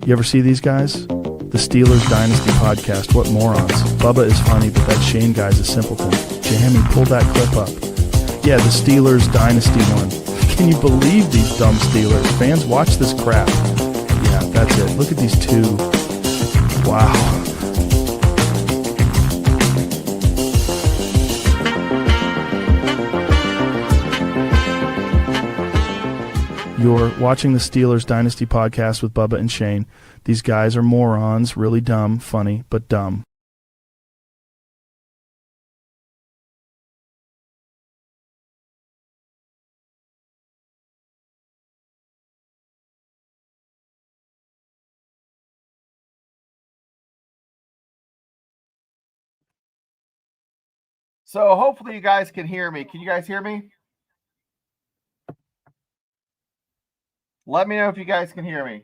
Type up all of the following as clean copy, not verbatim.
You ever see these guys? The Steelers Dynasty podcast, what morons. Bubba is funny, but that Shane guy's a simpleton. Jamie, pull that clip up. Yeah, the Steelers Dynasty one. Can you believe these dumb Steelers? Fans, watch this crap. Yeah, that's it. Look at these two. Wow. You're watching the Steelers Dynasty podcast with Bubba and Shane. These guys are morons, really dumb, funny, but dumb. So hopefully you guys can hear me. Can you guys hear me? Let me know if you guys can hear me.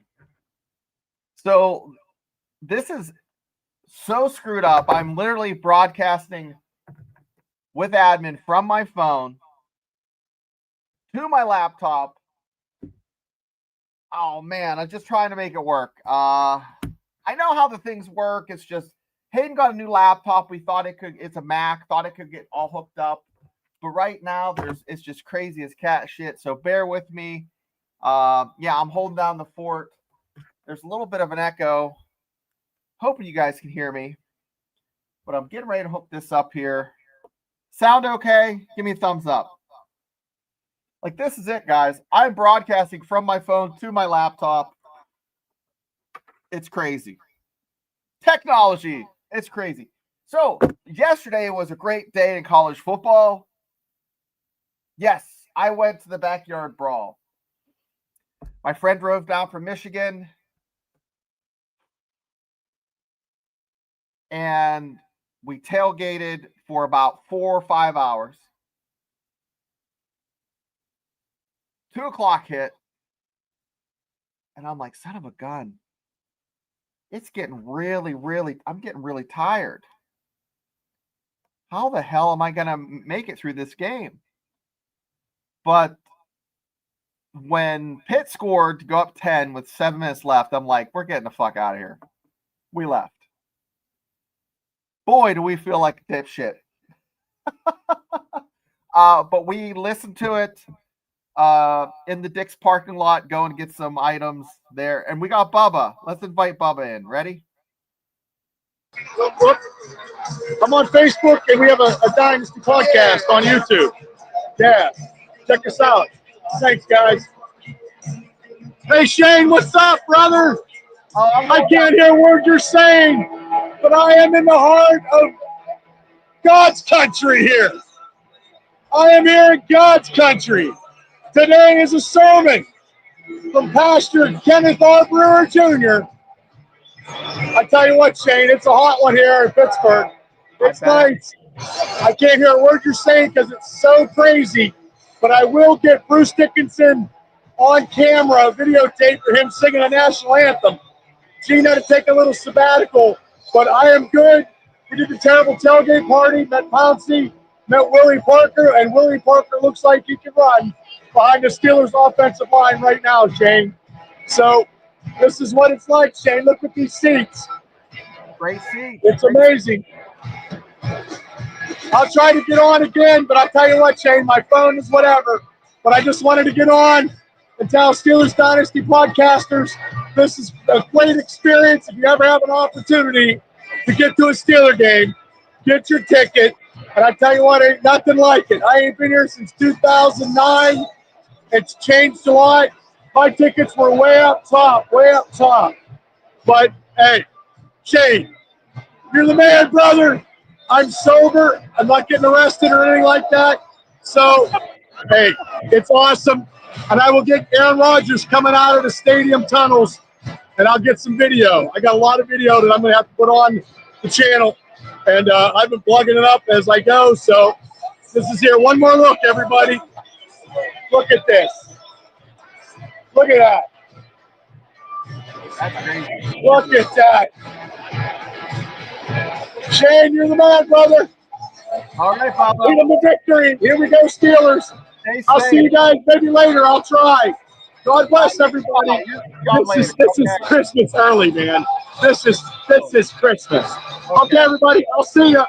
So this is so screwed up. I'm literally broadcasting with admin from my phone to my laptop. Oh man, I'm just trying to make it work. I know how the things work. It's just Hayden got a new laptop. We thought it's a Mac, thought it could get all hooked up. But right now it's just crazy as cat shit. So bear with me. Yeah, I'm holding down the fort. There's a little bit of an echo. Hoping you guys can hear me. But I'm getting ready to hook this up here. Sound okay? Give me a thumbs up. Like, this is it, guys. I'm broadcasting from my phone to my laptop. It's crazy. Technology. It's crazy. So, yesterday was a great day in college football. Yes, I went to the backyard brawl. My friend drove down from Michigan, and we tailgated for about 4 or 5 hours. 2 o'clock hit, and I'm like, son of a gun. It's getting I'm getting really tired. How the hell am I going to make it through this game? But when Pitt scored to go up 10 with 7 minutes left, I'm like, we're getting the fuck out of here. We left. Boy, do we feel like a dipshit. But we listened to it in the Dick's parking lot, going to get some items there. And we got Bubba. Let's invite Bubba in. Ready? I'm on Facebook, and we have a Dynasty podcast on YouTube. Yeah, check us out. Thanks, guys. Hey, Shane, what's up, brother? I can't hear a word you're saying, but I am in the heart of God's country here. I am here in God's country. Today is a sermon from Pastor Kenneth R. Brewer Jr. I tell you what, Shane, it's a hot one here in Pittsburgh. It's nice. I can't hear a word you're saying because it's so crazy, but I will get Bruce Dickinson on camera, videotape for him singing a national anthem. Gene had to take a little sabbatical, but I am good. We did the terrible tailgate party, met Pouncey, met Willie Parker, and Willie Parker looks like he can run behind the Steelers offensive line right now, Shane. So this is what it's like, Shane. Look at these seats. Great seat. It's amazing. I'll try to get on again, but I'll tell you what, Shane, my phone is whatever. But I just wanted to get on and tell Steelers Dynasty podcasters this is a great experience. If you ever have an opportunity to get to a Steeler game, get your ticket. And I tell you what, ain't nothing like it. I ain't been here since 2009. It's changed a lot. My tickets were way up top. But, hey, Shane, you're the man, brother. I'm sober. I'm not getting arrested or anything like that. So, hey, it's awesome. And I will get Aaron Rodgers coming out of the stadium tunnels, and I'll get some video. I got a lot of video that I'm going to have to put on the channel. And I've been plugging it up as I go. So this is here. One more look, everybody. Look at this. Look at that. That's crazy. Look at that. Shane, you're the man, brother. All right, Bubba. Lead them to victory. Here we go, Steelers. I'll see you guys maybe later. I'll try. God bless everybody. This is Christmas early, man. This is Christmas. Okay, everybody. I'll see you.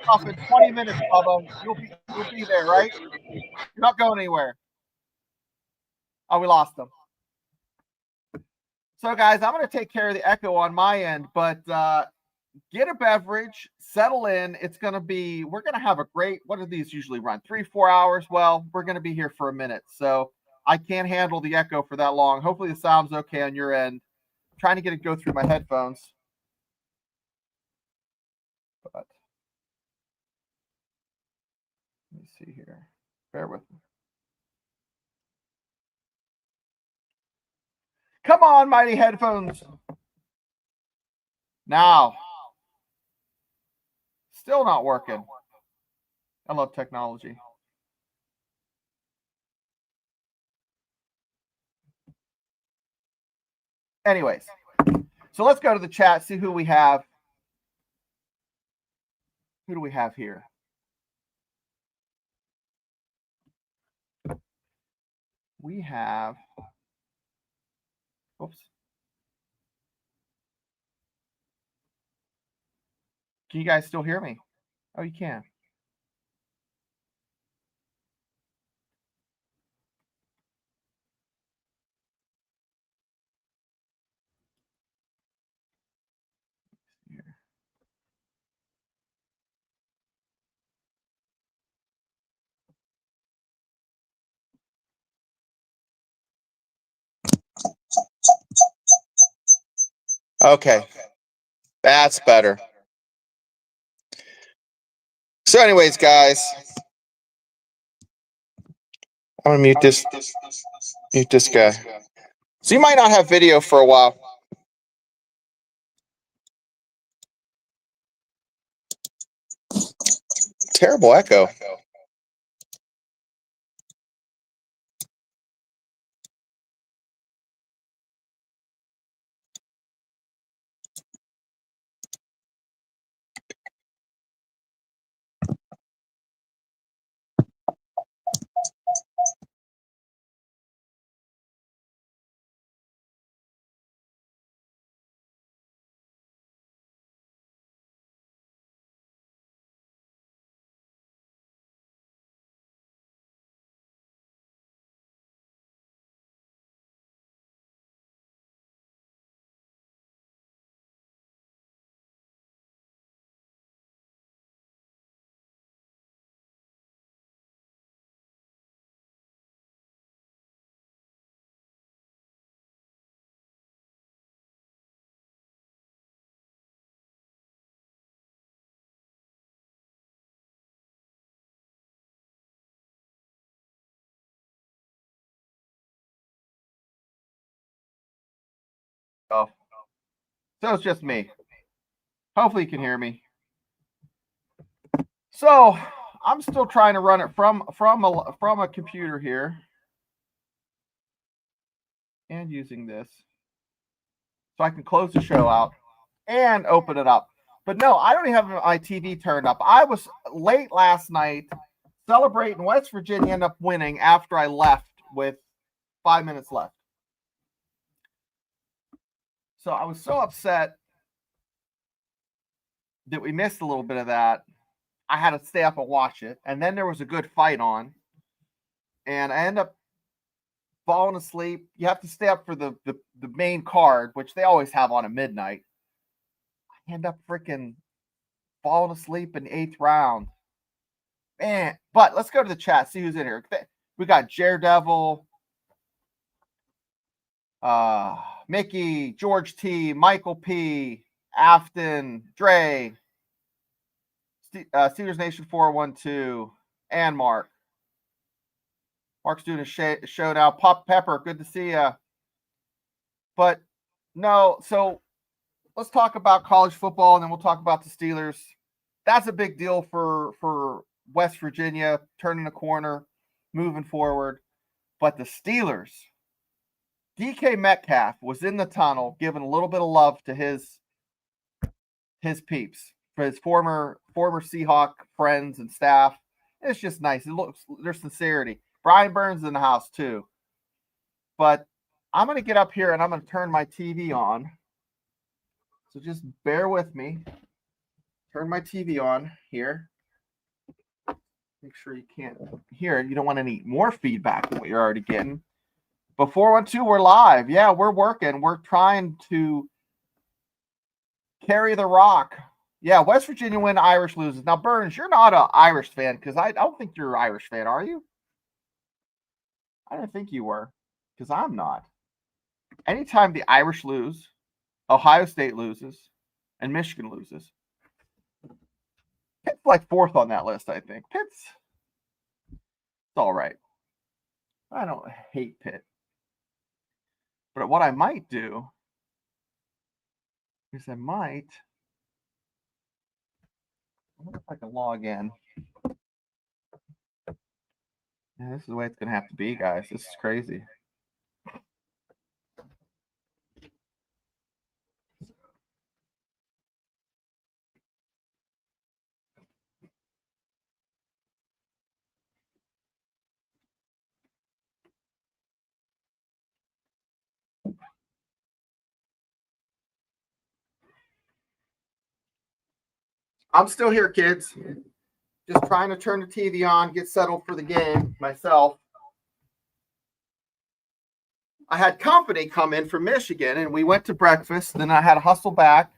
Off in 20 minutes, Bubba. You'll be there, right? You're not going anywhere. Oh, we lost them. So, guys, I'm going to take care of the echo on my end, but get a beverage, settle in. It's going to be, we're going to have a great, what do these usually run? 3-4 hours? Well, we're going to be here for a minute. So I can't handle the echo for that long. Hopefully the sound's okay on your end. I'm trying to get it go through my headphones. But let me see here. Bear with me. Come on, mighty headphones. Now. Still not working. I love technology. Anyways, so let's go to the chat, see who we have. Who do we have here? We have, oops. Can you guys still hear me? Oh, you can. Okay, that's better. So anyways, guys, I'm going to mute this guy. So you might not have video for a while. Terrible echo. Oh, so it's just me. Hopefully you can hear me. So I'm still trying to run it from a computer here, and using this, so I can close the show out and open it up. But no, I don't even have my TV turned up. I was late last night celebrating West Virginia ended up winning after I left with 5 minutes left. So I was so upset that we missed a little bit of that. I had to stay up and watch it. And then there was a good fight on. And I end up falling asleep. You have to stay up for the main card, which they always have on at midnight. I end up freaking falling asleep in the 8th round. Man, but let's go to the chat, see who's in here. We got Daredevil, Mickey, George T, Michael P, Afton, Dre, Steelers Nation 412, and Mark. Mark's doing a show now. Pop Pepper, good to see you. But no, so let's talk about college football, and then we'll talk about the Steelers. That's a big deal for West Virginia, turning the corner, moving forward. But the Steelers, DK Metcalf was in the tunnel giving a little bit of love to his peeps, for his former Seahawk friends and staff. It's just nice. It looks, there's sincerity. Brian Burns in the house too. but I'm going to get up here and I'm going to turn my TV on. So just bear with me. Turn my TV on here. Make sure you can't hear it. You don't want any more feedback than what you're already getting. But 412, we're live. Yeah, we're working. We're trying to carry the rock. Yeah, West Virginia win, Irish loses. Now, Burns, you're not an Irish fan because I don't think you're an Irish fan, are you? I didn't think you were because I'm not. Anytime the Irish lose, Ohio State loses, and Michigan loses. Pitt's like fourth on that list, I think. Pitt's all right. I don't hate Pitt. But what I might do is I wonder if I can log in. Yeah, this is the way it's going to have to be, guys. This is crazy. I'm still here, kids. Just trying to turn the TV on, get settled for the game myself. I had company come in from Michigan, and we went to breakfast. Then I had to hustle back.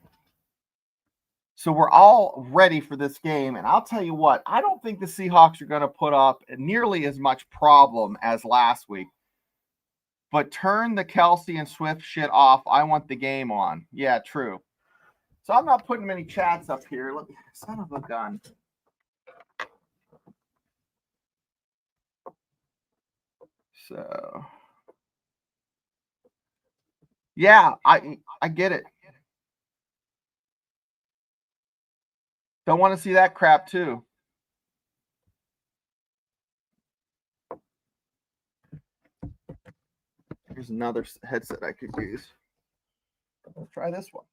So we're all ready for this game. And I'll tell you what, I don't think the Seahawks are going to put up nearly as much problem as last week. But turn the Kelsey and Swift shit off. I want the game on. Yeah, true. So I'm not putting many chats up here. Son of a gun. So, yeah, I get it. Don't want to see that crap too. Here's another headset I could use. Let's try this one.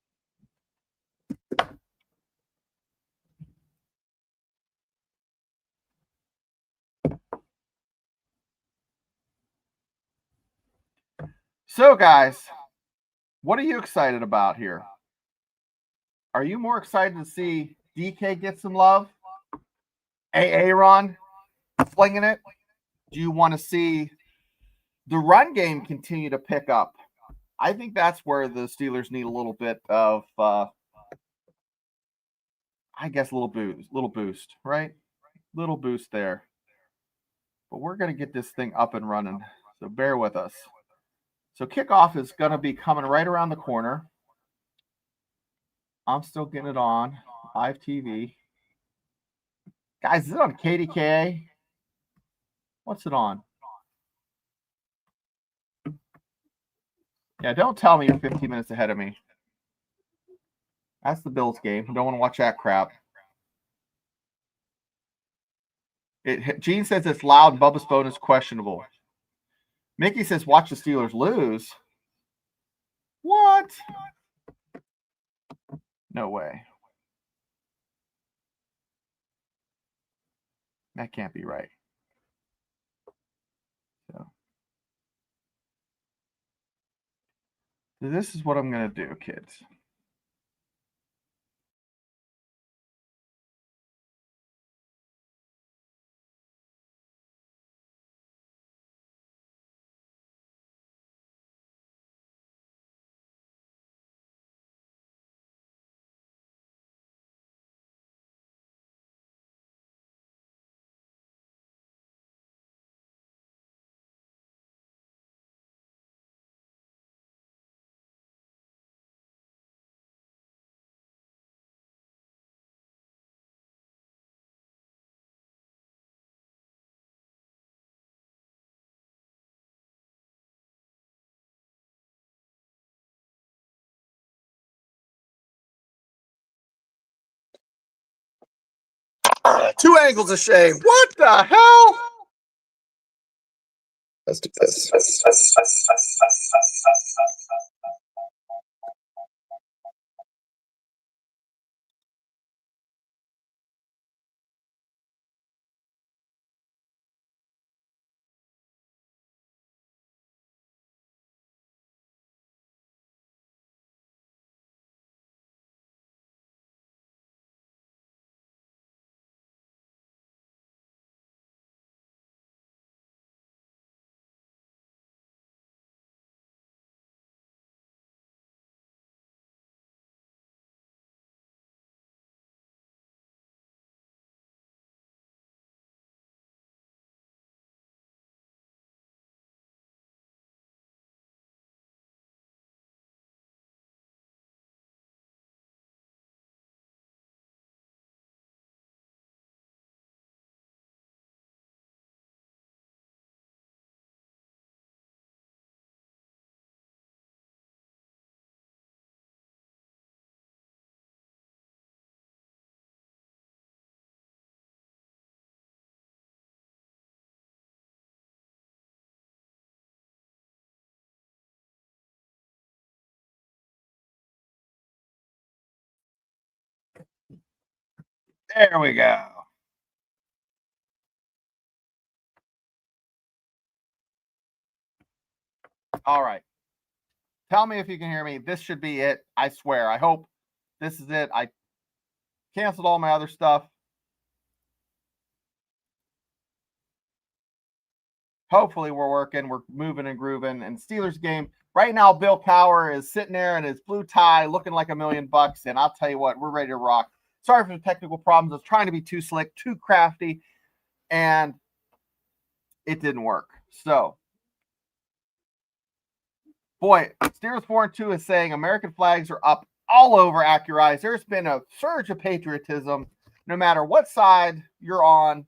So, guys, what are you excited about here? Are you more excited to see DK get some love? Aaron flinging it? Do you want to see the run game continue to pick up? I think that's where the Steelers need a little bit of, I guess, a little boost, right? Little boost there. But we're going to get this thing up and running, so bear with us. So kickoff is going to be coming right around the corner. I'm still getting it on live TV. Guys, is it on KDKA? What's it on? Yeah, don't tell me you're 15 minutes ahead of me. That's the Bills game. I don't want to watch that crap. Gene says it's loud. Bubba's phone is questionable. Mickey says watch the Steelers lose. What? No way. That can't be right. So this is what I'm going to do, kids. Two angles of shame. What the hell? Let's do this. There we go. All right. Tell me if you can hear me. This should be it. I swear. I hope this is it. I canceled all my other stuff. Hopefully we're working. We're moving and grooving. And Steelers game. Right now, Bill Cowher is sitting there in his blue tie looking like $1 million. And I'll tell you what, we're ready to rock. Sorry for the technical problems. I was trying to be too slick, too crafty, and it didn't work. So, boy, Steelers 4-2 is saying American flags are up all over Accurize. There's been a surge of patriotism no matter what side you're on.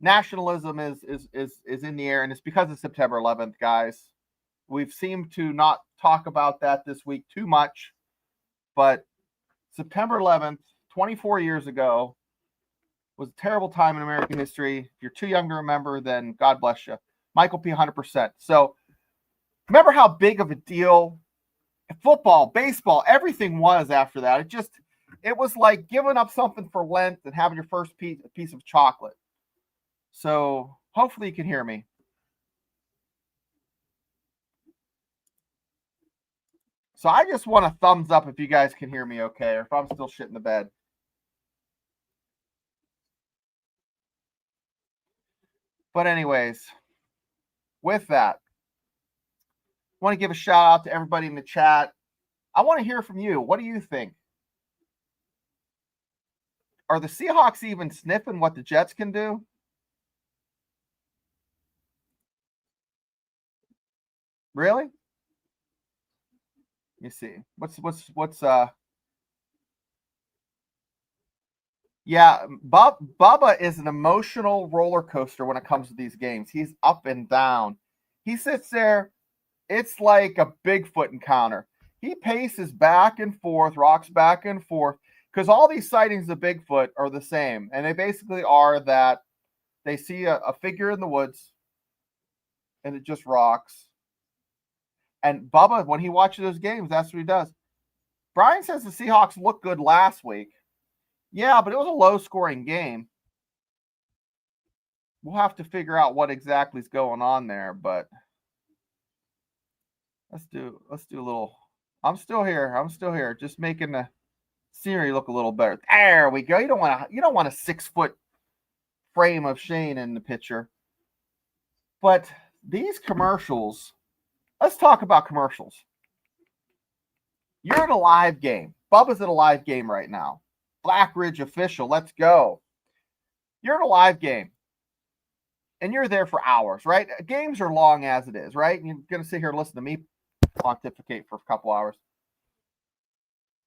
Nationalism is in the air, and it's because of September 11th, guys. We've seemed to not talk about that this week too much, but September 11th, 24 years ago, was a terrible time in American history. If you're too young to remember, then God bless you. Michael P. 100%. So remember how big of a deal football, baseball, everything was after that. It was like giving up something for Lent and having your first piece of chocolate. So hopefully you can hear me. So I just want a thumbs up if you guys can hear me okay, or if I'm still shitting the bed. But anyways, with that, I want to give a shout out to everybody in the chat. I want to hear from you. What do you think? Are the Seahawks even sniffing what the Jets can do? Really? Let me see. Yeah, Bubba is an emotional roller coaster when it comes to these games. He's up and down. He sits there. It's like a Bigfoot encounter. He paces back and forth, rocks back and forth, because all these sightings of Bigfoot are the same. And they basically are that they see a figure in the woods and it just rocks. And Bubba, when he watches those games, that's what he does. Brian says the Seahawks looked good last week. Yeah, but it was a low-scoring game. We'll have to figure out what exactly is going on there, but let's do a little. I'm still here. Just making the scenery look a little better. There we go. You don't want a 6-foot frame of Shane in the picture. But these commercials, let's talk about commercials. You're at a live game. Bubba's at a live game right now. Black Ridge official, let's go. You're at a live game. And you're there for hours, right? Games are long as it is, right? You're going to sit here and listen to me pontificate for a couple hours.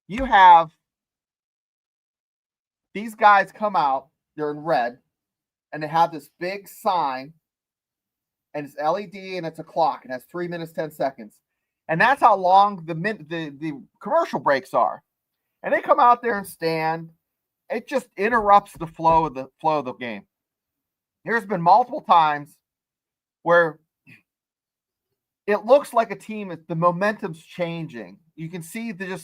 You have these guys come out, they're in red, and they have this big sign, and it's LED, and it's a clock, and it has 3 minutes, 10 seconds. And that's how long the commercial breaks are. And they come out there and stand. It just interrupts the flow of the game. There's been multiple times where it looks like a team, the momentum's changing. You can see the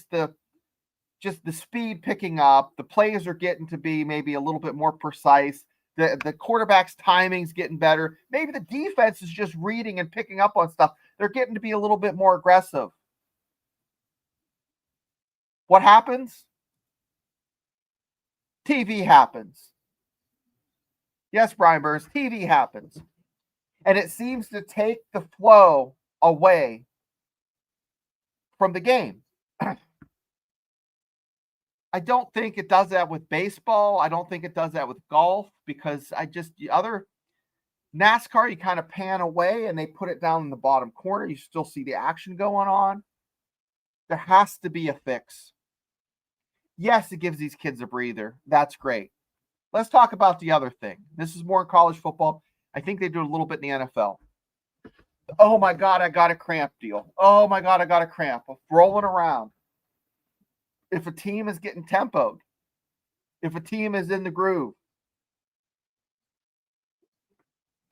speed picking up. The plays are getting to be maybe a little bit more precise. The quarterback's timing's getting better. Maybe the defense is just reading and picking up on stuff. They're getting to be a little bit more aggressive. What happens? TV happens. Yes, Brian Burns, TV happens. And it seems to take the flow away from the game. I don't think it does that with baseball. I don't think it does that with golf, because the other NASCAR, you kind of pan away and they put it down in the bottom corner. You still see the action going on. There has to be a fix. Yes, it gives these kids a breather. That's great. Let's talk about the other thing. This is more in college football. I think they do a little bit in the NFL. Oh my God, I got a cramp deal. Oh my God, I got a cramp. I'm rolling around. If a team is getting tempoed, if a team is in the groove,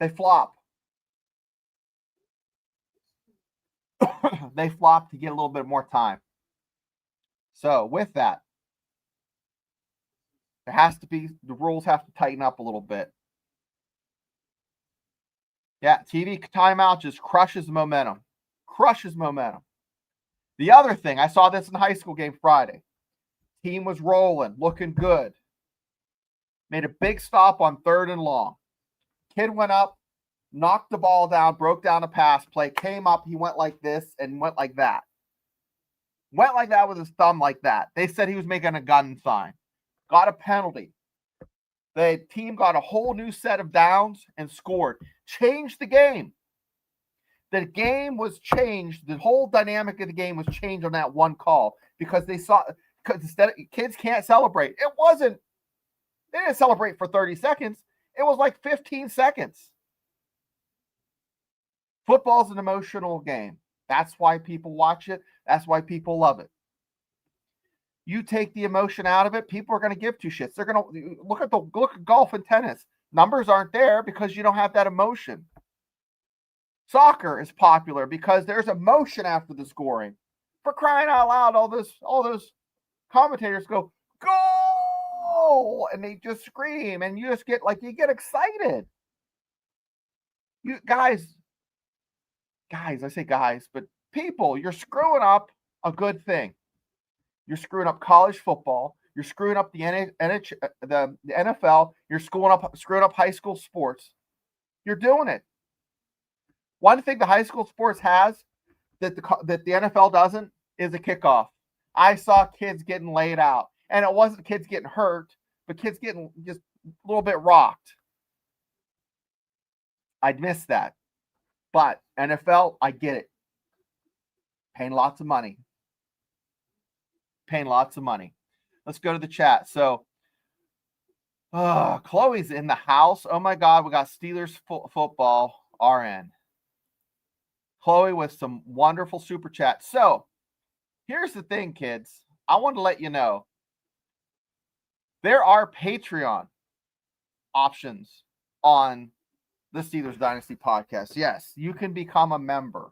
they flop. They flop to get a little bit more time. So with that, The rules have to tighten up a little bit. Yeah, TV timeout just crushes momentum. Crushes momentum. The other thing, I saw this in the high school game Friday. Team was rolling, looking good. Made a big stop on 3rd and long. Kid went up, knocked the ball down, broke down a pass play, came up, he went like this and went like that. Went like that with his thumb like that. They said he was making a gun sign. Got a penalty. The team got a whole new set of downs and scored. Changed the game. The game was changed. The whole dynamic of the game was changed on that one call because they saw, because instead kids can't celebrate. They didn't celebrate for 30 seconds. It was like 15 seconds. Football's an emotional game. That's why people watch it. That's why people love it. You take the emotion out of it, people are going to give two shits. They're going to look at golf and tennis. Numbers aren't there because you don't have that emotion. Soccer is popular because there's emotion after the scoring. For crying out loud, all those commentators go, goal, and they just scream, and you get excited. You guys, I say guys, but people, you're screwing up a good thing. You're screwing up college football. You're screwing up the NFL. You're screwing up high school sports. You're doing it. One thing the high school sports has that the NFL doesn't is a kickoff. I saw kids getting laid out, and it wasn't kids getting hurt, but kids getting just a little bit rocked. I'd miss that. But NFL, I get it. Paying lots of money. Let's go to the chat. So, Chloe's in the house. Oh my God, we got Steelers football RN. Chloe with some wonderful super chat. So, here's the thing, kids. I want to let you know there are Patreon options on the Steelers Dynasty podcast. Yes, you can become a member.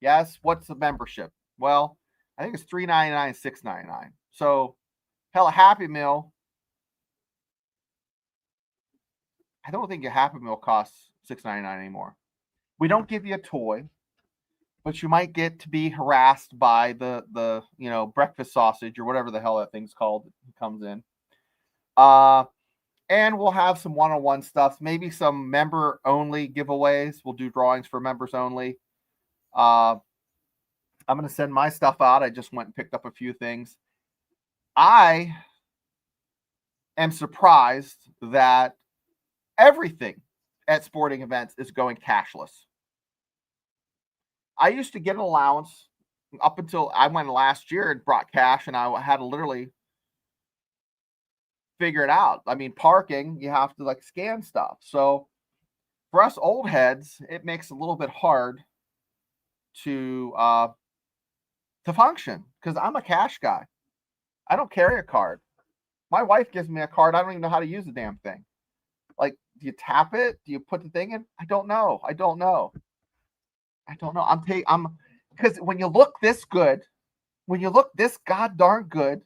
Yes, what's the membership? Well, I think it's $3.99 and $6.99. So, hell, a Happy Meal. I don't think a Happy Meal costs $6.99 anymore. We don't give you a toy, but you might get to be harassed by the breakfast sausage or whatever the hell that thing's called that comes in. And we'll have some one-on-one stuff, maybe some member-only giveaways. We'll do drawings for members only. I'm going to send my stuff out. I just went and picked up a few things. I am surprised that everything at sporting events is going cashless. I used to get an allowance up until I went last year and brought cash, and I had to literally figure it out. I mean, parking, you have to scan stuff. So for us old heads, it makes it a little bit hard to function because I'm a cash guy. I don't carry a card. My wife gives me a card. I don't even know how to use the damn thing. Do you tap it? Do you put the thing in? I don't know. I'm because when you look this good, when you look this god darn good,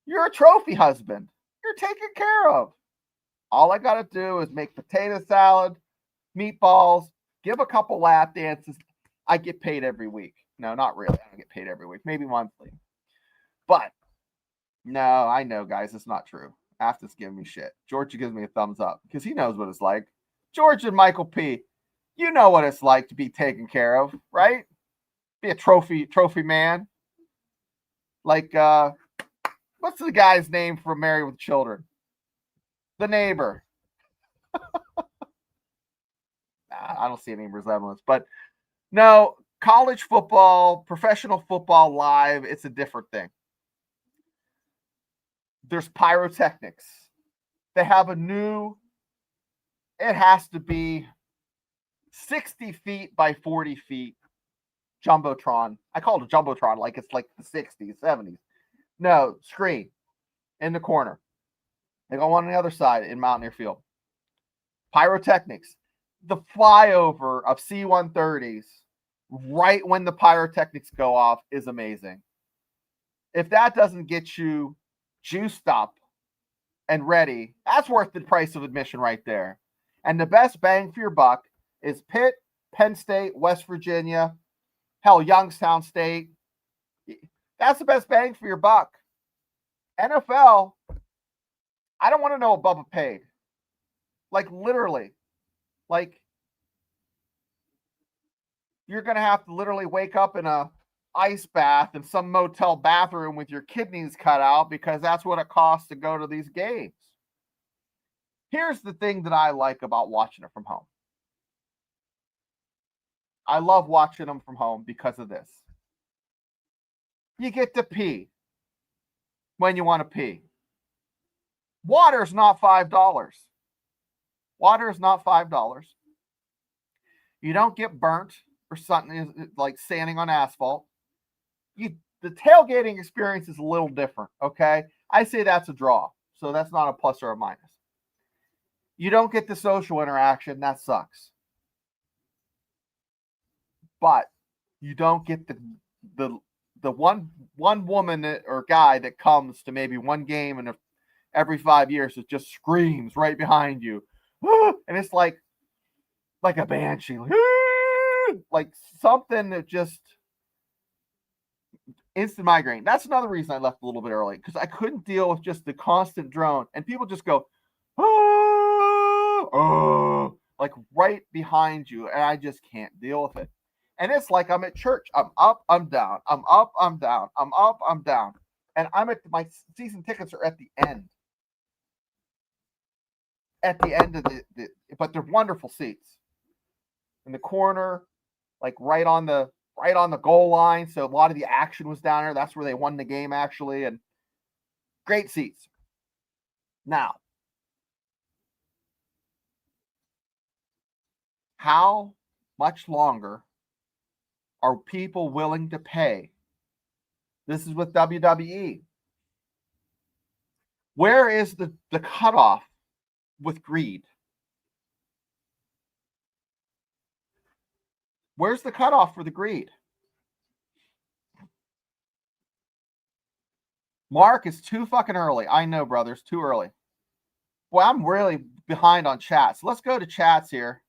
you're a trophy husband. You're taken care of. All I got to do is make potato salad, meatballs, give a couple lap dances. I get paid every week. No, not really. I don't get paid every week. Maybe monthly. But no, I know, guys, it's not true. Afton's giving me shit. George gives me a thumbs up because he knows what it's like. George and Michael P., you know what it's like to be taken care of, right? Be a trophy man. What's the guy's name from Married with Children? The neighbor. I don't see any resemblance, but no, college football, professional football live, it's a different thing. There's pyrotechnics. They have it has to be 60 feet by 40 feet Jumbotron. I call it a Jumbotron like it's like the 60s, 70s. No, screen in the corner. They go on the other side in Mountaineer Field. Pyrotechnics. The flyover of C-130s right when the pyrotechnics go off is amazing. If that doesn't get you juiced up, and ready, that's worth the price of admission right there. And the best bang for your buck is Pitt, Penn State, West Virginia, hell, Youngstown State. That's the best bang for your buck. NFL, I don't want to know what Bubba paid. Like, literally. Like, you're going to have to literally wake up in a ice bath in some motel bathroom with your kidneys cut out because that's what it costs to go to these games. Here's the thing that I like about watching it from home. I love watching them from home because of this. You get to pee when you want to pee. Water's not $5. Water is not $5. You don't get burnt or something like sanding on asphalt. The tailgating experience is a little different, okay? I say that's a draw, so that's not a plus or a minus. You don't get the social interaction. That sucks. But you don't get the one woman or guy that comes to maybe one game and every 5 years that just screams right behind you. And it's like a banshee. Like something that just instant migraine. That's another reason I left a little bit early, because I couldn't deal with just the constant drone. And people just go, like right behind you. And I just can't deal with it. And it's like I'm at church. I'm up, I'm down. I'm up, I'm down. I'm up, I'm down. And my season tickets are at the end. At the end of but they're wonderful seats. In the corner, like right on the goal line. So a lot of the action was down there. That's where they won the game, actually. And great seats. Now, how much longer are people willing to pay? This is with WWE. Where is the cutoff with greed? Where's the cutoff for the greed? Mark is too fucking early. I know, brothers, too early. Boy, I'm really behind on chats. So let's go to chats here.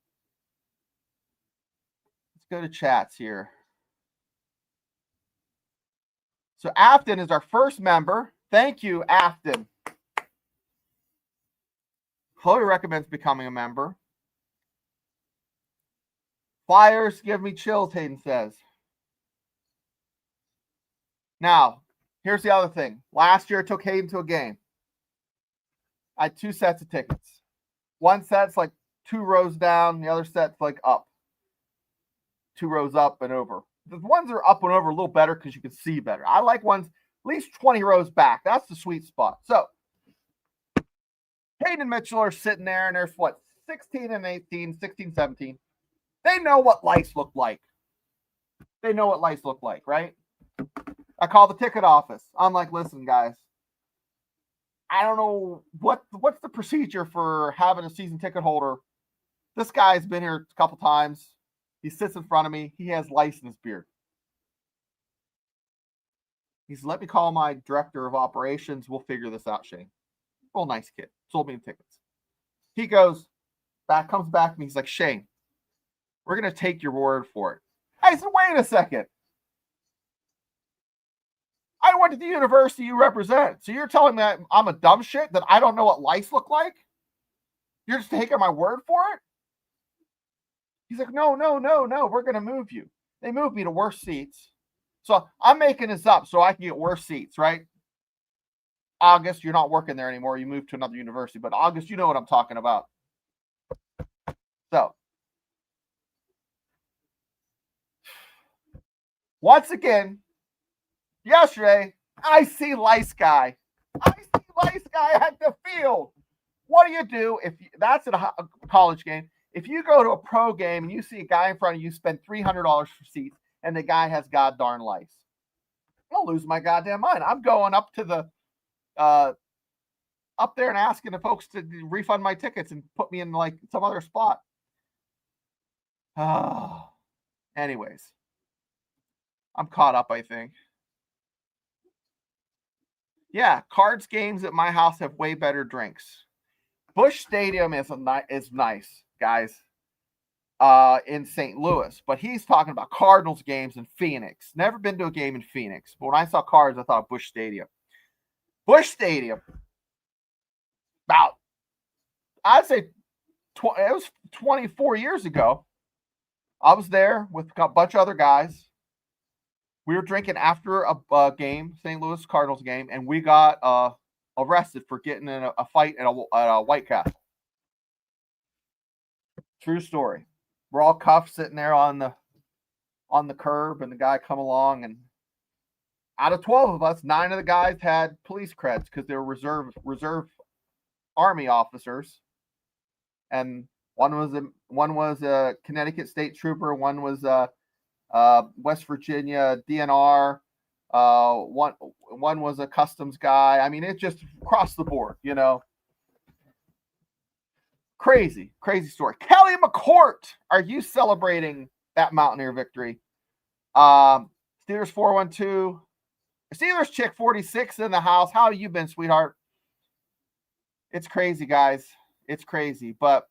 So Afton is our first member. Thank you, Afton. Chloe recommends becoming a member. Flyers give me chills, Hayden says. Now, here's the other thing. Last year, I took Hayden to a game. I had 2 sets of tickets. One set's like 2 rows down. The other set's like up. 2 rows up and over. The ones that are up and over are a little better because you can see better. I like ones at least 20 rows back. That's the sweet spot. So, Hayden and Mitchell are sitting there, and there's 16 and 18, 16, 17. They know what lice look like. Right? I call the ticket office. I'm like, listen, guys, I don't know what's the procedure for having a season ticket holder. This guy's been here a couple times. He sits in front of me. He has lice in his beard. He said, let me call my director of operations. We'll figure this out, Shane. Real nice kid. Sold me the tickets. He comes back to me. He's like, Shane, we're going to take your word for it. I said, wait a second. I went to the university you represent. So you're telling me I'm a dumb shit, that I don't know what lice look like? You're just taking my word for it? He's like, no. We're going to move you. They moved me to worse seats. So I'm making this up so I can get worse seats, right? August, you're not working there anymore. You moved to another university. But August, you know what I'm talking about. So, once again, yesterday, I see Lice Guy at the field. What do? If that's at a college game. If you go to a pro game and you see a guy in front of you spend $300 for seats and the guy has god darn lice, I'll lose my goddamn mind. I'm going up to the up there and asking the folks to refund my tickets and put me in like some other spot. Anyways, I'm caught up, I think. Yeah, Cards games at my house have way better drinks. Busch Stadium is nice, guys, in St. Louis. But he's talking about Cardinals games in Phoenix. Never been to a game in Phoenix. But when I saw Cards, I thought Busch Stadium. Busch Stadium, about, I'd say, it was 24 years ago. I was there with a bunch of other guys. We were drinking after a game, St. Louis Cardinals game, and we got arrested for getting in a fight at a White Castle. True story. We're all cuffed sitting there on the curb, and the guy come along, and out of 12 of us, 9 of the guys had police creds because they were reserve Army officers, and one was a Connecticut State Trooper, one was West Virginia DNR, one was a customs guy. I mean, it just across the board, you know. Crazy story. Kelly McCourt, are you celebrating that Mountaineer victory? Steelers 412. Steelers chick 46 in the house. How have you been, sweetheart? It's crazy, guys. It's crazy. But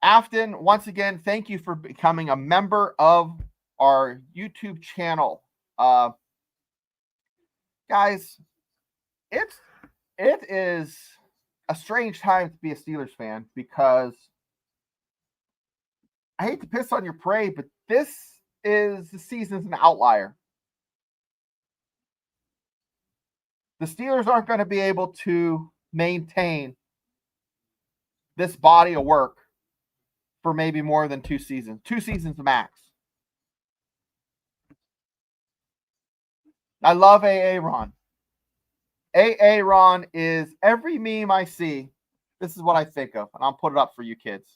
Afton, once again, thank you for becoming a member of our YouTube channel. Guys, it is a strange time to be a Steelers fan because I hate to piss on your parade, but the season's an outlier. The Steelers aren't going to be able to maintain this body of work for maybe more than 2 seasons. 2 seasons max. I love AA Ron. AA Ron is every meme I see. This is what I think of, and I'll put it up for you kids.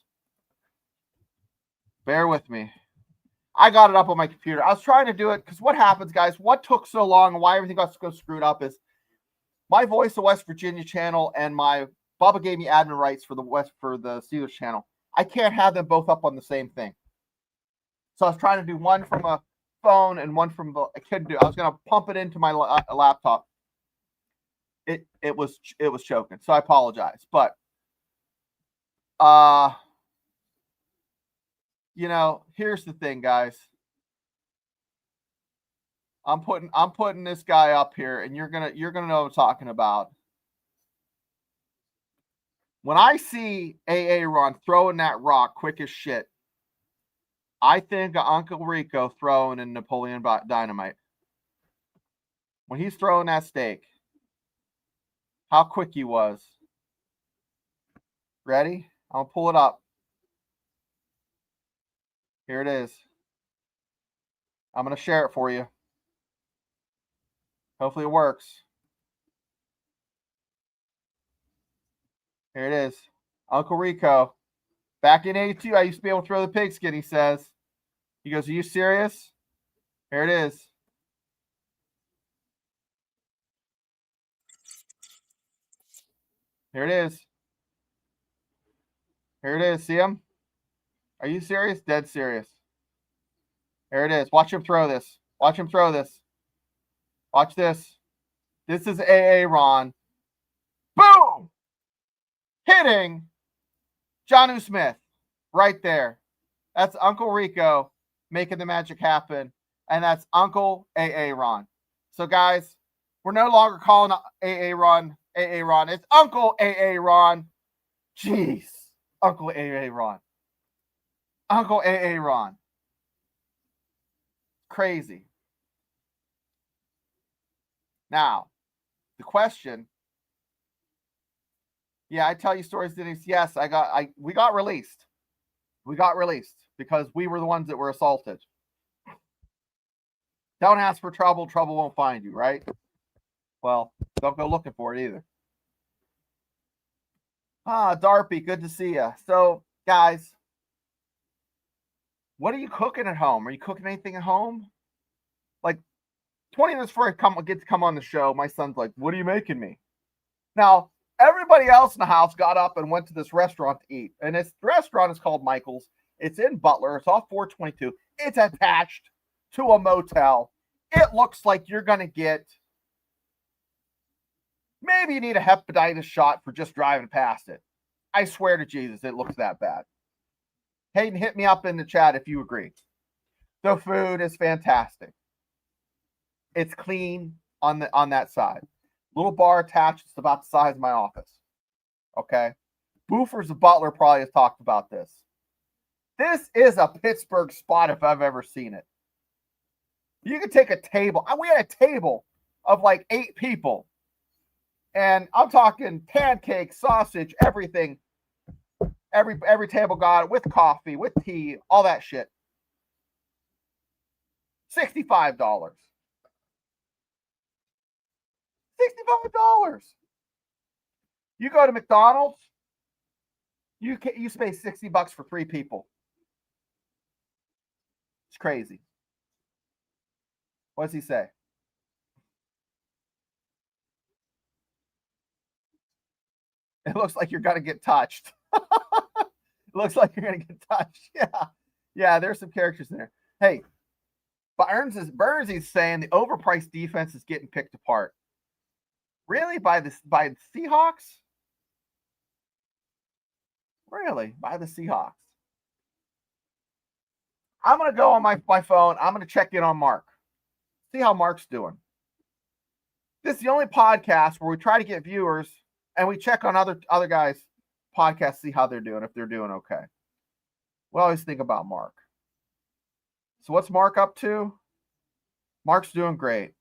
Bear with me. I got it up on my computer. I was trying to do it because what happens, guys, what took so long and why everything got so screwed up is my Voice of West Virginia channel and my Bubba gave me admin rights for the Steelers channel. I can't have them both up on the same thing. So I was trying to do one from a phone and one from I couldn't do. I was going to pump it into my laptop. It was choking. So I apologize. But you know, here's the thing, guys. I'm putting this guy up here, and you're gonna know what I'm talking about. When I see AA Ron throwing that rock quick as shit, I think of Uncle Rico throwing in Napoleon Dynamite. When he's throwing that steak, how quick he was. Ready? I'm gonna pull it up. Here it is. I'm gonna share it for you. Hopefully it works. Here it is. Uncle Rico. Back in 82, I used to be able to throw the pigskin, he says. He goes, are you serious? Here it is. Here it is. Here it is. See him? Are you serious? Dead serious. Here it is. Watch him throw this. Watch him throw this. Watch this. This is AA Ron. Boom! Hitting Jonnu Smith right there. That's Uncle Rico making the magic happen. And that's Uncle AA Ron. So, guys, we're no longer calling AA Ron. It's Uncle AA Ron. Jeez. Uncle AA Ron. Uncle AA Ron. Crazy. Now, the question. Yeah, I tell you stories, Denise. Yes, we got released. We got released because we were the ones that were assaulted. Don't ask for trouble. Trouble won't find you, right? Well, don't go looking for it either. Darpy, good to see you. So, guys, what are you cooking at home? Are you cooking anything at home? Like 20 minutes before I get to come on the show, my son's like, what are you making me? Now, everybody else in the house got up and went to this restaurant to eat. And this restaurant is called Michael's. It's in Butler. It's off 422. It's attached to a motel. It looks like you're going to get Maybe you need a hepatitis shot for just driving past it. I swear to Jesus, it looks that bad. Hayden, hit me up in the chat if you agree. The food is fantastic. It's clean on that side. Little bar attached. It's about the size of my office. Okay. Boofers the Butler probably has talked about this. This is a Pittsburgh spot if I've ever seen it. You can take a table. We had a table of like 8 people. And I'm talking pancakes, sausage, everything. Every table got it with coffee, with tea, all that shit. $65. $65. You go to McDonald's, you pay $60 for 3 people. It's crazy. What does he say? It looks like you're gonna get touched. It looks like you're gonna get touched. Yeah. There's some characters in there. Hey, Burns is saying the overpriced defense is getting picked apart. Really? By the Seahawks? Really? By the Seahawks? I'm gonna go on my phone. I'm gonna check in on Mark. See how Mark's doing. This is the only podcast where we try to get viewers and we check on other guys' podcasts, see how they're doing, if they're doing okay. We always think about Mark. So what's Mark up to? Mark's doing great.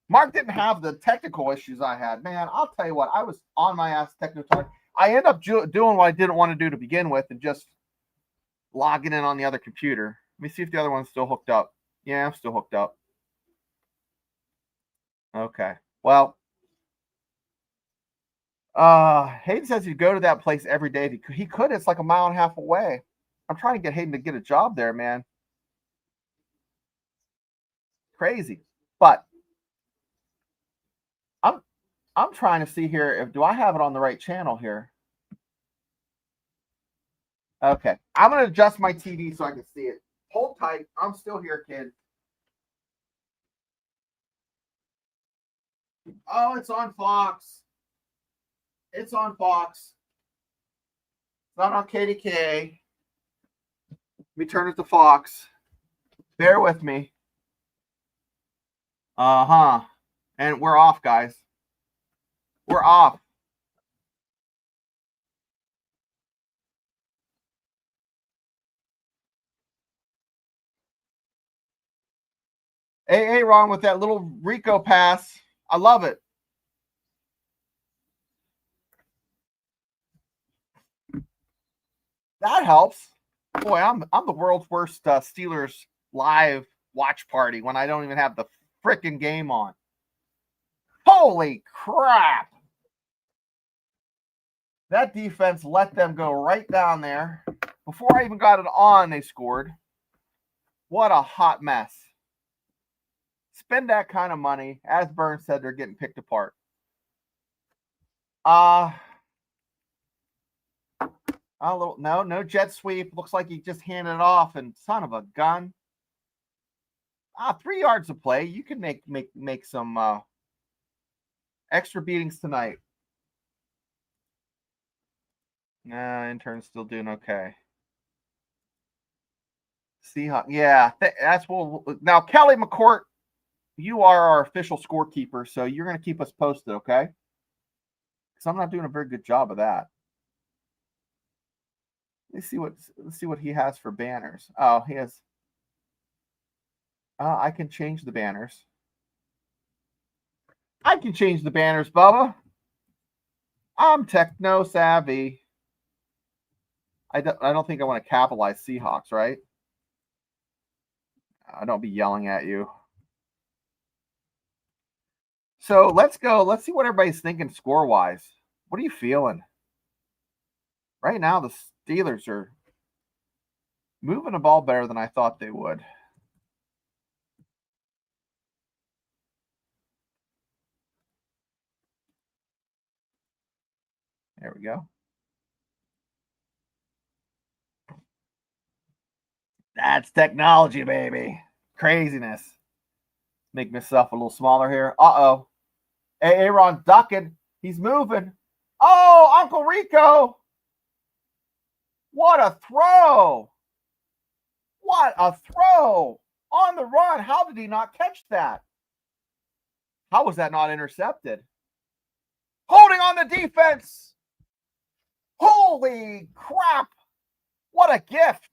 Mark didn't have the technical issues I had. Man, I'll tell you what, I was on my ass technical. I ended up doing what I didn't want to do to begin with and just logging in on the other computer. Let me see if the other one's still hooked up. Yeah, I'm still hooked up. Okay. Well, Hayden says he'd go to that place every day. He could. It's like a mile and a half away. I'm trying to get Hayden to get a job there, man. Crazy. But I'm trying to see here do I have it on the right channel here? Okay. I'm going to adjust my TV so I can see it. Hold tight. I'm still here, kid. Oh, it's on Fox. It's on Fox. It's not on KDK. Let me turn it to Fox. Bear with me. And we're off, guys. We're off. Hey, Ron, with that little Rico pass. I love it. That helps. Boy, I'm the world's worst Steelers live watch party when I don't even have the freaking game on. Holy crap. That defense let them go right down there. Before I even got it on, they scored. What a hot mess. Spend that kind of money. As Burns said, they're getting picked apart. No jet sweep. Looks like he just handed it off, and son of a gun. 3 yards of play. You can make some extra beatings tonight. Nah, intern's still doing okay. Seahawks. Yeah, that's what. Now, Kelly McCourt, you are our official scorekeeper, so you're going to keep us posted, okay? Because I'm not doing a very good job of that. Let's see what he has for banners. Oh, he has. I can change the banners. I can change the banners, Bubba. I'm techno savvy. I don't think I want to capitalize Seahawks, right? Don't be yelling at you. So let's go. Let's see what everybody's thinking score-wise. What are you feeling? Right now, the Steelers are moving the ball better than I thought they would. There we go. That's technology, baby. Craziness. Make myself a little smaller here. Uh-oh. Aaron ducking. He's moving. Oh, Uncle Rico. What a throw. What a throw. On the run. How did he not catch that? How was that not intercepted? Holding on the defense. Holy crap. What a gift.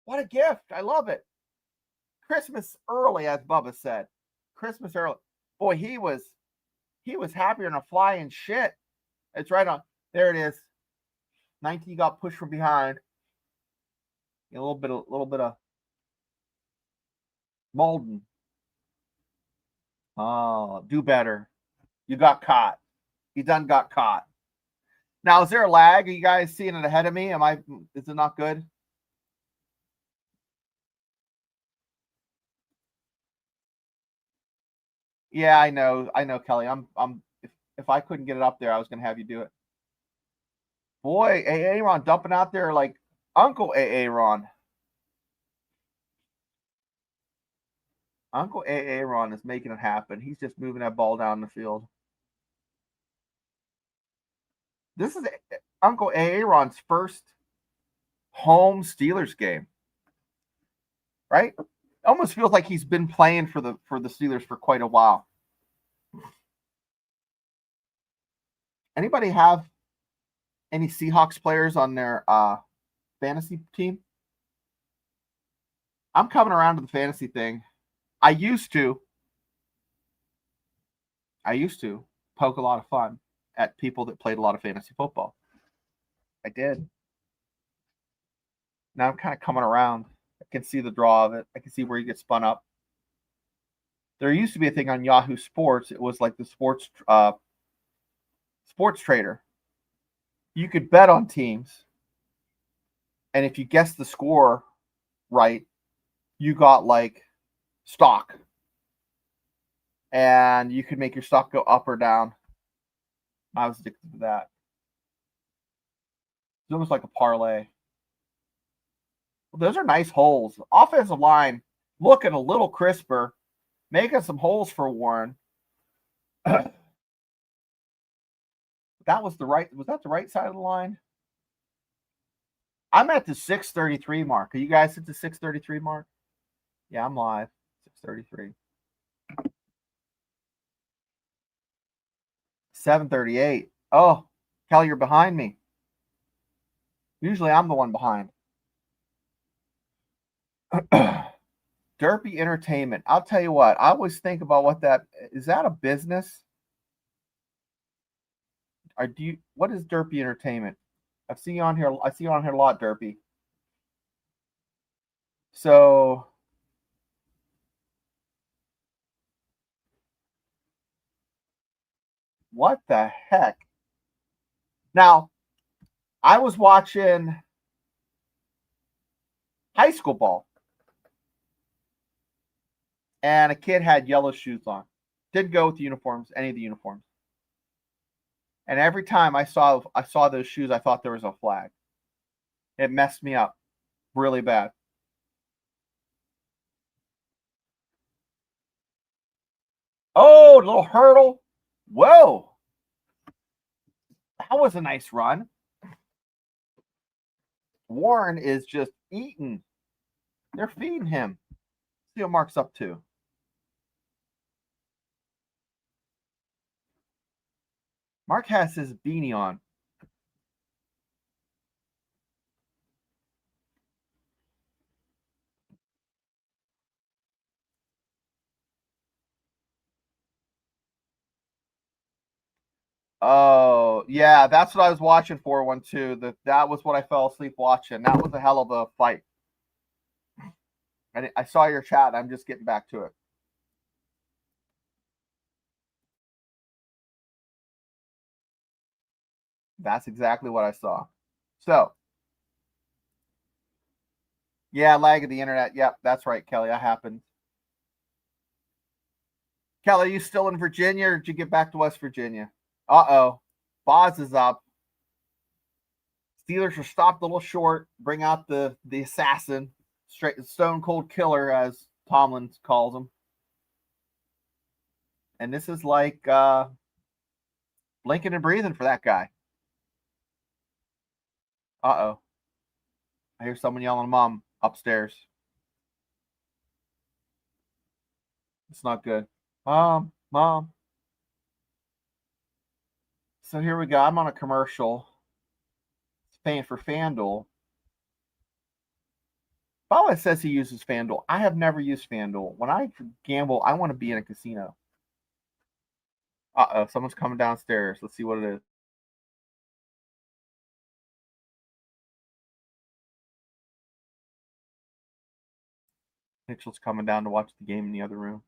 What a gift. I love it. Christmas early, as Bubba said. Christmas early. Boy, he was happier than a flying shit. It's right on. There it is. 19 got pushed from behind. A little bit of Malden. Oh, do better. You got caught. You done got caught. Now, is there a lag? Are you guys seeing it ahead of me? Is it not good? Yeah, I know, Kelly. If I couldn't get it up there, I was gonna have you do it. Boy, Aaron dumping out there like Uncle Aaron. Uncle Aaron is making it happen. He's just moving that ball down the field. This is Uncle Aaron's first home Steelers game, right? Almost feels like he's been playing for the Steelers for quite a while. Anybody have any Seahawks players on their fantasy team? I'm coming around to the fantasy thing. I used to poke a lot of fun at people that played a lot of fantasy football. I did. Now I'm kind of coming around. I can see the draw of it. I can see where you get spun up. There used to be a thing on Yahoo Sports. It was like the sports trader. You could bet on teams, and if you guessed the score right, you got like stock, and you could make your stock go up or down. I was addicted to that. It's almost like a parlay. Those are nice holes. Offensive line looking a little crisper, making some holes for Warren. Was that the right side of the line? I'm at the 633 mark. Are you guys at the 633 mark? Yeah, I'm live. 633. 738. Oh, Kelly, you're behind me. Usually I'm the one behind. Derpy Entertainment. I'll tell you what. I always think about what that is. That a business? What is Derpy Entertainment? I see you on here a lot, Derpy. So what the heck? Now, I was watching high school ball, and a kid had yellow shoes on. Didn't go with the uniforms, any of the uniforms. And every time I saw those shoes, I thought there was a flag. It messed me up really bad. Oh, little hurdle. Whoa. That was a nice run. Warren is just eating. They're feeding him. See what Mark's up to. Mark has his beanie on. Oh, yeah, that's what I was watching for one too. That was what I fell asleep watching. That was a hell of a fight. I saw your chat. I'm just getting back to it. That's exactly what I saw. So, yeah, lag of the internet. Yep, that's right, Kelly. That happened. Kelly, are you still in Virginia, or did you get back to West Virginia? Uh-oh. Boz is up. Steelers are stopped a little short. Bring out the assassin. Straight stone cold killer, as Tomlin calls him. And this is like blinking and breathing for that guy. Uh-oh. I hear someone yelling Mom upstairs. It's not good. Mom. So here we go. I'm on a commercial. It's paying for FanDuel. Bala says he uses FanDuel. I have never used FanDuel. When I gamble, I want to be in a casino. Uh-oh, someone's coming downstairs. Let's see what it is. Mitchell's coming down to watch the game in the other room.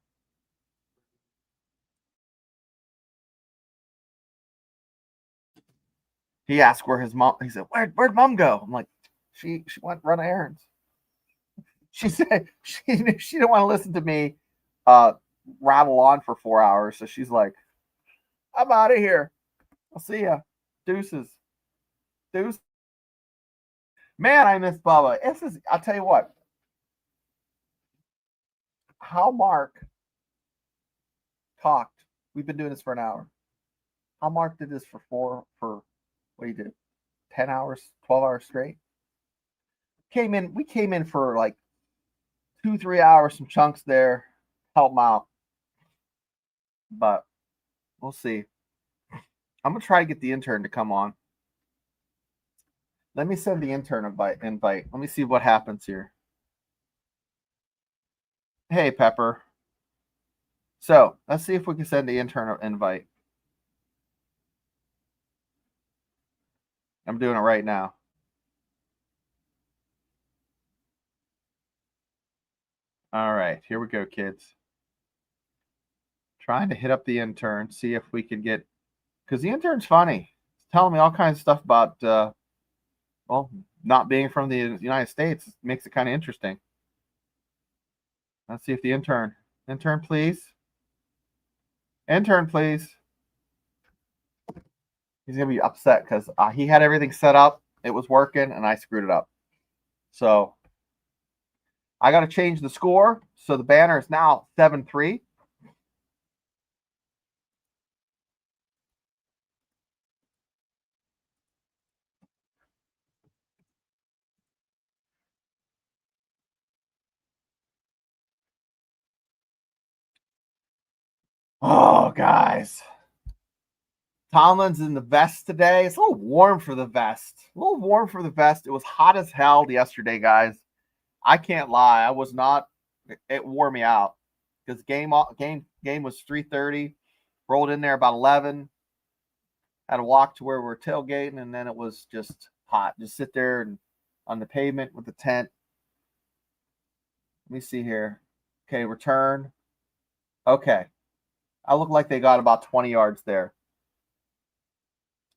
He asked where his mom. He said, "Where'd Mom go?" I'm like, she went run errands. She said she didn't want to listen to me rattle on for 4 hours, so she's like, "I'm out of here. I'll see ya. Deuces." Man, I miss Bubba. I'll tell you what. How Mark talked. We've been doing this for an hour. How Mark did this for what do you do? 10 hours, 12 hours straight. We came in for like 2-3 hours, some chunks there, help him out. But we'll see. I'm gonna try to get the intern to come on. Let me send the intern invite. Let me see what happens here. Hey, Pepper. So let's see if we can send the intern an invite. I'm doing it right now. All right, here we go, kids. Trying to hit up the intern, see if we can get, because the intern's funny. He's telling me all kinds of stuff about, not being from the United States. It makes it kind of interesting. Let's see if the intern, please. Intern, please. He's going to be upset because he had everything set up. It was working, and I screwed it up. So I got to change the score. So the banner is now 7-3. Oh, guys. Tomlin's in the vest today. It's a little warm for the vest. It was hot as hell yesterday, guys. I can't lie. I was not. It wore me out because game was 3:30. Rolled in there about 11. Had to walk to where we're tailgating, and then it was just hot. Just sit there and on the pavement with the tent. Let me see here. Okay, return. Okay. I look like they got about 20 yards there.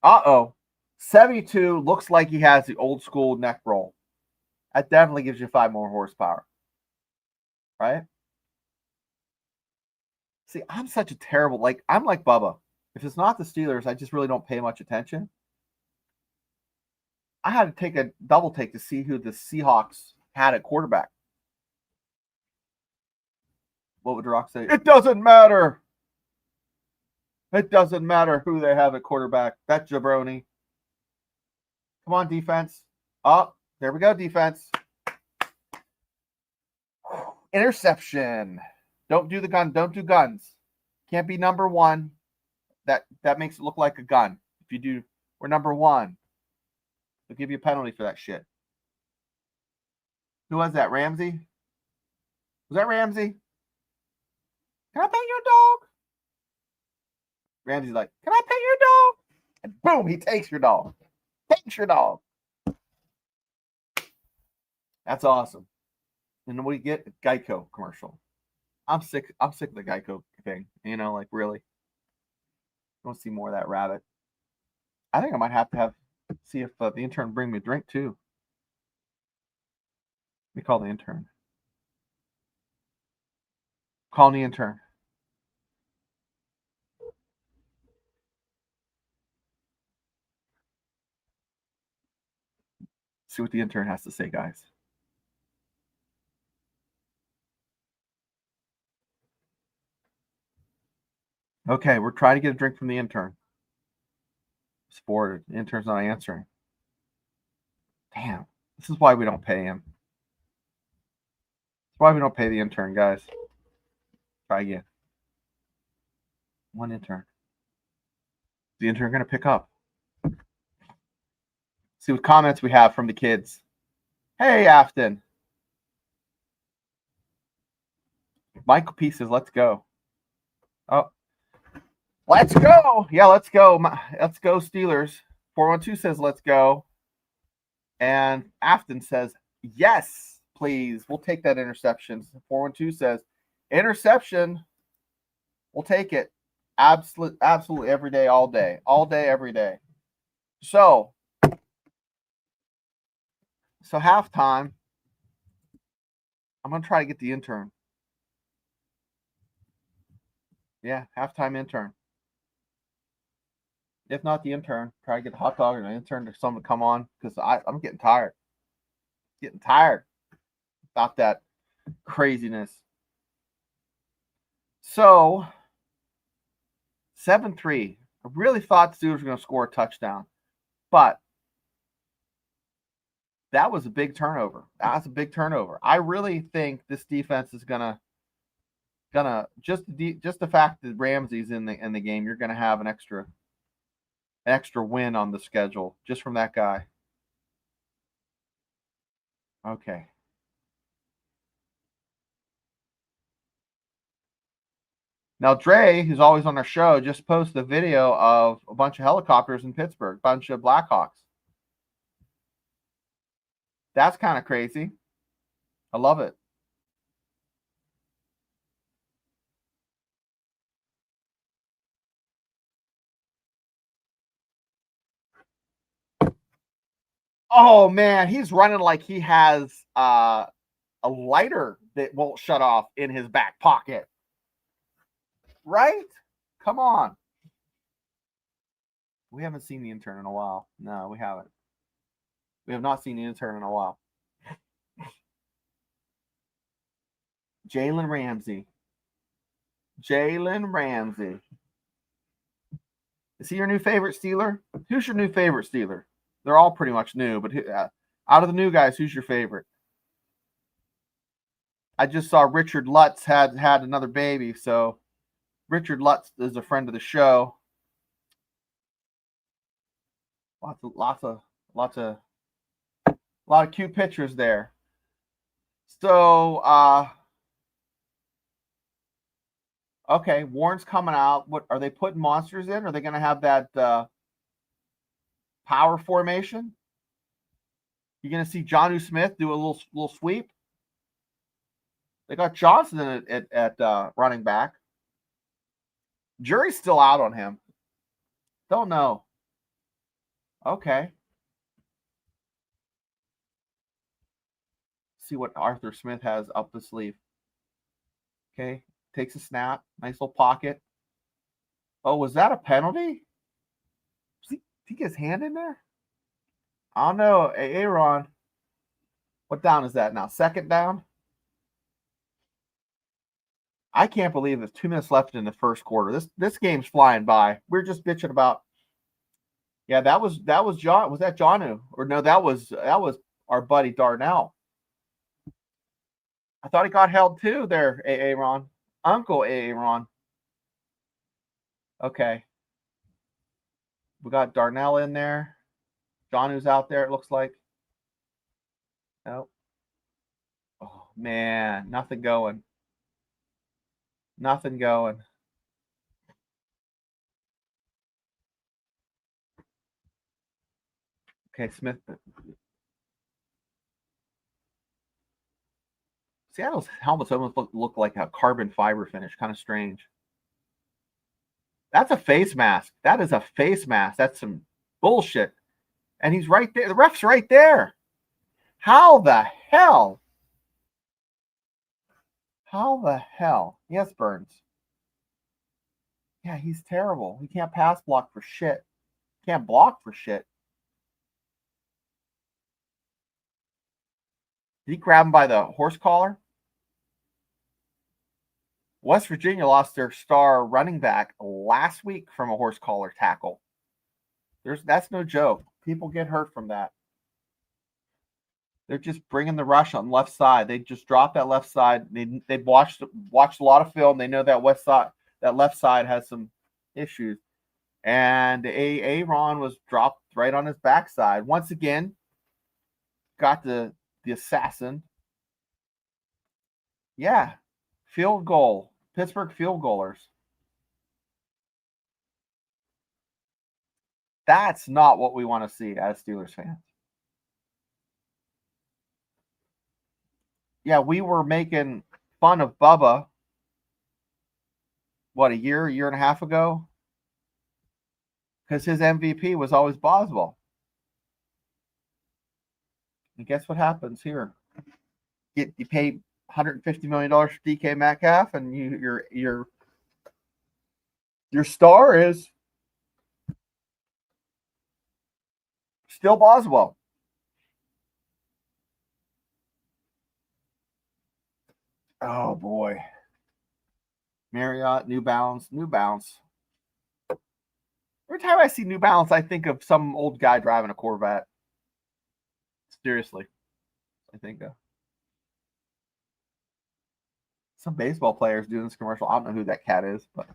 Uh-oh. 72 looks like he has the old school neck roll. That definitely gives you 5 more horsepower. Right? See, I'm such a terrible, I'm like Bubba. If it's not the Steelers, I just really don't pay much attention. I had to take a double take to see who the Seahawks had at quarterback. What would Rock say? It doesn't matter. It doesn't matter who they have at quarterback. That jabroni. Come on, defense. Oh, there we go, defense. Interception. Don't do the gun. Don't do guns. Can't be number 1. That makes it look like a gun. If you do, we're number 1. They'll give you a penalty for that shit. Who was that? Ramsey? Was that Ramsey? Can I pet your dog? Ramsey's like, can I pet your dog? And boom, he takes your dog. Takes your dog. That's awesome. And then we get a Geico commercial. I'm sick of the Geico thing. Really. I want to see more of that rabbit. I think I might have to see if the intern bring me a drink too. Let me call the intern. Call the intern. See what the intern has to say, guys. Okay, we're trying to get a drink from the intern. Sport. The intern's not answering. Damn. This is why we don't pay him. That's why we don't pay the intern, guys. Try again. One intern. Is the intern going to pick up? See what comments we have from the kids. Hey, Afton. Michael P says, let's go. Oh. Let's go. Yeah, let's go. Let's go, Steelers. 412 says, let's go. And Afton says, yes, please. We'll take that interception. 412 says, interception. We'll take it. Absolutely every day, all day. All day, every day. So halftime, I'm going to try to get the intern. Yeah, halftime intern. If not the intern, try to get the hot dog and an intern or someone to come on because I'm getting tired. Getting tired about that craziness. So, 7-3. I really thought the Steelers were going to score a touchdown, but that was a big turnover. That's a big turnover. I really think this defense is gonna just the fact that Ramsey's in the game, you're gonna have an extra win on the schedule just from that guy. Okay. Now Dre, who's always on our show, just posted a video of a bunch of helicopters in Pittsburgh, a bunch of Blackhawks. That's kind of crazy. I love it. Oh, man, he's running like he has a lighter that won't shut off in his back pocket. Right? Come on. We haven't seen the intern in a while. No, we haven't. We have not seen the intern in a while. Jalen Ramsey. Is he your new favorite Steeler? Who's your new favorite Steeler? They're all pretty much new, but out of the new guys, who's your favorite? I just saw Richard Lutz had another baby, so Richard Lutz is a friend of the show. Lots of cute pictures there. So, okay, Warren's coming out. What are they putting monsters in? Are they going to have that power formation? You're going to see Jonnu Smith do a little sweep. They got Johnson at running back. Jury's still out on him. Don't know. Okay. See what Arthur Smith has up the sleeve. Okay. Takes a snap. Nice little pocket. Oh, was that a penalty? Did he get his hand in there? I don't know. Aaron. What down is that now? Second down? I can't believe there's 2 minutes left in the first quarter. This game's flying by. We're just bitching about. Yeah, that was John. Was that Jonnu? Or no, that was our buddy Darnell. I thought he got held too there, Aaron. Uncle Aaron. Okay. We got Darnell in there. Jonnu's out there, it looks like. Nope. Oh, man. Nothing going. Nothing going. Okay, Smith. Seattle's helmets almost look like a carbon fiber finish. Kind of strange. That's a face mask. That is a face mask. That's some bullshit. And he's right there. The ref's right there. How the hell? How the hell? Yes, Burns. Yeah, he's terrible. He can't pass block for shit. Can't block for shit. Did he grab him by the horse collar? West Virginia lost their star running back last week from a horse collar tackle. That's no joke. People get hurt from that. They're just bringing the rush on the left side. They just dropped that left side. They've watched a lot of film. They know that left side has some issues. And Aaron was dropped right on his backside. Once again, got the assassin. Yeah, field goal. Pittsburgh field goalers. That's not what we want to see as Steelers fans. Yeah, we were making fun of Bubba, a year and a half ago? Because his MVP was always Boswell. And guess what happens here? You pay $150 million for DK Metcalf, and your star is still Boswell. Oh boy. Marriott, New Balance. Every time I see New Balance, I think of some old guy driving a Corvette. Seriously. I think of some baseball players doing this commercial. I don't know who that cat is, but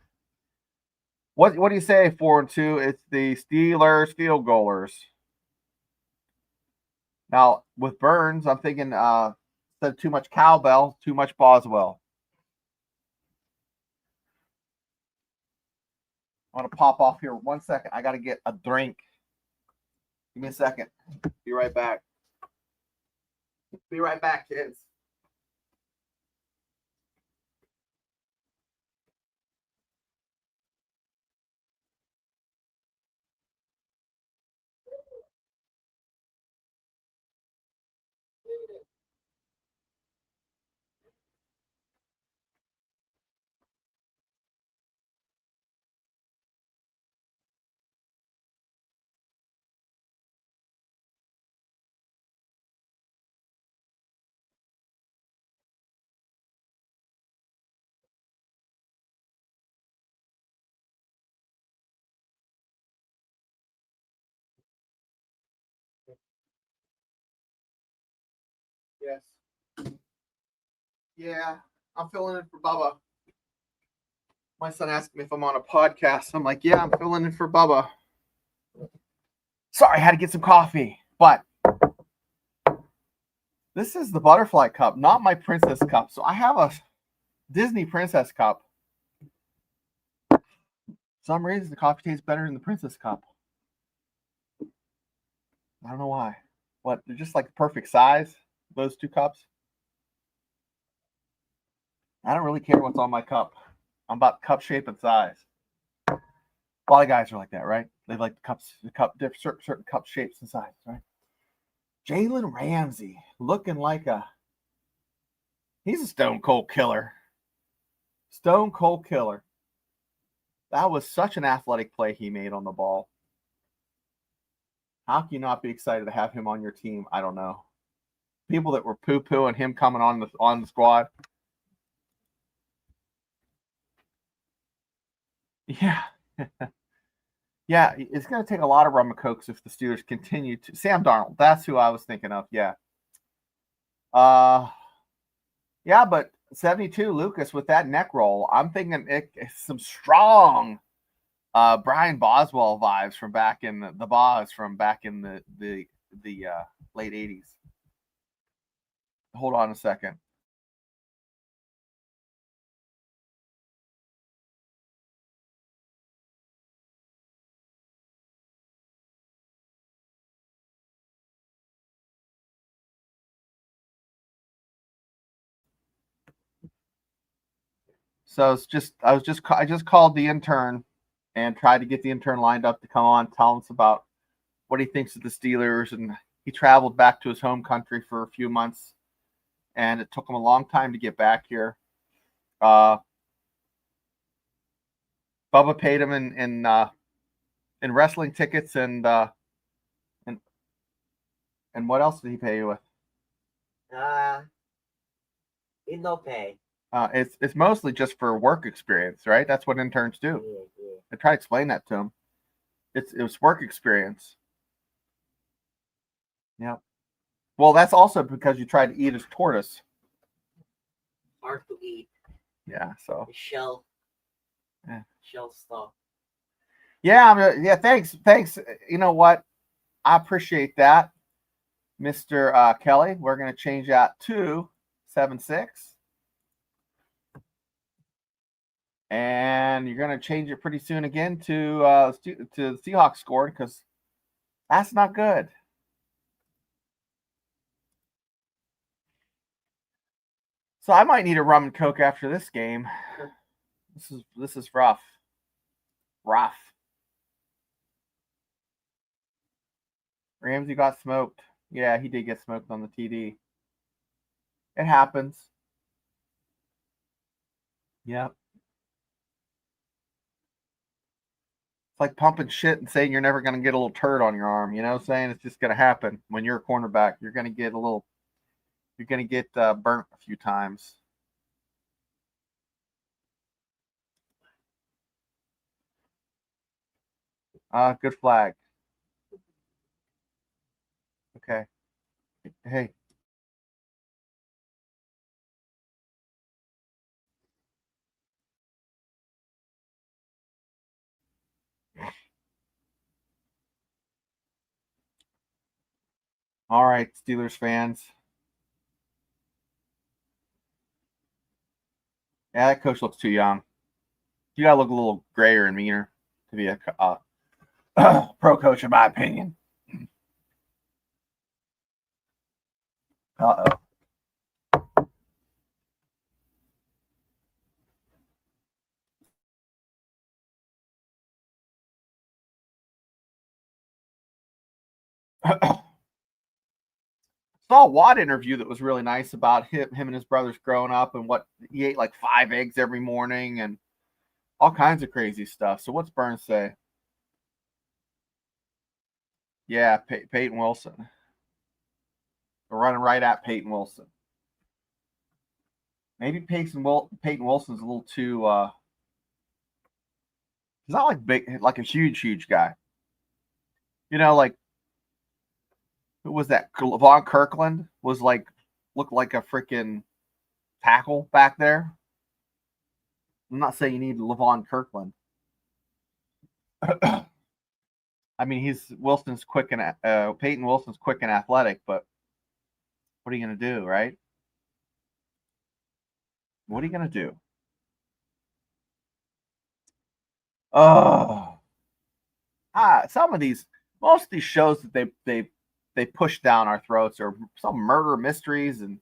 what do you say? 4-2. It's the Steelers field goalers. Now with Burns, I'm thinking instead of too much cowbell, too much Boswell. I want to pop off here 1 second. I got to get a drink. Give me a second. Be right back. Be right back, kids. Yes. Yeah, I'm filling in for Bubba. My son asked me if I'm on a podcast. I'm like, yeah, I'm filling in for Bubba. Sorry, I had to get some coffee. But this is the butterfly cup, not my princess cup. So I have a Disney princess cup. For some reason, the coffee tastes better than the princess cup. I don't know why. What? They're just like the perfect size, those two cups. I don't really care what's on my cup. I'm about cup shape and size. A lot of guys are like that, right? They like certain cup shapes and sizes, right? Jalen Ramsey looking like he's a stone cold killer. Stone cold killer. That was such an athletic play he made on the ball. How can you not be excited to have him on your team? I don't know. People that were poo-pooing him coming on the squad. Yeah. Yeah, it's going to take a lot of rum and cokes if the Steelers continue to. Sam Darnold, that's who I was thinking of. Yeah. Yeah, but 72, Lucas, with that neck roll, I'm thinking some strong Brian Boswell vibes from back in the Boz from back in the late 80s. Hold on a second. So I just called the intern and tried to get the intern lined up to come on, tell us about what he thinks of the Steelers. And he traveled back to his home country for a few months, and it took him a long time to get back here. Bubba paid him in wrestling tickets and what else did he pay you with? In no pay. It's mostly just for work experience, right? That's what interns do. Yeah. I try to explain that to them. It was work experience. Yeah. Well, that's also because you tried to eat his tortoise. Hard to eat. Yeah. So. The shell. Yeah. Shell stuff. Yeah. Thanks. You know what? I appreciate that, Mr. Kelly. We're gonna change that to 7-6. And you're going to change it pretty soon again to the Seahawks scored because that's not good. So I might need a rum and coke after this game. This is rough. Rough. Ramsey got smoked. Yeah, he did get smoked on the TD. It happens. Yep. It's like pumping shit and saying you're never going to get a little turd on your arm. You know what I'm saying? It's just going to happen when you're a cornerback. You're going to get burnt a few times. Good flag. Okay. Hey. All right, Steelers fans. Yeah, that coach looks too young. You gotta look a little grayer and meaner to be a pro coach, in my opinion. Uh-oh. Saw a Watt interview that was really nice about him and his brothers growing up and what he ate like 5 eggs every morning and all kinds of crazy stuff. So what's Burns say? Yeah, Peyton Wilson. We're running right at Peyton Wilson. Maybe Peyton Wilson's a little too. He's not like big, like a huge guy. You know, like who was that? Von Kirkland was like looked like a freaking tackle back there. I'm not saying you need Levon Kirkland. I mean, Wilson's quick and Peyton Wilson's quick and athletic, but what are you gonna do, right? What are you gonna do? Oh, most of these shows that they push down our throats are some murder mysteries, and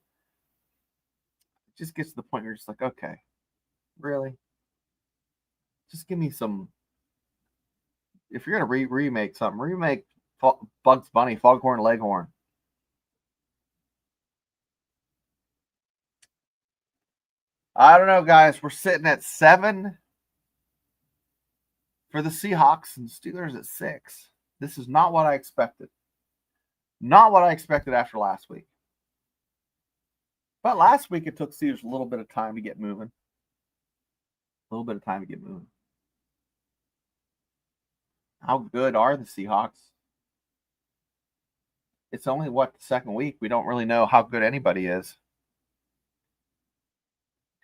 it just gets to the point where you're just like, okay, really? Just give me some. If you're gonna remake something, remake Bugs Bunny, Foghorn Leghorn. I don't know, guys. We're sitting at 7 for the Seahawks and Steelers at 6. This is not what I expected. Not what I expected after last week. But last week it took Steelers a little bit of time to get moving. How good are the Seahawks? It's only the second week. We don't really know how good anybody is.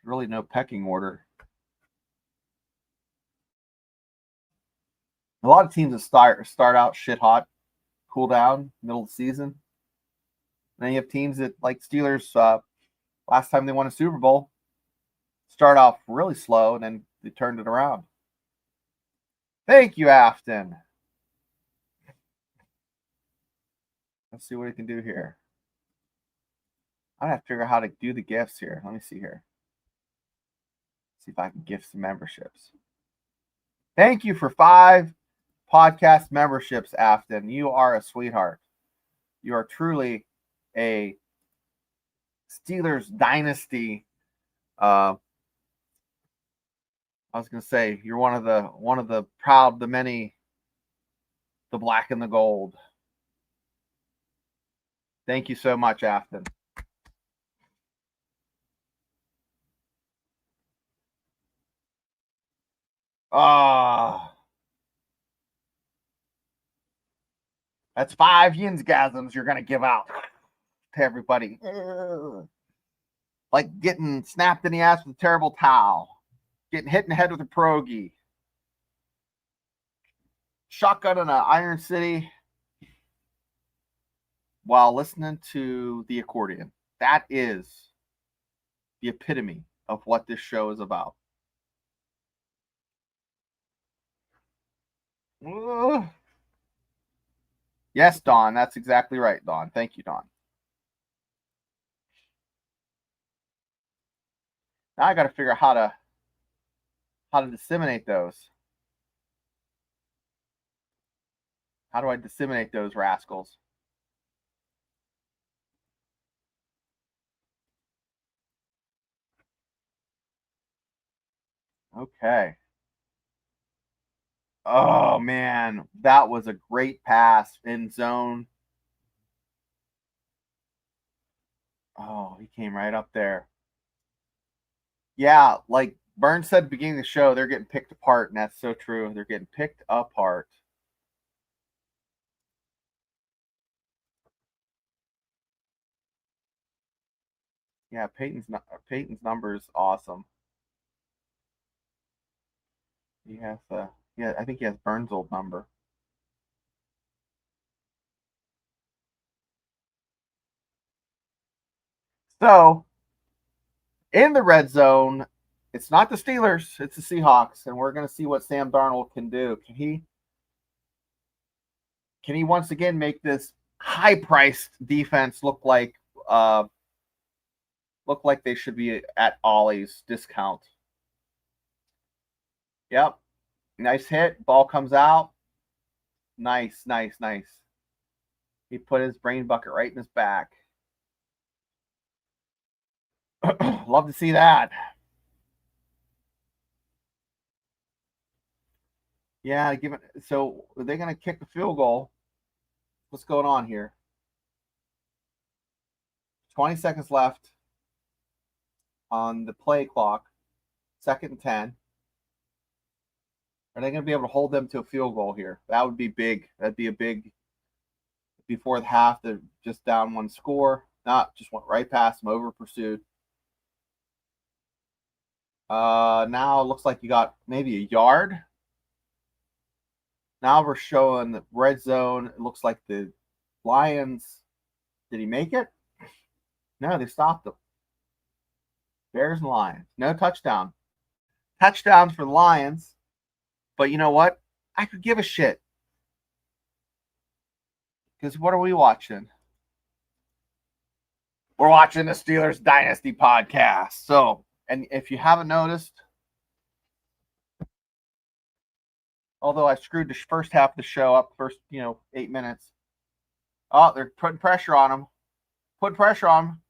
Really no pecking order. A lot of teams that start out shit hot, cool down, middle of the season. And then you have teams that, like Steelers, last time they won a Super Bowl, start off really slow, and then they turned it around. Thank you, Afton. Let's see what we can do here. I have to figure out how to do the gifts here. Let me see here. See if I can gift some memberships. Thank you for 5 podcast memberships, Afton. You are a sweetheart. You are truly a Steelers Dynasty. I was gonna say you're one of the proud, the many, the black and the gold. Thank you so much, Afton. That's 5 yinsgasms you're gonna give out to everybody. Like getting snapped in the ass with a terrible towel, getting hit in the head with a pierogi, shotgun in an Iron City while listening to the accordion. That is the epitome of what this show is about. Yes, Don, that's exactly right, Don. Thank you, Don. Now I got to figure out how to disseminate those. How do I disseminate those rascals? Okay. Oh, man. That was a great pass in zone. Oh, he came right up there. Yeah, like Burns said at the beginning of the show, they're getting picked apart, and that's so true. They're getting picked apart. Yeah, Peyton's number is awesome. He has I think he has Burns' old number. So, in the red zone, it's not the Steelers, it's the Seahawks, and we're going to see what Sam Darnold can do. Can he once again make this high-priced defense look like they should be at Ollie's discount? Yep. Nice hit. Ball comes out. Nice. He put his brain bucket right in his back. Love to see that. Yeah, so are they going to kick the field goal? What's going on here? 20 seconds left on the play clock. 2nd and 10. Are they going to be able to hold them to a field goal here? That would be big. That'd be a big before the half. They're just down 1 score. Not just went right past them, over pursued. Now it looks like you got maybe a yard. Now we're showing the red zone. It looks like the Lions. Did he make it? No, they stopped him. Bears and Lions. No touchdown. Touchdowns for the Lions. But you know what? I could give a shit. Because what are we watching? We're watching the Steelers Dynasty podcast. So, and if you haven't noticed, although I screwed the first half of the show up, first 8 minutes. Oh, they're putting pressure on him. Put pressure on him.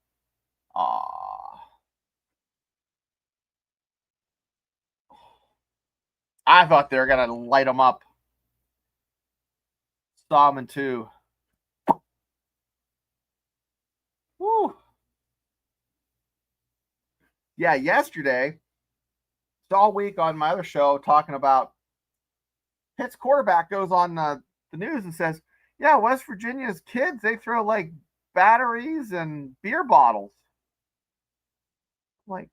I thought they were going to light him up. Saw him in 2. Woo. Yeah, yesterday, all week on my other show talking about Pitt's quarterback goes on the news and says, yeah, West Virginia's kids, they throw like batteries and beer bottles. Like,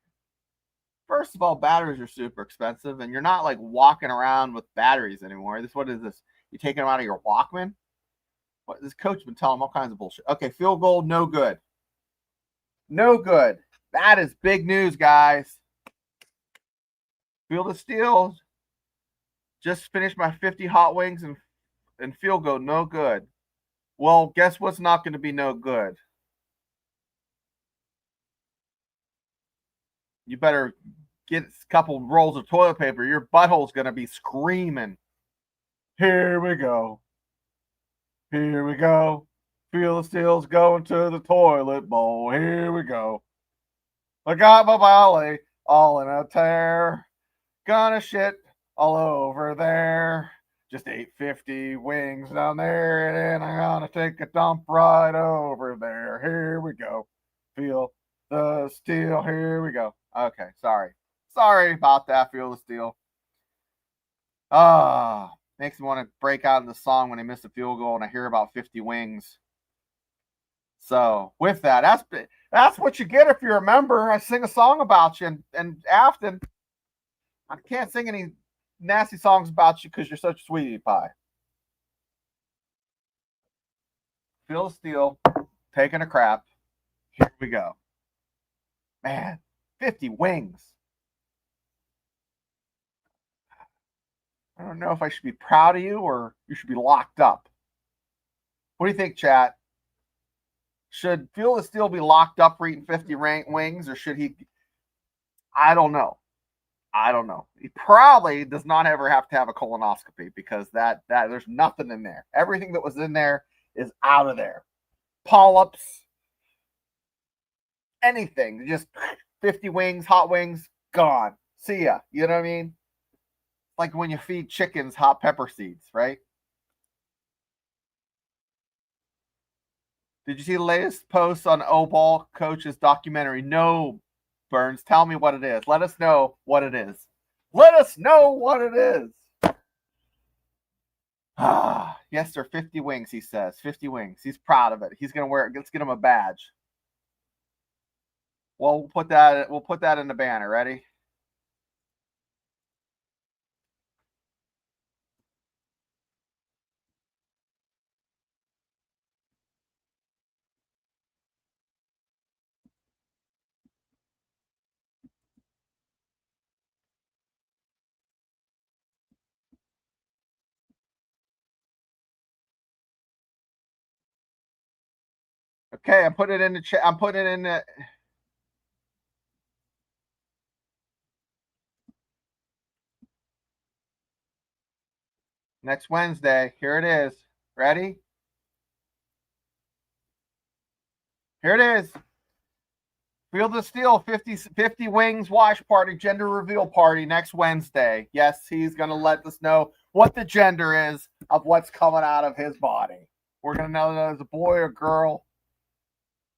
first of all, batteries are super expensive, and you're not like walking around with batteries anymore. What is this? You taking them out of your Walkman? What, this coach been telling them all kinds of bullshit. Okay, field goal, no good. No good. That is big news, guys. Field of Steel. Just finished my 50 hot wings and field goal, no good. Well, guess what's not going to be no good? You better get a couple rolls of toilet paper. Your butthole's going to be screaming. Here we go. Here we go. Field of Steel's going to the toilet bowl. Here we go. I got my belly all in a tear. Gonna shit all over there. Just 850 wings down there, and then I'm gonna take a dump right over there. Here we go. Feel the steel. Here we go. Okay, sorry about that. Feel the steel. Makes me want to break out in the song when I miss a field goal and I hear about 50 wings. So with that, that's what you get if you're a member. I sing a song about you, and Afton, I can't sing any nasty songs about you because you're such a sweetie pie. Feel the steel, taking a crap. Here we go. Man, 50 wings. I don't know if I should be proud of you or you should be locked up. What do you think, chat? Should Feel the Steel be locked up for eating 50 wings, or should he? I don't know. He probably does not ever have to have a colonoscopy because that there's nothing in there. Everything that was in there is out of there. Polyps, anything. Just 50 wings, hot wings, gone. See ya. You know what I mean? Like when you feed chickens hot pepper seeds, right? Did you see the latest post on O-Ball Coach's documentary? No, Burns. Tell me what it is. Let us know what it is. Let us know what it is. Yes, sir. 50 wings, he says. 50 wings. He's proud of it. He's going to wear it. Let's get him a badge. Well, we'll put that in the banner. Ready? Okay, I'm putting it in the chat. I'm putting it in the. Next Wednesday. Here it is. Ready? Here it is. Field of Steel 50 wings watch party, gender reveal party next Wednesday. Yes, he's going to let us know what the gender is of what's coming out of his body. We're going to know that it's a boy or girl.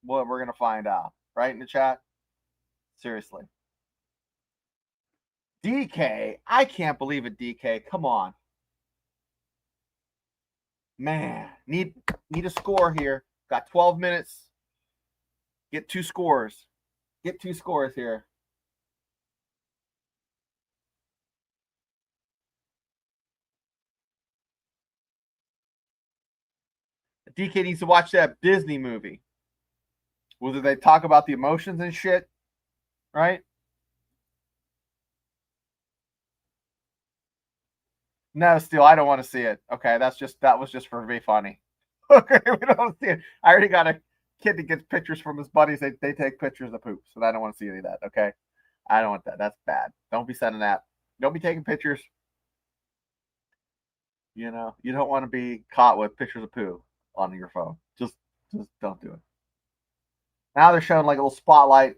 Well, we're going to find out. Right in the chat? Seriously. DK. I can't believe it, DK. Come on. Man, need a score here. Got 12 minutes. Get 2 scores. Get 2 scores here. DK needs to watch that Disney movie. Whether they talk about the emotions and shit, right? No, still, I don't want to see it. Okay, that was just for be funny. Okay, we don't see it. I already got a kid that gets pictures from his buddies. They take pictures of poops, and I don't want to see any of that. Okay, I don't want that. That's bad. Don't be sending that. Don't be taking pictures. You know, you don't want to be caught with pictures of poo on your phone. Just don't do it. Now they're showing like a little spotlight.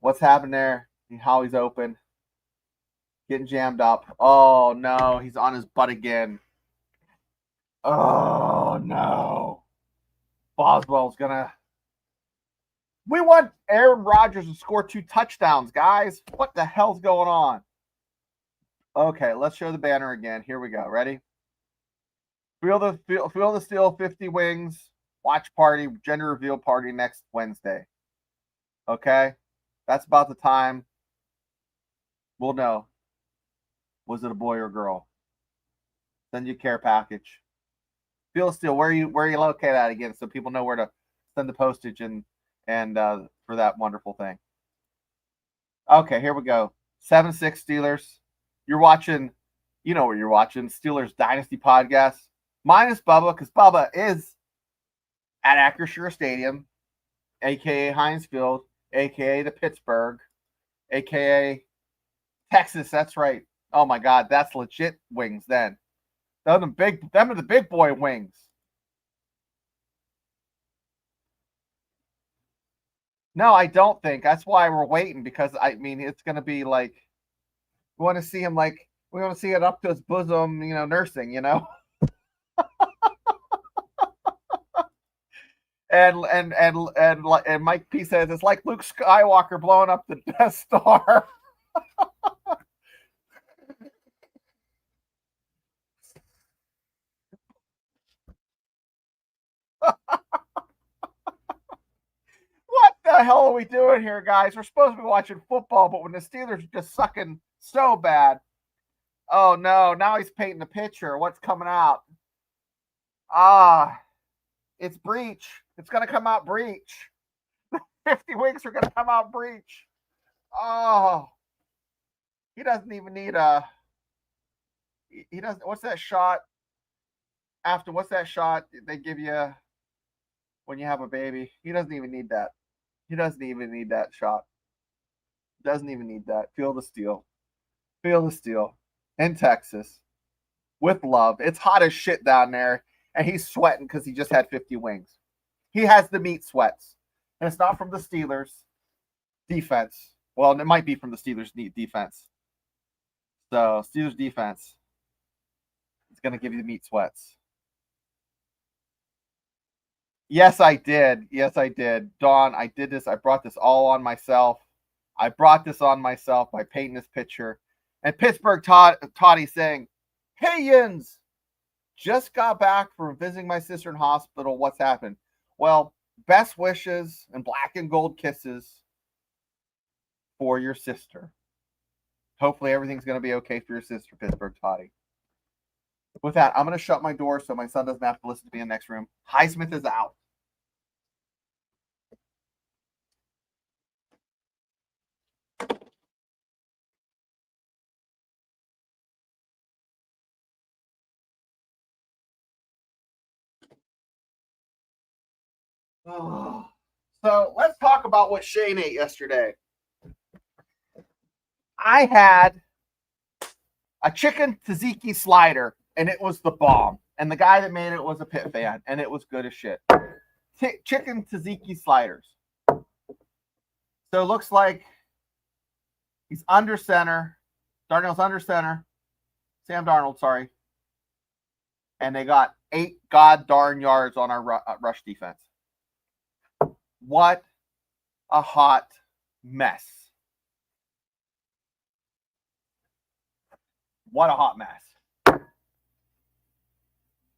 What's happened there? How he's open. Getting jammed up. Oh, no. He's on his butt again. Oh, no. Boswell's going to. We want Aaron Rodgers to score 2 touchdowns, guys. What the hell's going on? Okay, let's show the banner again. Here we go. Ready? Feel the Steel 50 wings. Watch party. Gender reveal party next Wednesday. Okay? That's about the time. We'll know. Was it a boy or a girl? Send you a care package. Feel Steel, where are you located at again, so people know where to send the postage and for that wonderful thing. Okay, here we go. 7-6 Steelers. You're watching, you know where you're watching, Steelers Dynasty podcast. Minus Bubba, because Bubba is at Acrisure Stadium, aka Heinz Field, aka the Pittsburgh, aka Texas. That's right. Oh my God, that's legit wings then. Them are the big boy wings. No, I don't think. That's why we're waiting, because I mean it's gonna be like we want to see him we want to see it up to his bosom, nursing, and Mike P says it's like Luke Skywalker blowing up the Death Star. the hell are we doing here, guys? We're supposed to be watching football, but when the Steelers are just sucking so bad. Oh, no. Now he's painting the picture. What's coming out? It's breach. It's going to come out breach. 50 wings are going to come out breach. Oh. He doesn't even need he doesn't. What's that shot? What's that shot they give you when you have a baby? He doesn't even need that. He doesn't even need that shot. Doesn't even need that. Feel the steel. Feel the steel. In Texas. With love. It's hot as shit down there. And he's sweating because he just had 50 wings. He has the meat sweats. And it's not from the Steelers defense. Well, it might be from the Steelers defense. So, Steelers defense is going to give you the meat sweats. Yes, I did. Yes, I did. Dawn, I did this. I brought this all on myself. I brought this on myself by painting this picture. And Pittsburgh Toddy saying, "Hey, Yins, just got back from visiting my sister in hospital. What's happened?" Well, best wishes and black and gold kisses for your sister. Hopefully everything's going to be okay for your sister, Pittsburgh Toddy. With that, I'm going to shut my door so my son doesn't have to listen to me in the next room. Highsmith is out. Oh. So let's talk about what Shane ate yesterday. I had a chicken tzatziki slider, and it was the bomb. And the guy that made it was a Pitt fan, and it was good as shit. Chicken tzatziki sliders. So it looks like he's under center. Darnell's under center. Sam Darnold, sorry. And they got 8 god darn yards on our rush defense. What a hot mess. What a hot mess.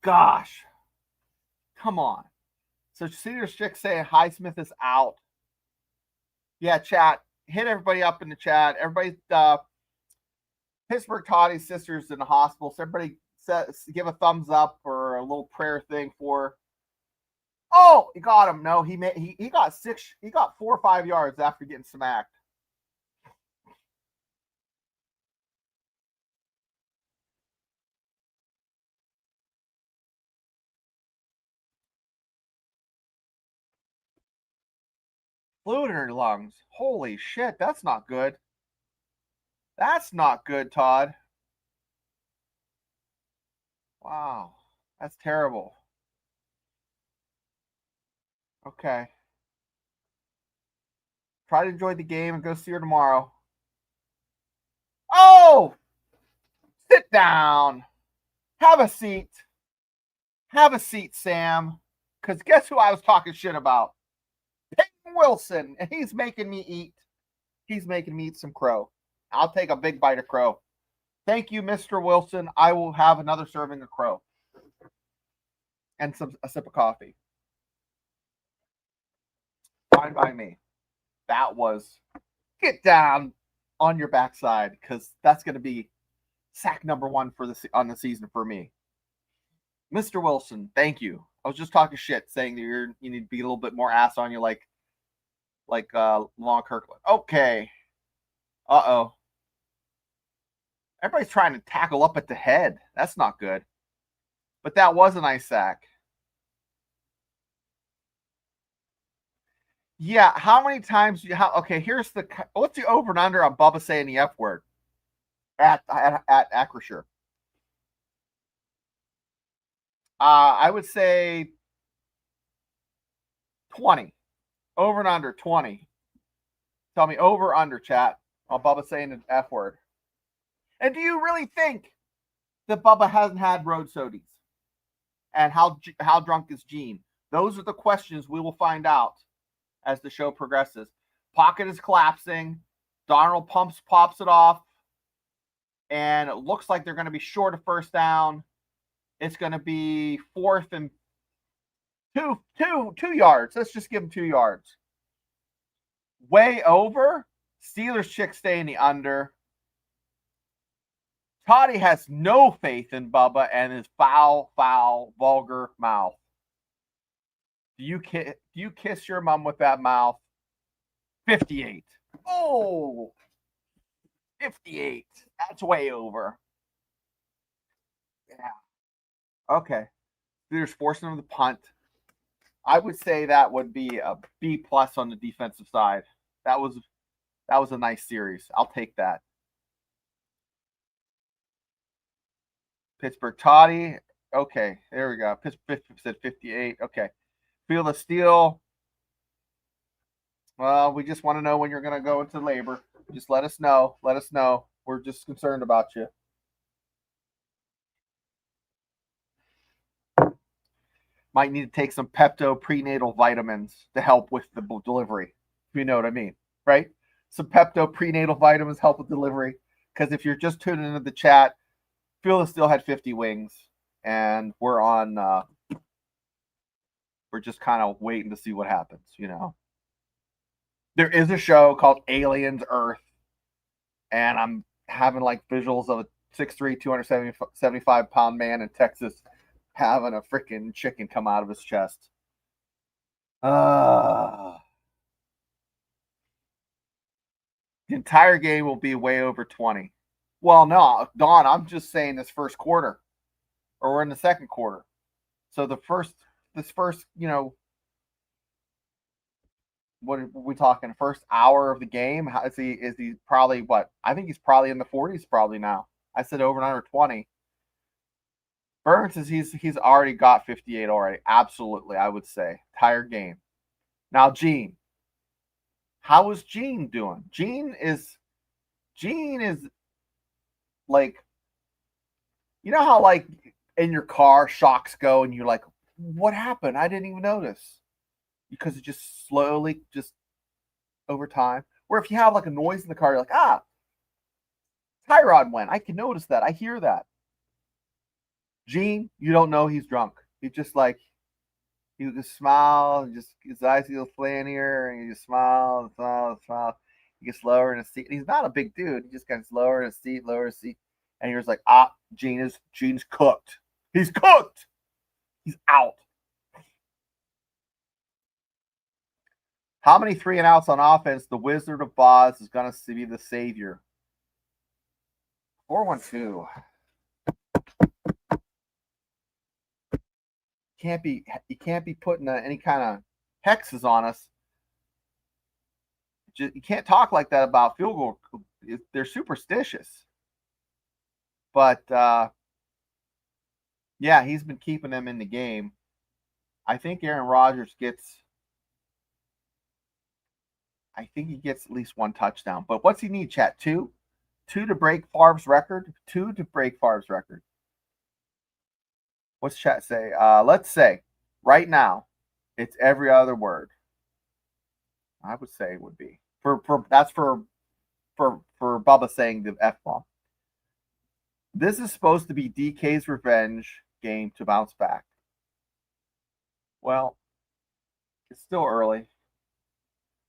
Gosh. Come on. So Cedar Strick saying Highsmith is out. Yeah, chat. Hit everybody up in the chat. Everybody, Pittsburgh Toddy's sister's in the hospital. So everybody give a thumbs up or a little prayer thing for. Oh, he got him. No, he got 4 or 5 yards after getting smacked. Fluid in her lungs. Holy shit, that's not good. That's not good, Todd. Wow, that's terrible. Okay. Try to enjoy the game and go see her tomorrow. Oh! Sit down. Have a seat. Have a seat, Sam. Because guess who I was talking shit about? Peyton Wilson. And he's making me eat. He's making me eat some crow. I'll take a big bite of crow. Thank you, Mr. Wilson. I will have another serving of crow. And a sip of coffee. Fine by me. That was get down on your backside because that's going to be sack number 1 on the season for me. Mr. Wilson, thank you. I was just talking shit, saying that you need to be a little bit more ass on you, like Long Kirkland. Okay. Uh-oh. Everybody's trying to tackle up at the head. That's not good. But that was a nice sack. Yeah, how many times okay, here's what's the over and under on Bubba saying the F word at Acrisure? I would say 20. Over and under 20. Tell me over under, chat, on Bubba saying the F word. And do you really think that Bubba hasn't had road sodies? And how drunk is Gene? Those are the questions we will find out as the show progresses. Pocket is collapsing. Darnold pops it off. And it looks like they're going to be short of first down. It's going to be 4th and 2 yards. Let's just give them 2 yards. Way over. Steelers chick stay in the under. Toddy has no faith in Bubba and his foul, vulgar mouth. Do you kiss your mom with that mouth? 58. Oh, 58. That's way over. Yeah. Okay. Steelers forcing them to punt. I would say that would be a B+ on the defensive side. That was a nice series. I'll take that. Pittsburgh Toddy. Okay, there we go. Pittsburgh said 58. Okay. Field of Steel. Well, we just want to know when you're going to go into labor. Just let us know. Let us know. We're just concerned about you. Might need to take some Pepto prenatal vitamins to help with the delivery. If you know what I mean, right? Some Pepto prenatal vitamins help with delivery. Because if you're just tuning into the chat, Field of Steel had 50 wings, and we're on. We're just kind of waiting to see what happens, you know. There is a show called Aliens Earth, and I'm having like visuals of a 6'3", 275-pound man in Texas having a freaking chicken come out of his chest. The entire game will be way over 20. Well, no, Don, I'm just saying this first quarter, or we're in the second quarter. So this first, you know, what are we talking? First hour of the game? How is he probably what? I think he's probably in the 40s probably now. I said over and under 20. Burns says he's already got 58 already. Absolutely, I would say. Entire game. Now, Gene. How is Gene doing? Gene is like, you know how like in your car shocks go and you're like, what happened? I didn't even notice. Because it just slowly, just over time. Where if you have like a noise in the car, you're like, tie rod went. I can notice that. I hear that. Gene, you don't know he's drunk. He's just like, he would just smile, and just his eyes get a little flannier, and he just smile and smile and smile. He gets lower in his seat. He's not a big dude. He just gets lower in his seat, and you're just like, Gene's cooked. He's cooked. He's out. How many 3 and outs on offense? The Wizard of Oz is going to be the savior. 4-1-2. You can't be putting any kind of hexes on us. You can't talk like that about field goal. They're superstitious. But yeah, he's been keeping them in the game. I think Aaron Rodgers gets at least 1 touchdown. But what's he need, chat? 2? 2 to break Favre's record? 2 to break Favre's record. What's chat say? Let's say right now it's every other word. I would say it would be that's for Bubba saying the F-bomb. This is supposed to be DK's revenge game to bounce back. Well, it's still early.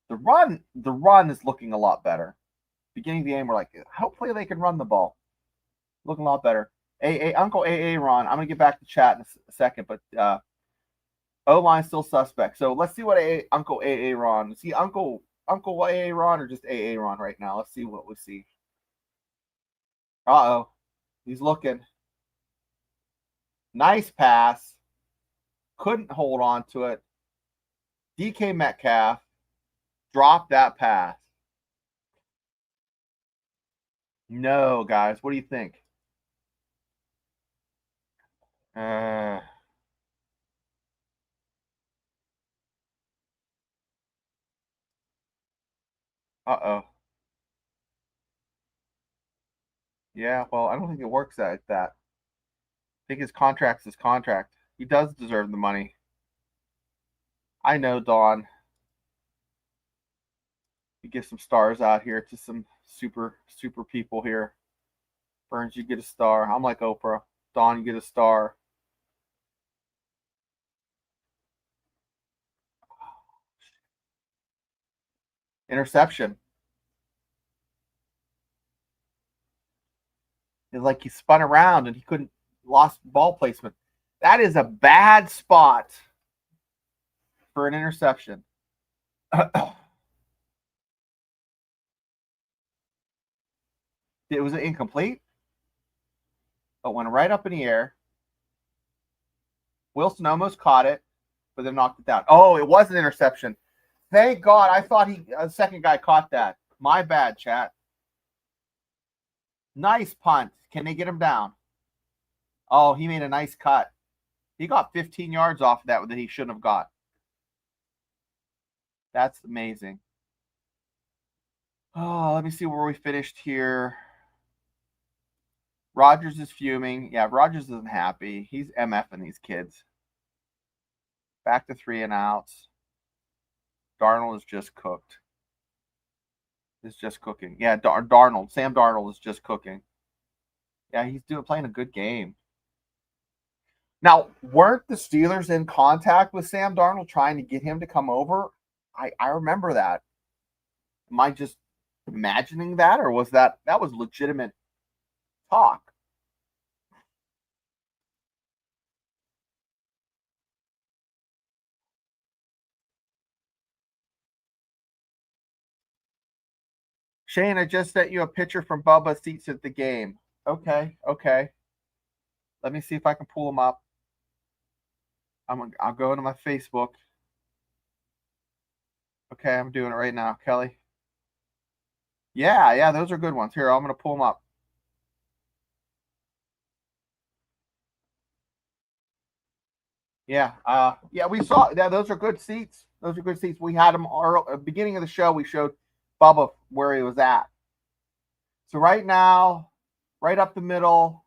The run is looking a lot better. Beginning of the game, we're like, hopefully they can run the ball. Looking a lot better. Uncle Ron, I'm gonna get back to chat in a second, but O-line still suspect. So let's see what Uncle Ron. See Uncle Ron or just Ron right now. Let's see what we see. He's looking. Nice pass. Couldn't hold on to it. DK Metcalf dropped that pass. No, guys. What do you think? Yeah, well, I don't think it works like that. I think his contract's his contract. He does deserve the money. I know, Dawn. You get some stars out here to some super people here. Burns, you get a star. I'm like Oprah. Dawn, you get a star. Interception. It's like he spun around and he couldn't, lost ball placement. That is a bad spot for an interception. It was incomplete. But went right up in the air. Wilson almost caught it, but then knocked it down. Oh, it was an interception. Thank God. I thought a second guy caught that. My bad, chat. Nice punt. Can they get him down? Oh, he made a nice cut. He got 15 yards off of that he shouldn't have got. That's amazing. Oh, let me see where we finished here. Rodgers is fuming. Yeah, Rodgers isn't happy. He's MFing these kids. Back to 3 and outs. Darnold is just cooked. Is just cooking. Yeah, Darnold. Sam Darnold is just cooking. Yeah, he's playing a good game. Now, weren't the Steelers in contact with Sam Darnold trying to get him to come over? I remember that. Am I just imagining that, or was that was legitimate talk? Shane, I just sent you a picture from Bubba's seats at the game. Okay. Let me see if I can pull them up. I'll go into my Facebook. Okay, I'm doing it right now, Kelly. Yeah, those are good ones. Here, I'm going to pull them up. Yeah, we saw. Yeah, those are good seats. We had them at the beginning of the show. We showed Bubba where he was at. So right now, right up the middle,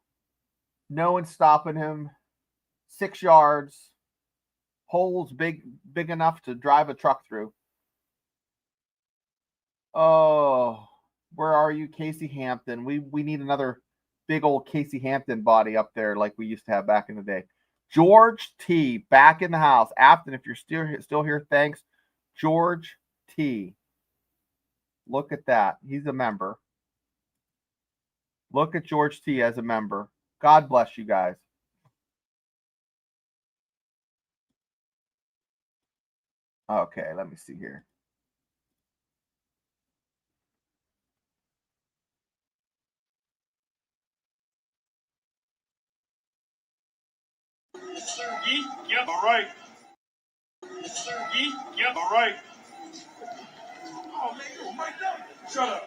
no one's stopping him. 6 yards. Holes big enough to drive a truck through. Oh, where are you, Casey Hampton? We need another big old Casey Hampton body up there like we used to have back in the day. George T. back in the house. Afton, if you're still here, thanks. George T. Look at that. He's a member. Look at George T. as a member. God bless you guys. Okay, let me see here. Yep, all right. Yep, all right. Oh, man, you're mic'd up. Shut up.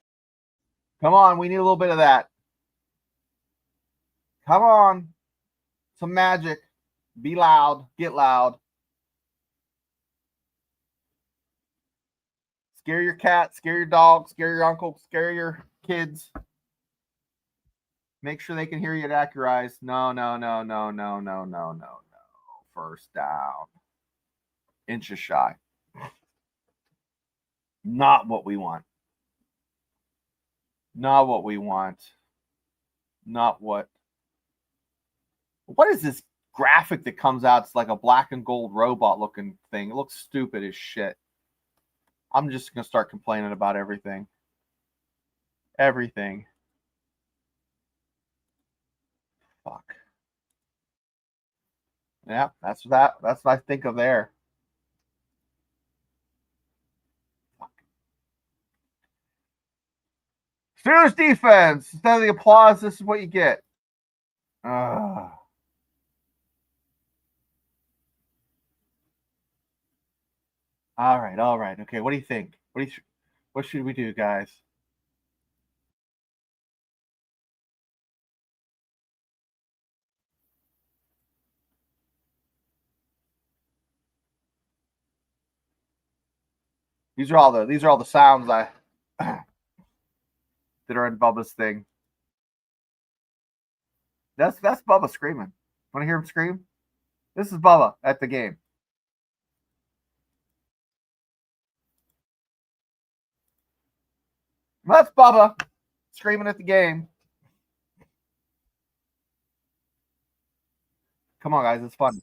Come on, we need a little bit of that. Come on. Some magic. Be loud. Get loud. Scare your cat, scare your dog, scare your uncle, scare your kids. Make sure they can hear you at Accurize. No. First down. Inches shy. Not what we want. Not what we want. Not what. What is this graphic that comes out? It's like a black and gold robot looking thing. It looks stupid as shit. I'm just going to start complaining about everything. Everything. Fuck. Yeah, that's what I think of there. Fuck. Steelers defense. Instead of the applause, this is what you get. All right. Okay, what do you think? What should we do, guys? These are all the sounds that are in Bubba's thing. That's Bubba screaming. Want to hear him scream? This is Bubba at the game. That's Bubba screaming at the game. Come on, guys. It's fun.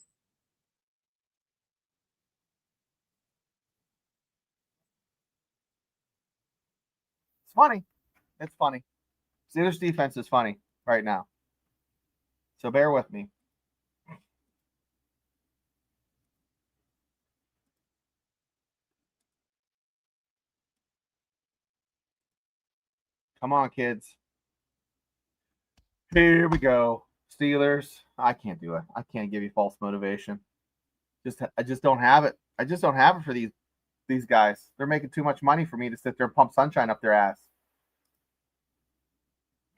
It's funny. It's funny. Steelers defense is funny right now. So bear with me. Come on, kids. Here we go. Steelers. I can't do it. I can't give you false motivation. I just don't have it. I just don't have it for these guys. They're making too much money for me to sit there and pump sunshine up their ass.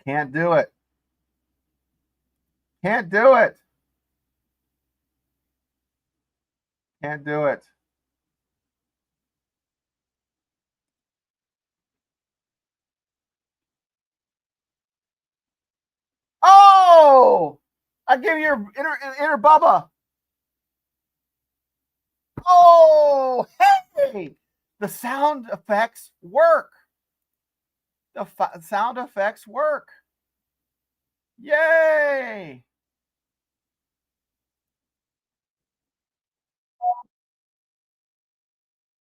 Can't do it. Can't do it. Can't do it. Oh! I give you your inner Bubba. Oh, hey! The sound effects work. The sound effects work. Yay!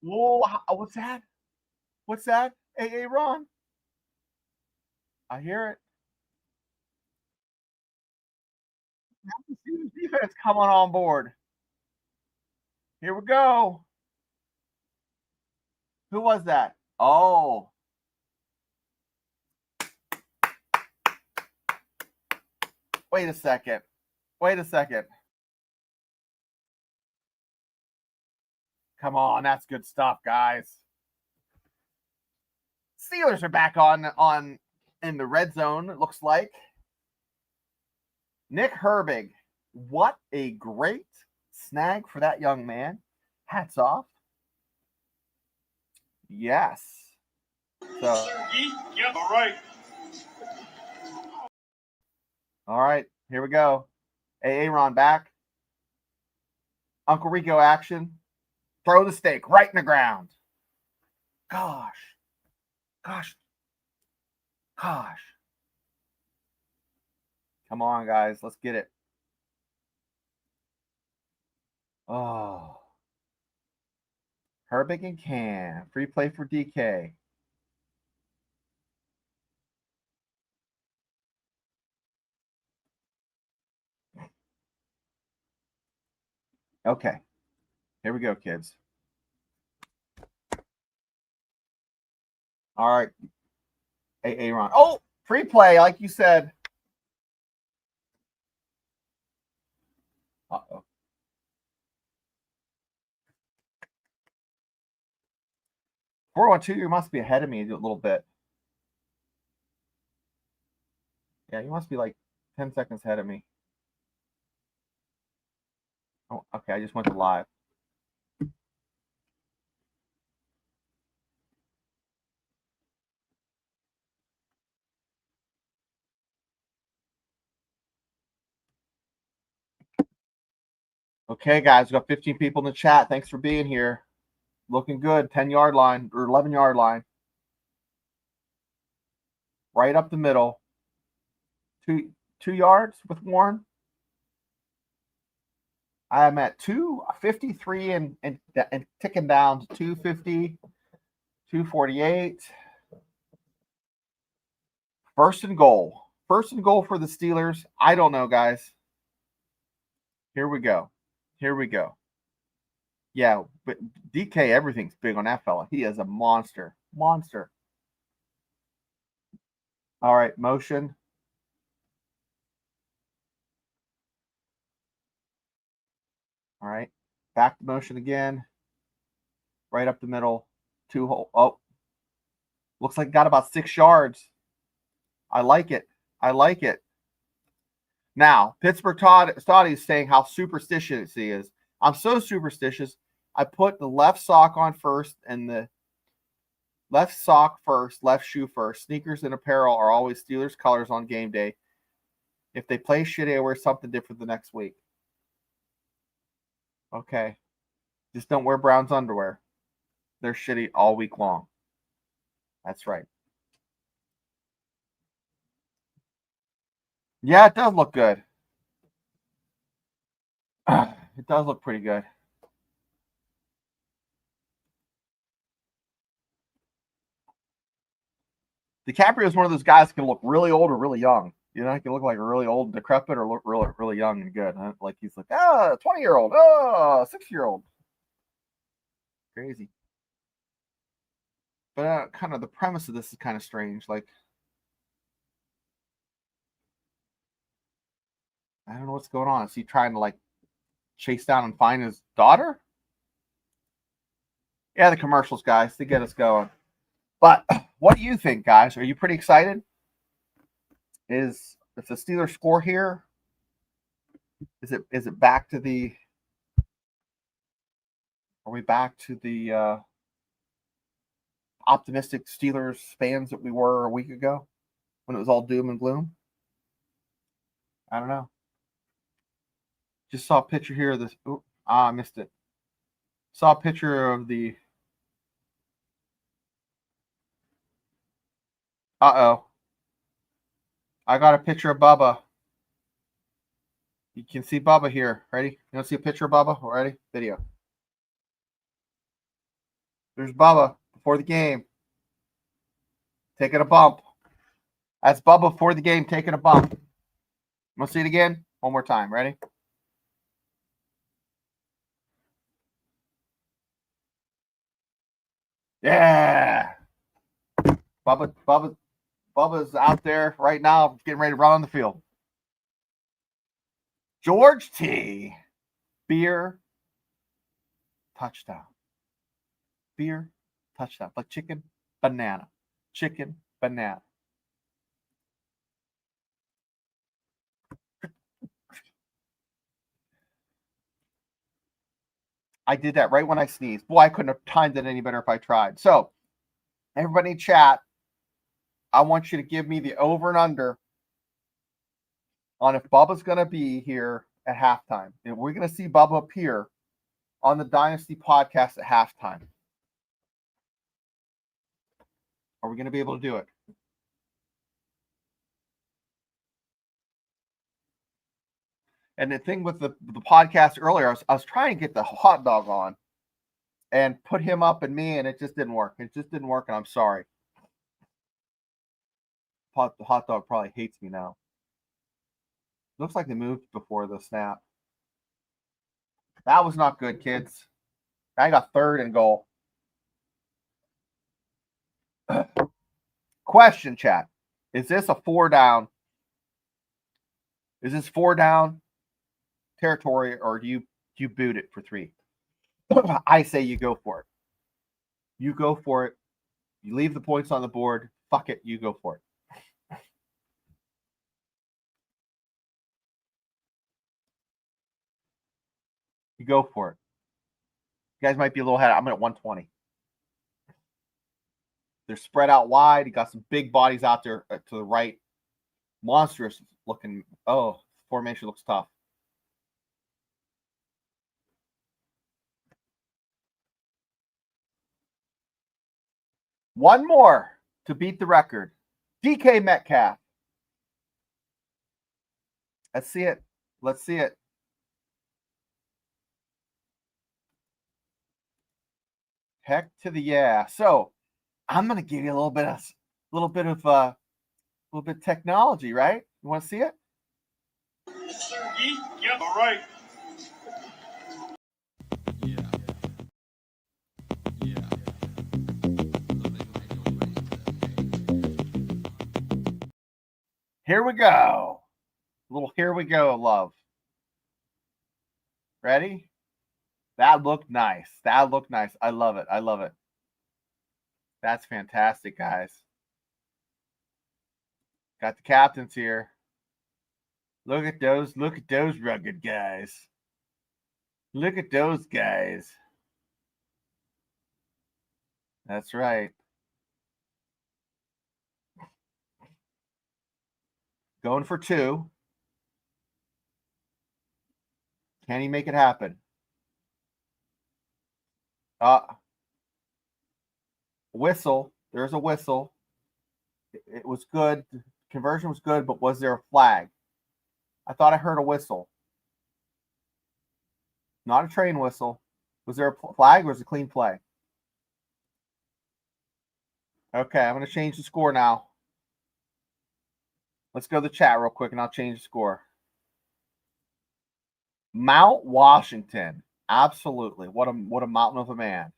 Whoa, what's that? What's that? Hey, Ron. I hear it. Defense coming on board. Here we go. Who was that? Oh. Wait a second. Wait a second. Come on, that's good stuff, guys. Steelers are back on in the red zone, it looks like. Nick Herbig. What a great snag for that young man. Hats off. Yes. So, Yep, all right. All right, here we go. Aaron back. Uncle Rico action. Throw the steak right in the ground. Gosh. Come on, guys. Let's get it. Oh. Herbig and Cam. Free play for DK. Okay. Here we go, kids. All right. Aaron. Oh, free play, like you said. Uh-oh. Four on two, you must be ahead of me a little bit. Yeah, you must be like 10 seconds ahead of me. Oh, okay, I just went to live. Okay, guys, we got 15 people in the chat. Thanks for being here. Looking good. 10-yard line or 11-yard line. Right up the middle. Two yards with Warren. I'm at 253 and ticking down to 250, 248. First and goal. First and goal for the Steelers. I don't know, guys. Here we go. Yeah, but DK, everything's big on that fella. He is a monster. All right, motion. All right, back to motion again. Right up the middle. Two hole. Oh, looks like got about 6 yards. I like it. Now, Pittsburgh Toddy is saying how superstitious he is. I'm so superstitious. I put the left sock on first and the left sock first, left shoe first. Sneakers and apparel are always Steelers colors on game day. If they play shitty, I wear something different the next week. Okay. Just don't wear Browns underwear. They're shitty all week long. That's right. Yeah, it does look good. It does look pretty good. DiCaprio is one of those guys that can look really old or really young. You know, he can look like really old, decrepit, or look really, really young and good. Huh? Like he's like, 20-year-old, 6-year-old. Crazy. But kind of the premise of this is kind of strange. Like, I don't know what's going on. Is he trying to like chase down and find his daughter? Yeah, the commercials, guys, to get us going. But what do you think, guys? Are you pretty excited? Is the Steelers score here? Is it back to the? Are we back to the optimistic Steelers fans that we were a week ago when it was all doom and gloom? I don't know. Just saw a picture here of this. I missed it. Saw a picture of the. Uh-oh. I got a picture of Bubba. You can see Bubba here. Ready? You want to see a picture of Bubba? Ready? Video. There's Bubba before the game. Taking a bump. That's Bubba before the game taking a bump. Want to see it again? One more time. Ready? Yeah. Bubba's out there right now getting ready to run on the field. George T. Beer. Touchdown. Beer. Touchdown. Like chicken, banana. Chicken, banana. I did that right when I sneezed. Boy, I couldn't have timed it any better if I tried. So, everybody in chat, I want you to give me the over and under on if Bubba's going to be here at halftime. If we're going to see Bubba appear on the Dynasty podcast at halftime. Are we going to be able to do it? And the thing with the podcast earlier, I was trying to get the hot dog on and put him up and me, and it just didn't work. It just didn't work, and I'm sorry. The hot dog probably hates me now. Looks like they moved before the snap. That was not good, kids. I got 3rd and goal. Question, chat. Is this a 4 down? Is this 4 down territory, or do you boot it for 3? I say you go for it. You go for it. You leave the points on the board. Fuck it. You go for it. You go for it. You guys might be a little ahead. I'm at 120. They're spread out wide. You got some big bodies out there to the right. Monstrous looking. Oh, formation looks tough. One more to beat the record. DK Metcalf. Let's see it. Let's see it. Heck to the yeah. So I'm gonna give you a little bit of technology, right? You want to see it? Yep. All right. Here we go. A little here we go, love. Ready? That looked nice. That looked nice. I love it. I love it. That's fantastic, guys. Got the captains here. Look at those rugged guys. Look at those guys. That's right. Going for 2. Can he make it happen? Whistle. There's a whistle. It was good. Conversion was good, but was there a flag? I thought I heard a whistle. Not a train whistle. Was there a flag or was it a clean play? Okay, I'm going to change the score now. Let's go to the chat real quick, and I'll change the score. Mount Washington. Absolutely. What a mountain of a man.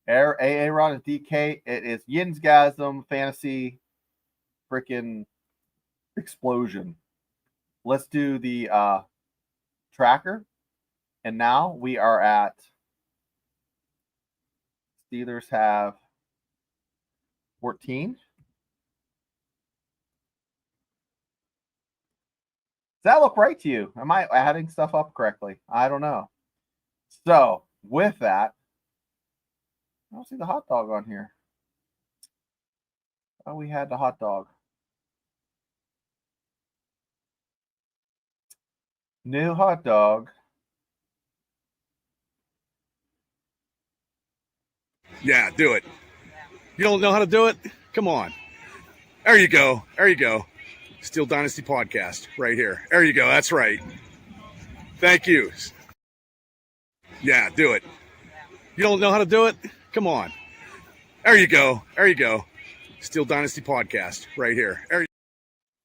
Aaron and DK. It is Yinsgasm Fantasy freaking explosion. Let's do the tracker. And now we are at Steelers have 14. Does that look right to you? Am I adding stuff up correctly? I don't know. So with that, I don't see the hot dog on here. Oh, we had the hot dog. New hot dog. Yeah, do it. You don't know how to do it? Come on. There you go. There you go. Steel Dynasty podcast right here. There you go. That's right. Thank you. Yeah, do it. You don't know how to do it? Come on. There you go. There you go. Steel Dynasty podcast right here.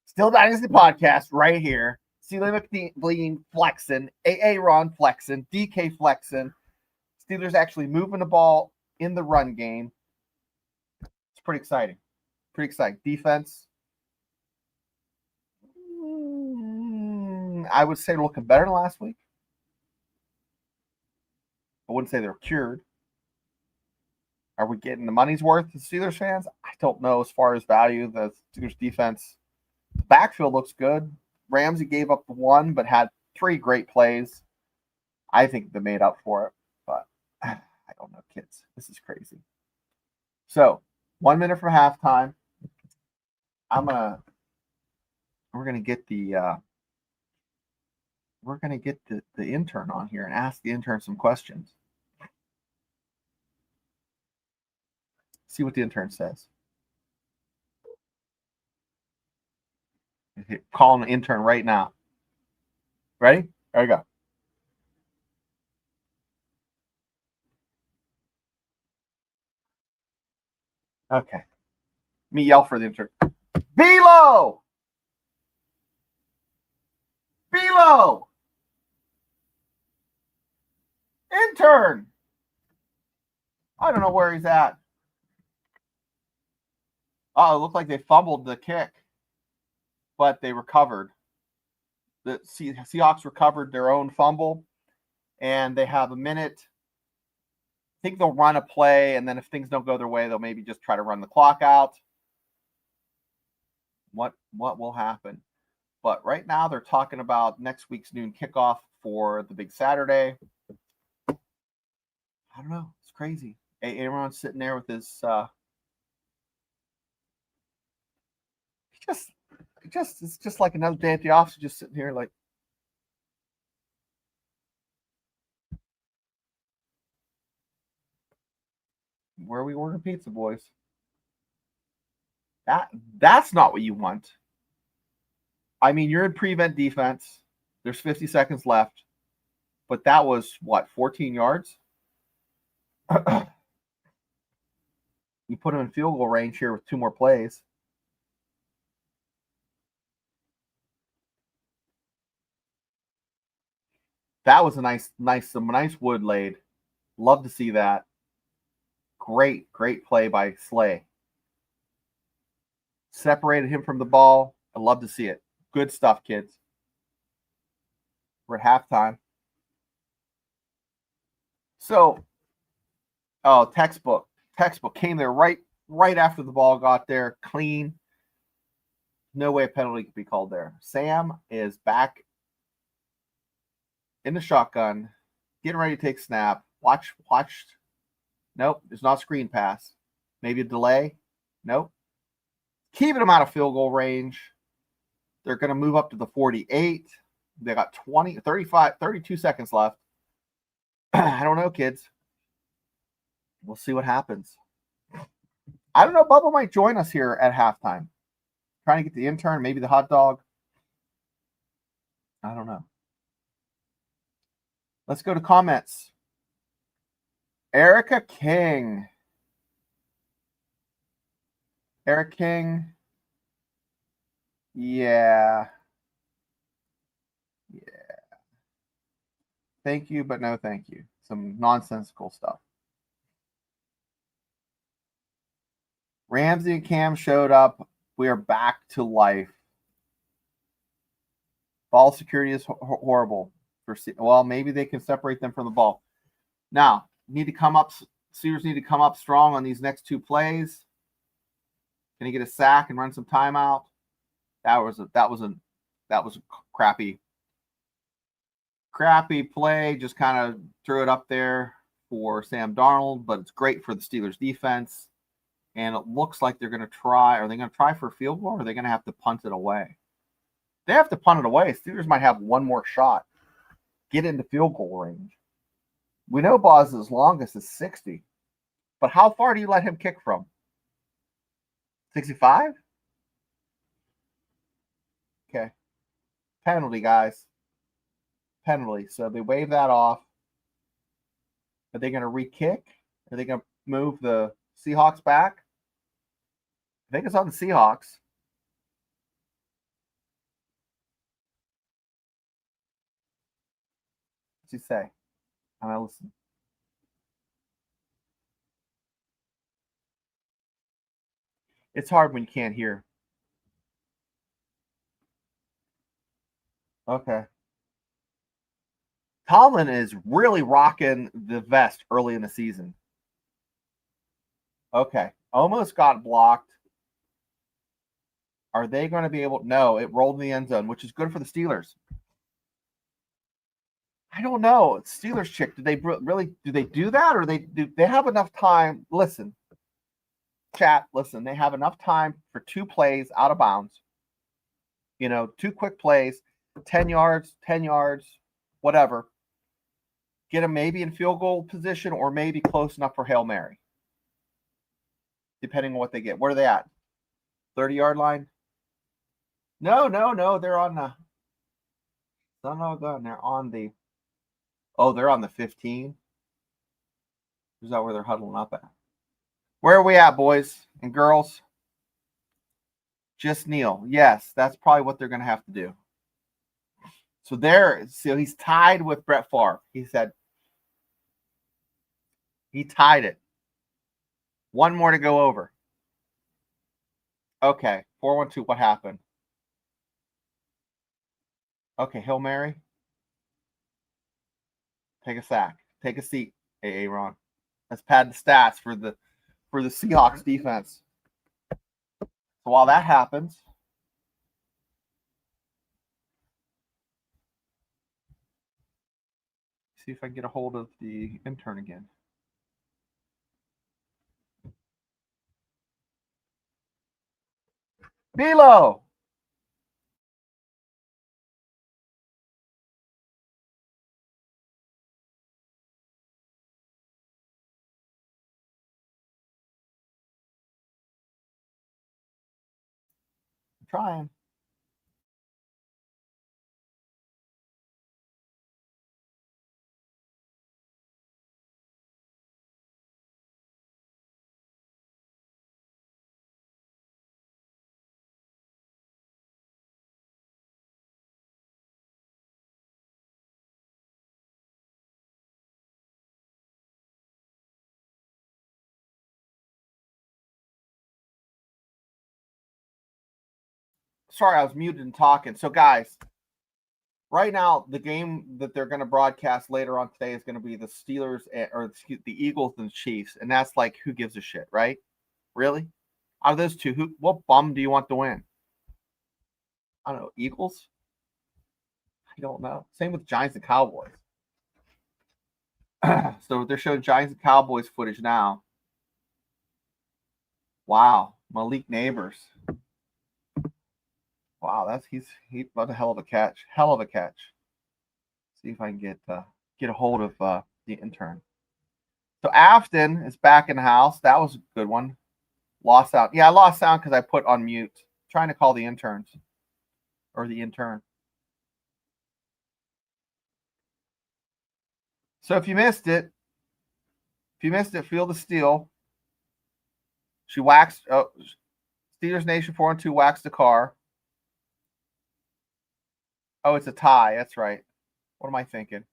Steel Dynasty podcast right here. Steeler McBleeding flexing. AA Ron flexing. DK flexing. Steelers actually moving the ball in the run game. It's pretty exciting. Pretty exciting. Defense. I would say they're looking better than last week. I wouldn't say they're cured. Are we getting the money's worth as Steelers fans? I don't know as far as value. The Steelers defense, the backfield looks good. Ramsey gave up one, but had 3 great plays. I think they made up for it, but I don't know, kids. This is crazy. So 1 minute from halftime. We're gonna get the intern on here and ask the intern some questions. See what the intern says. Calling the intern right now. Ready? There we go. Okay. Let me yell for the intern. Velo! Velo! Intern! I don't know where he's at. Oh, it looked like they fumbled the kick, but they recovered. The Seahawks recovered their own fumble, and they have a minute. I think they'll run a play, and then if things don't go their way, they'll maybe just try to run the clock out. What will happen? But right now they're talking about next week's noon kickoff for the big Saturday. I don't know. It's crazy. Aaron's sitting there with his it's just like another day at the office, just sitting here like, where are we ordering pizza, boys? That's not what you want. I mean, you're in prevent defense. There's 50 seconds left, but that was what, 14 yards? You put them in field goal range here with 2 more plays. That was a some nice wood laid. Love to see that. Great play by Slay. Separated him from the ball. I love to see it. Good stuff, kids. We're at halftime. So, textbook came there right after the ball got there, clean. No way a penalty could be called there. Sam is back in the shotgun, getting ready to take snap. Watched. Nope, there's not a screen pass. Maybe a delay. Nope. Keeping them out of field goal range. They're going to move up to the 48. They got 32 seconds left. I don't know, kids. We'll see what happens. I don't know. Bubba might join us here at halftime. Trying to get the intern, maybe the hot dog. I don't know. Let's go to comments. Erica King. Eric King. Yeah. Thank you, but no thank you. Some nonsensical stuff. Ramsey and Cam showed up. We are back to life. Ball security is horrible. Well, maybe they can separate them from the ball. Now, Steelers need to come up strong on these next two plays. Can he get a sack and run some timeout? That was a crappy play. Just kind of threw it up there for Sam Darnold, but it's great for the Steelers defense. And it looks like they're going to try. Are they going to try for a field goal, or are they going to have to punt it away? They have to punt it away. Steelers might have one more shot. Get into field goal range. We know Boz's longest is 60. But how far do you let him kick from? 65? Okay. Penalty, guys. Penalty. So they wave that off. Are they going to re-kick? Are they going to move the Seahawks back? I think it's on the Seahawks. What's he say? I'm going to listen. It's hard when you can't hear. Okay. Tomlin is really rocking the vest early in the season. Okay. Almost got blocked. Are they going to be able? No, it rolled in the end zone, which is good for the Steelers. I don't know. Steelers chick. Did they really? Do they do that, or do they have enough time? Listen, chat. Listen, they have enough time for two plays out of bounds. Two quick plays, 10 yards, whatever. Get them maybe in field goal position, or maybe close enough for Hail Mary, depending on what they get. Where are they at? 30-yard line? No. They're on the. Son of a gun. They're on the. Oh, they're on the 15. Is that where they're huddling up at? Where are we at, boys and girls? Just kneel. Yes, that's probably what they're going to have to do. So he's tied with Brett Favre. He said he tied it. One more to go over. Okay, 4-1-2. What happened? Okay, Hail Mary. Take a sack. Take a seat, Aaron. Let's pad the stats for the Seahawks defense. So while that happens, see if I can get a hold of the intern again. Bilo! I'm trying. Sorry, I was muted and talking. So, guys, right now, the game that they're going to broadcast later on today is going to be the Steelers or the Eagles and the Chiefs. And that's like, who gives a shit, right? Really? Out of those two, what bum do you want to win? I don't know. Eagles? I don't know. Same with Giants and Cowboys. So they're showing Giants and Cowboys footage now. Wow. Malik Neighbors. Wow, he's what a hell of a catch. Hell of a catch. See if I can get a hold of the intern. So Afton is back in the house. That was a good one. Lost sound. Yeah, I lost sound because I put on mute. Trying to call the interns. Or the intern. So if you missed it, Field of Steel. She waxed Steelers Nation 4-2 waxed the car. Oh, it's a tie. That's right. What am I thinking?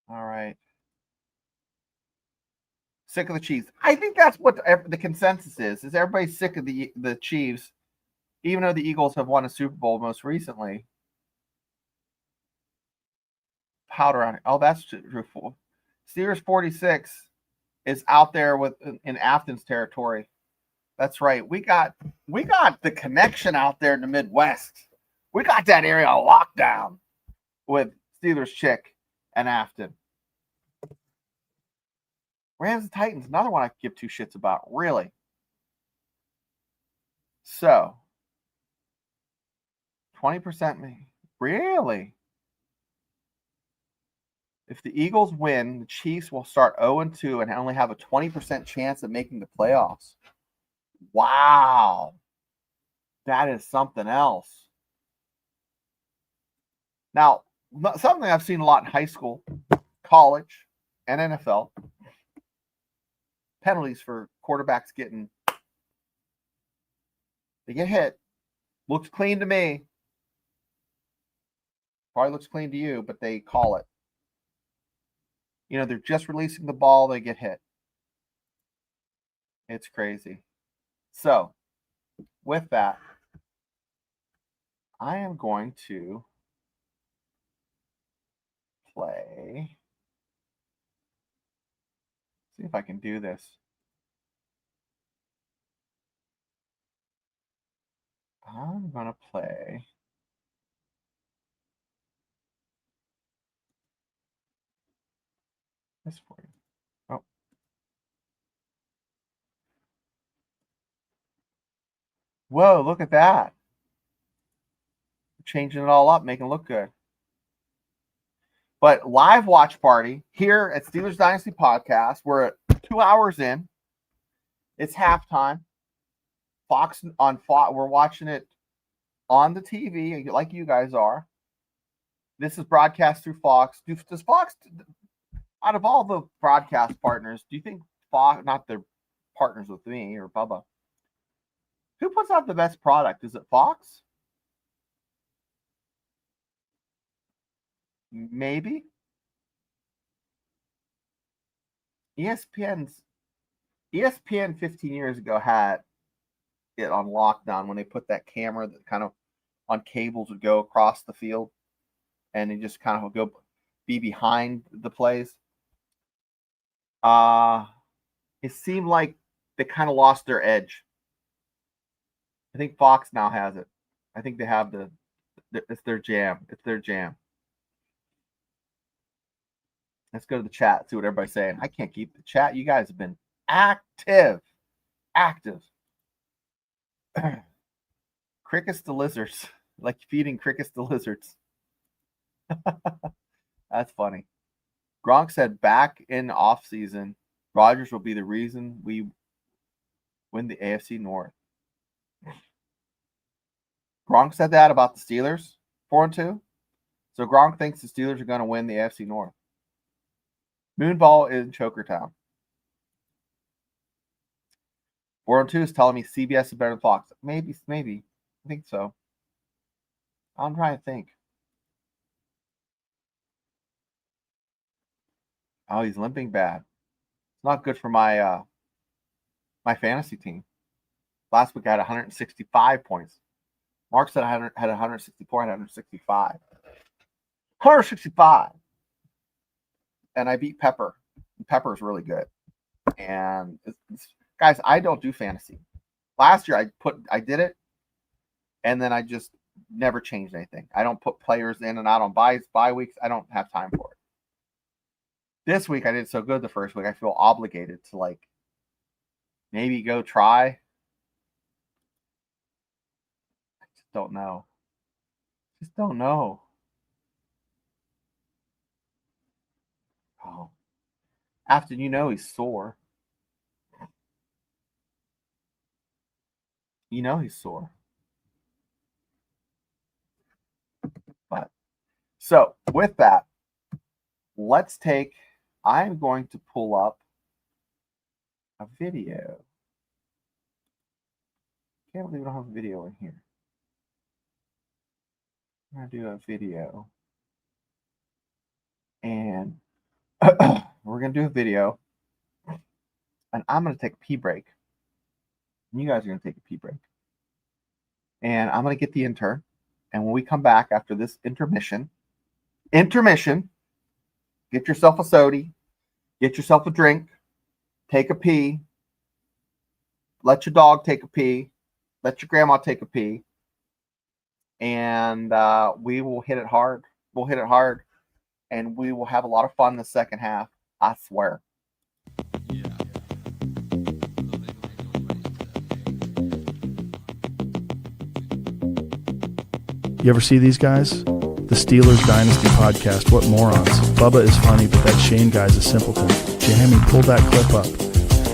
All right. Sick of the Chiefs. I think that's what the consensus is. Is everybody sick of the Chiefs, even though the Eagles have won a Super Bowl most recently? Powder on it. Oh, that's true. Steelers 46 is out there in Afton's territory. That's right. We got the connection out there in the Midwest. We got that area on lockdown with Steelers Chick and Afton. Rams and Titans, another one I could give two shits about, really. So, 20% me. Really? If the Eagles win, the Chiefs will start 0-2 and only have a 20% chance of making the playoffs. Wow. That is something else. Now, something I've seen a lot in high school, college, and NFL. Penalties for quarterbacks they get hit. Looks clean to me. Probably looks clean to you, but they call it. You know, they're just releasing the ball, they get hit. It's crazy. So, with that, I am going to play. See if I can do this. I'm going to play. This for you. Oh. Whoa, look at that. Changing it all up, making it look good. But live watch party here at Steelers Dynasty Podcast. We're at 2 hours in. It's halftime. Fox. We're watching it on the TV like you guys are. This is broadcast through Fox. Does Fox, out of all the broadcast partners, do you think Fox, not their partners with me or Bubba, who puts out the best product? Is it Fox? Maybe. ESPN 15 years ago had it on lockdown when they put that camera that kind of on cables would go across the field and it just kind of would go be behind the plays. It seemed like they kind of lost their edge. I think Fox now has it. I think they have it's their jam. It's their jam. Let's go to the chat, see what everybody's saying. I can't keep the chat. You guys have been active. Crickets to lizards. Like feeding crickets to lizards. That's funny. Gronk said back in off season, Rodgers will be the reason we win the AFC North. Gronk said that about the Steelers, 4-2. So Gronk thinks the Steelers are going to win the AFC North. Moonball in Choker Town. 4-2 is telling me CBS is better than Fox. Maybe. I think so. I'm trying to think. Oh, he's limping bad. It's not good for my my fantasy team. Last week I had 165 points. Mark said I had 164, I had 165. 165. And I beat Pepper. Pepper is really good. And guys, I don't do fantasy. Last year I did it, and then I just never changed anything. I don't put players in and out on bye weeks. I don't have time for it. This week I did so good the first week. I feel obligated to maybe go try. I just don't know. Oh. After he's sore. He's sore. But so with that, I'm going to pull up a video. Can't believe we don't have a video in here. I'm gonna do a video, and we're gonna do a video, and I'm gonna take a pee break. And you guys are gonna take a pee break, and I'm gonna get the intern. And when we come back after this intermission, get yourself a soda, get yourself a drink, take a pee, let your dog take a pee, let your grandma take a pee, and we will hit it hard. We'll hit it hard, and we will have a lot of fun in the second half. I swear. You ever see these guys? The Steelers Dynasty podcast, what morons. Bubba is funny, but that Shane guy's a simpleton. Jamie, pull that clip up.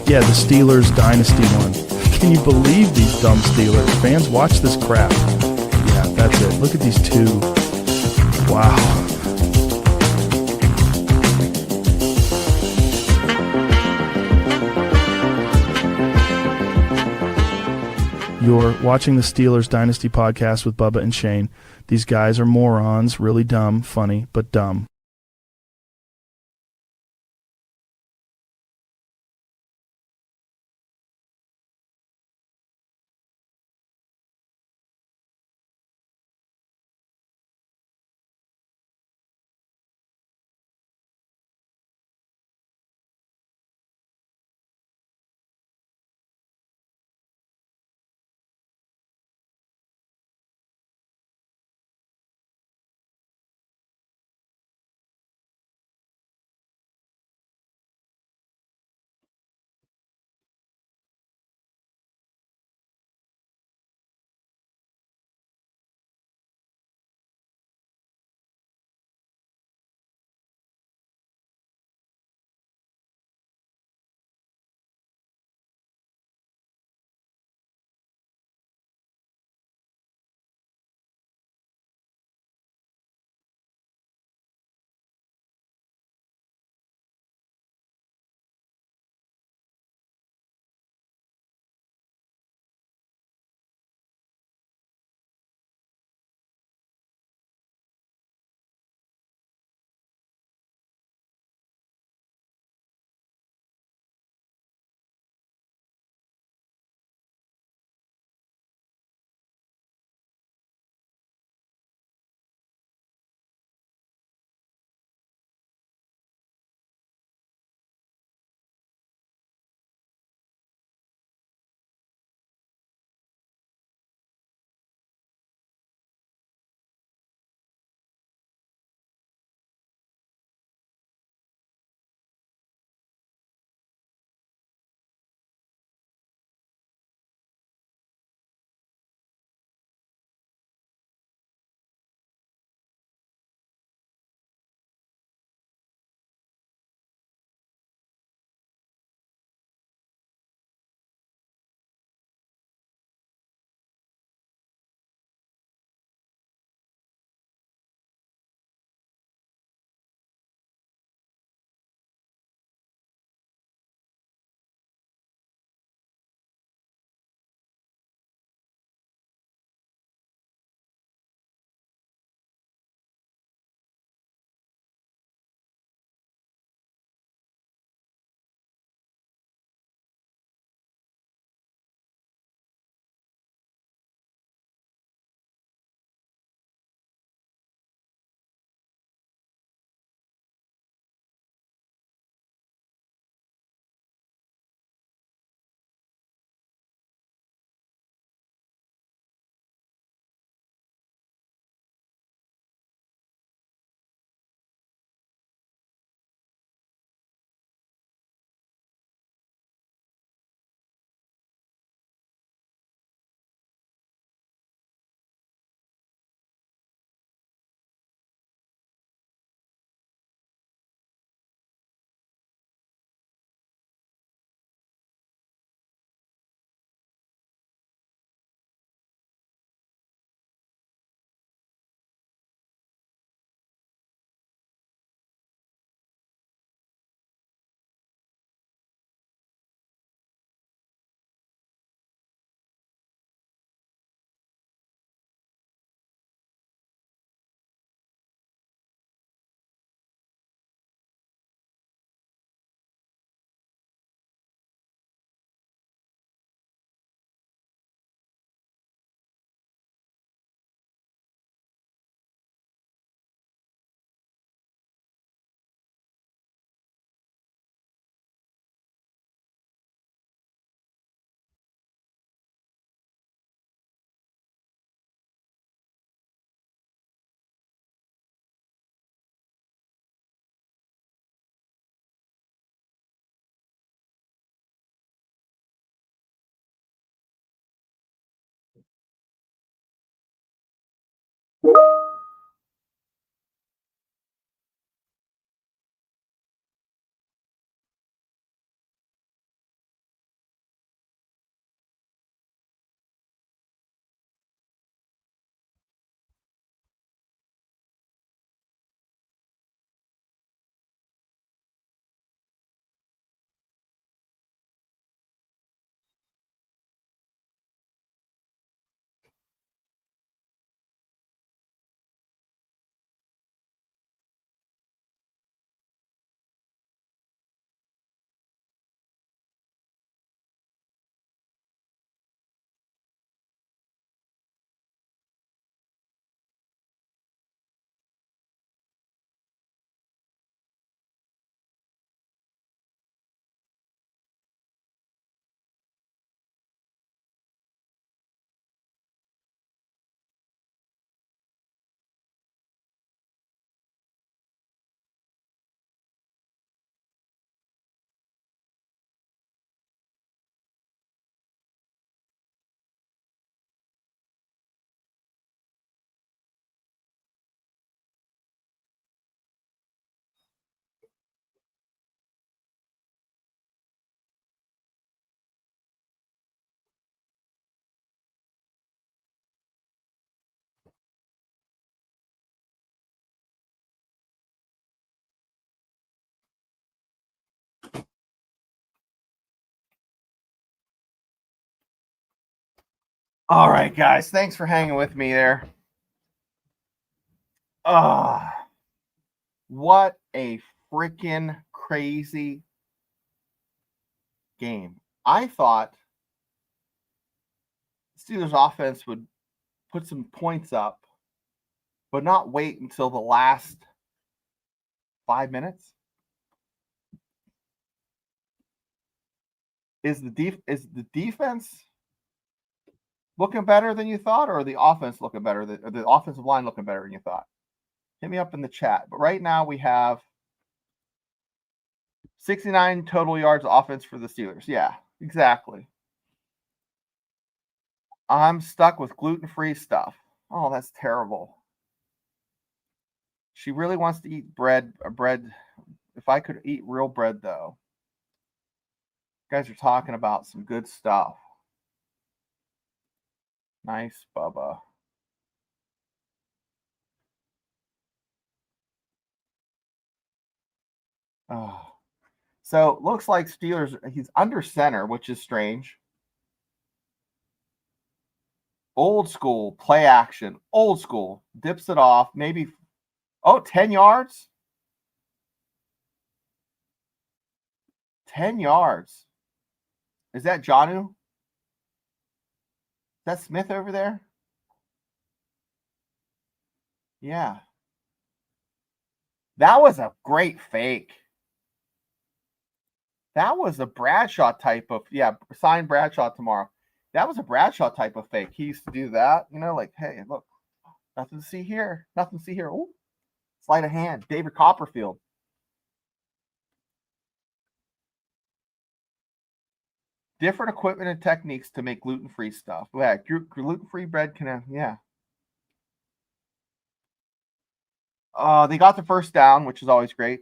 Yeah, the Steelers Dynasty one. Can you believe these dumb Steelers? Fans, watch this crap. Yeah, that's it. Look at these two. Wow. You're watching the Steelers Dynasty podcast with Bubba and Shane. These guys are morons, really dumb, funny, but dumb. All right, guys. Thanks for hanging with me there. What a freaking crazy game. I thought Steelers offense would put some points up, but not wait until the last 5 minutes. Is the defense looking better than you thought, or the offense looking better, or the offensive line looking better than you thought? Hit me up in the chat. But right now we have 69 total yards of offense for the Steelers. Yeah, exactly. I'm stuck with gluten-free stuff. Oh, that's terrible. She really wants to eat bread. If I could eat real bread, though. You guys are talking about some good stuff. Nice, Bubba. Oh. So looks like Steelers, he's under center, which is strange. Old school, play action. Old school. Dips it off. Maybe, 10 yards? 10 yards. Is that Jonnu? Is that Smith over there? Yeah. That was a great fake. That was a Bradshaw type of, sign Bradshaw tomorrow. That was a Bradshaw type of fake. He used to do that, like, hey, look, nothing to see here. Nothing to see here. Ooh, sleight of hand. David Copperfield. Different equipment and techniques to make gluten-free stuff. Yeah, gluten-free bread can, they got the first down, which is always great.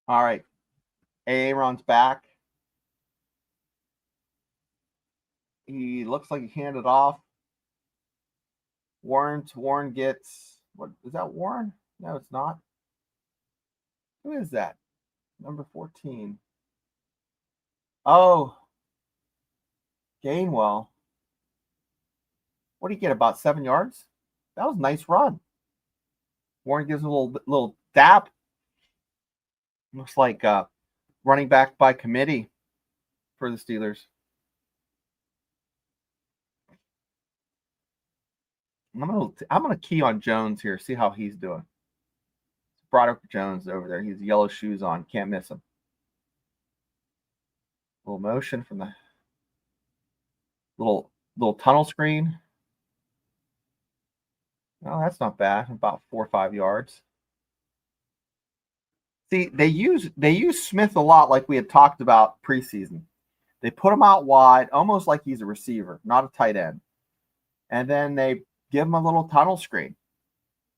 All right. Aaron's back. He looks like he handed off. Warren gets, what is that, Warren? No, it's not. Who is that? Number 14. Oh, Gainwell. What do you get, about 7 yards? That was a nice run. Warren gives him a little dap. Looks like running back by committee for the Steelers. I'm gonna key on Jones here, see how he's doing. Broderick Jones over there. He's yellow shoes on. Can't miss him. Little motion from the little tunnel screen. Oh, that's not bad. About 4 or 5 yards. See, they use Smith a lot, like we had talked about preseason. They put him out wide, almost like he's a receiver, not a tight end. And then they give him a little tunnel screen.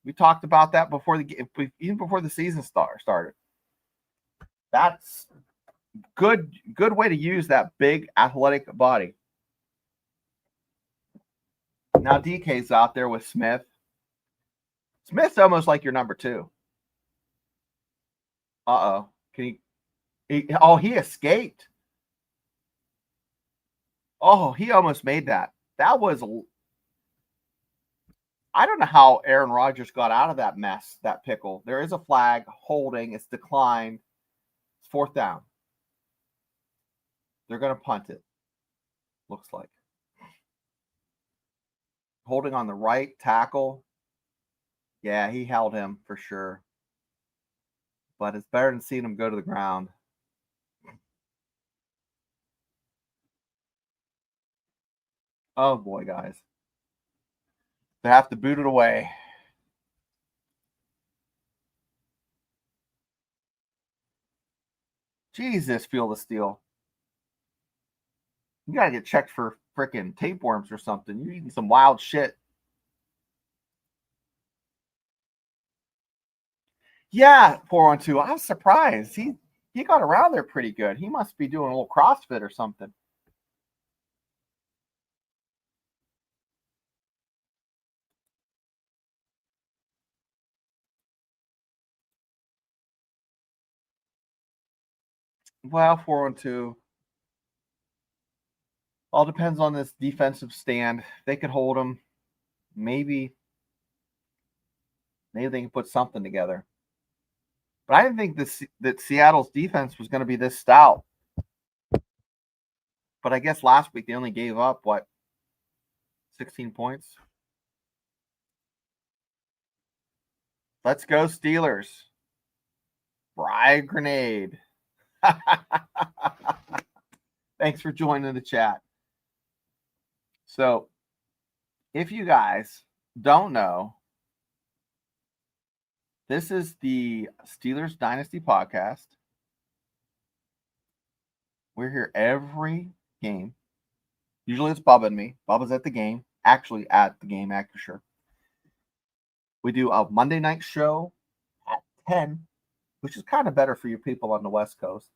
We talked about that even before the season started. That's good way to use that big athletic body. Now DK's out there with Smith. Smith's almost like your number 2. Uh-oh. He escaped. Oh, he almost made that. That was, I don't know how Aaron Rodgers got out of that mess, that pickle. There is a flag, holding, it's declined. It's 4th down. They're going to punt it, looks like. Holding on the right tackle. Yeah, he held him for sure. But it's better than seeing him go to the ground. Oh, boy, guys. They have to boot it away. Jesus, Field of Steel. You got to get checked for freaking tapeworms or something. You're eating some wild shit. Yeah, 4-on-2. I was surprised. He got around there pretty good. He must be doing a little CrossFit or something. Well, 4-on-2. All depends on this defensive stand. They could hold them. Maybe they can put something together. But I didn't think that Seattle's defense was going to be this stout. But I guess last week they only gave up, 16 points? Let's go, Steelers. Fry grenade. Thanks for joining the chat. So, if you guys don't know, this is the Steelers Dynasty podcast. We're here every game. Usually it's Bubba and me. Bubba's at the game. Actually at the game, sure. We do a Monday night show at 10, which is kind of better for you people on the West Coast.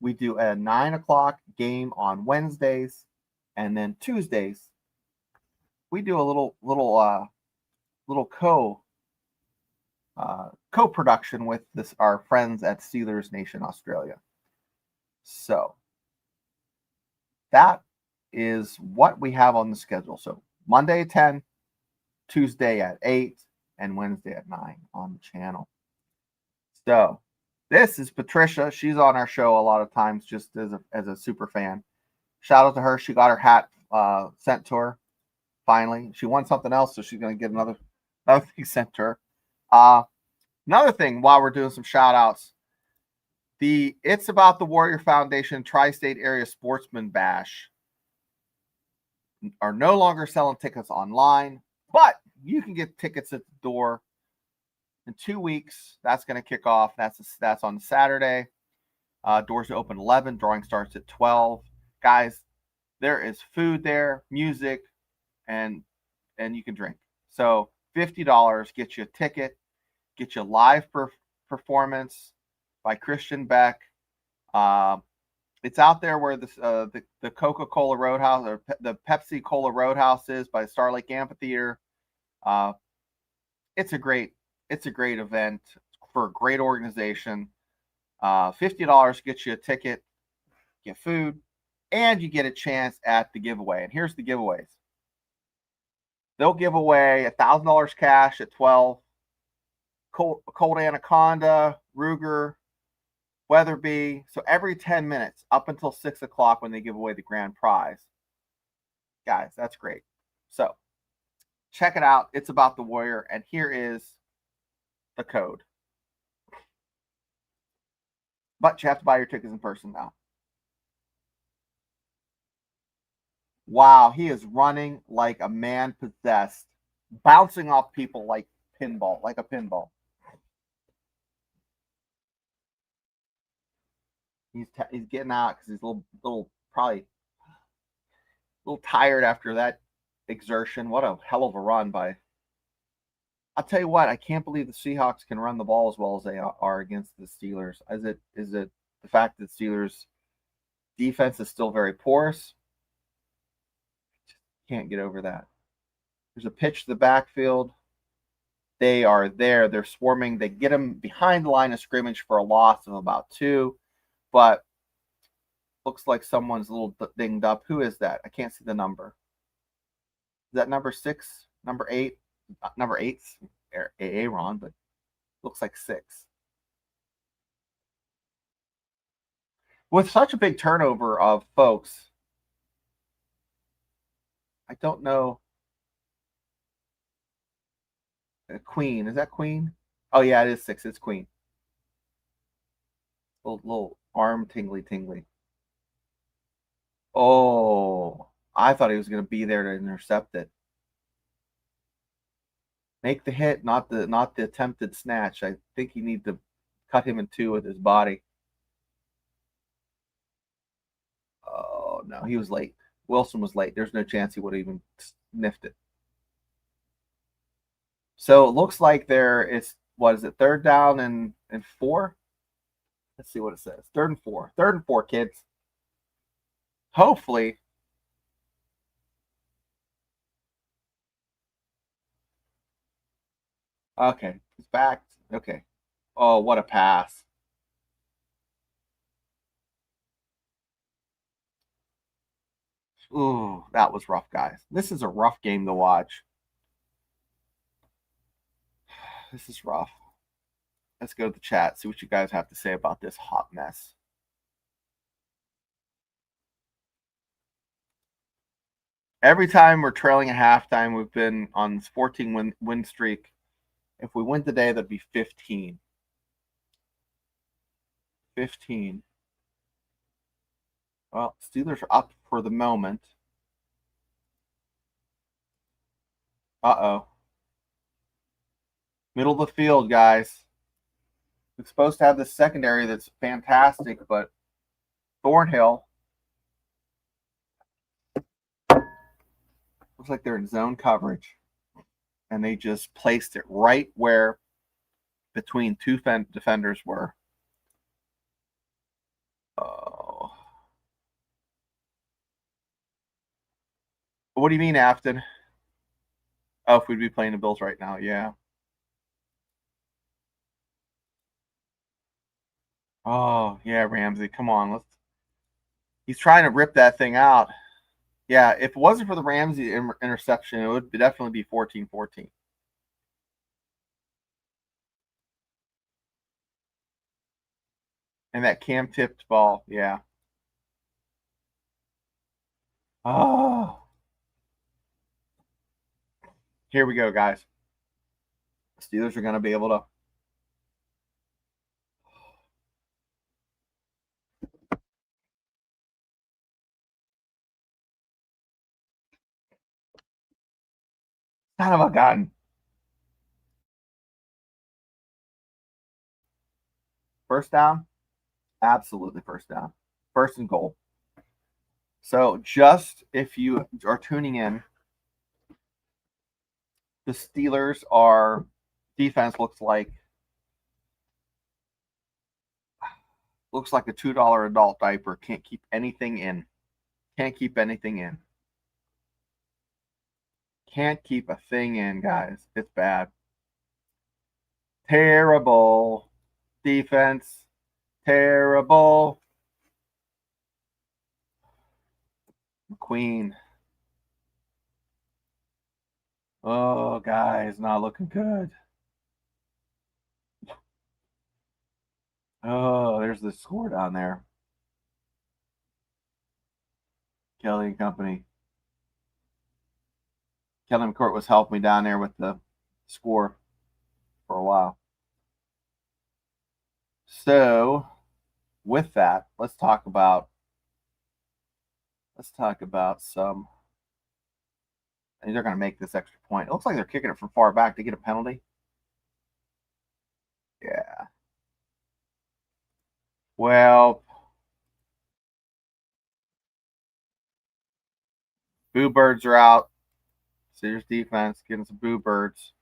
We do a 9 o'clock game on Wednesdays, and then Tuesdays we do a little co-production with our friends at Steelers Nation Australia. So that is what we have on the schedule. So Monday at 10, Tuesday at 8, and Wednesday at 9 on the channel. So this is Patricia. She's on our show a lot of times just as a super fan. Shout out to her. She got her hat sent to her finally. She won something else, so she's going to get another thing sent to her. Another thing while we're doing some shout outs, the It's About the Warrior Foundation Tri-State Area Sportsman Bash are no longer selling tickets online, but you can get tickets at the door in 2 weeks. That's going to kick off. That's on Saturday. Doors open 11. Drawing starts at 12. Guys, there is food there, music, and you can drink. So $50 gets you a ticket, get you a live performance by Christian Beck. It's out there where the Coca-Cola Roadhouse or the Pepsi Cola Roadhouse is by Star Lake Amphitheater. It's a great event for a great organization. $50 gets you a ticket, get food, and you get a chance at the giveaway. And here's the giveaways. They'll give away $1,000 cash at 12. Cold Anaconda, Ruger, Weatherby. So every 10 minutes up until 6 o'clock when they give away the grand prize. Guys, that's great. So check it out. It's About the Warrior. And here is the code. But you have to buy your tickets in person now. Wow, he is running like a man possessed, bouncing off people like a pinball. He's getting out because he's probably a little tired after that exertion. What a hell of a run by. I'll tell you what, I can't believe the Seahawks can run the ball as well as they are against the Steelers. Is it the fact that Steelers defense is still very porous? Can't get over that. There's a pitch to the backfield. They are there. They're swarming. They get them behind the line of scrimmage for a loss of about 2, but looks like someone's a little dinged up. Who is that? I can't see the number. Is that number 6? Number 8? Number 8's Aaron, but looks like 6. With such a big turnover of folks, I don't know. Queen. Is that Queen? Oh, yeah, it is 6. It's Queen. Little arm tingly. Oh, I thought he was going to be there to intercept it. Make the hit, not the attempted snatch. I think you need to cut him in 2 with his body. Oh, no, he was late. Wilson was late. There's no chance he would have even sniffed it. So it looks like what is it? 3rd down and 4. Let's see what it says. 3rd and 4. 3rd and 4, kids. Hopefully. Okay, it's back. Okay. Oh, what a pass. Ooh, that was rough, guys. This is a rough game to watch. This is rough. Let's go to the chat, see what you guys have to say about this hot mess. Every time we're trailing at halftime, we've been on this 14 win streak. If we win today, that'd be 15. 15. Well, Steelers are up for the moment. Uh-oh. Middle of the field, guys. We're supposed to have this secondary that's fantastic, but Thornhill looks like they're in zone coverage, and they just placed it right where between 2 defenders were. Oh. What do you mean, Afton? Oh, if we'd be playing the Bills right now, yeah. Oh, yeah, Ramsey, come on. He's trying to rip that thing out. Yeah, if it wasn't for the Ramsey interception, it would definitely be 14-14. And that Cam tipped ball, yeah. Oh. Here we go, guys. Steelers are going to be able to. Son of a gun. First down? Absolutely first down. 1st and goal. So just if you are tuning in, the Steelers are defense looks like a $2 adult diaper. Can't keep anything in. Can't keep anything in. Can't keep a thing in, guys. It's bad. Terrible defense. Terrible. McQueen. Oh, guys, not looking good. Oh, there's the score down there. Kelly and company. Kelly McCourt was helping me down there with the score for a while. So, with that, let's talk about some. They're going to make this extra point. It looks like they're kicking it from far back to get a penalty. Yeah. Well, Boo Birds are out. Steelers defense getting some Boo Birds.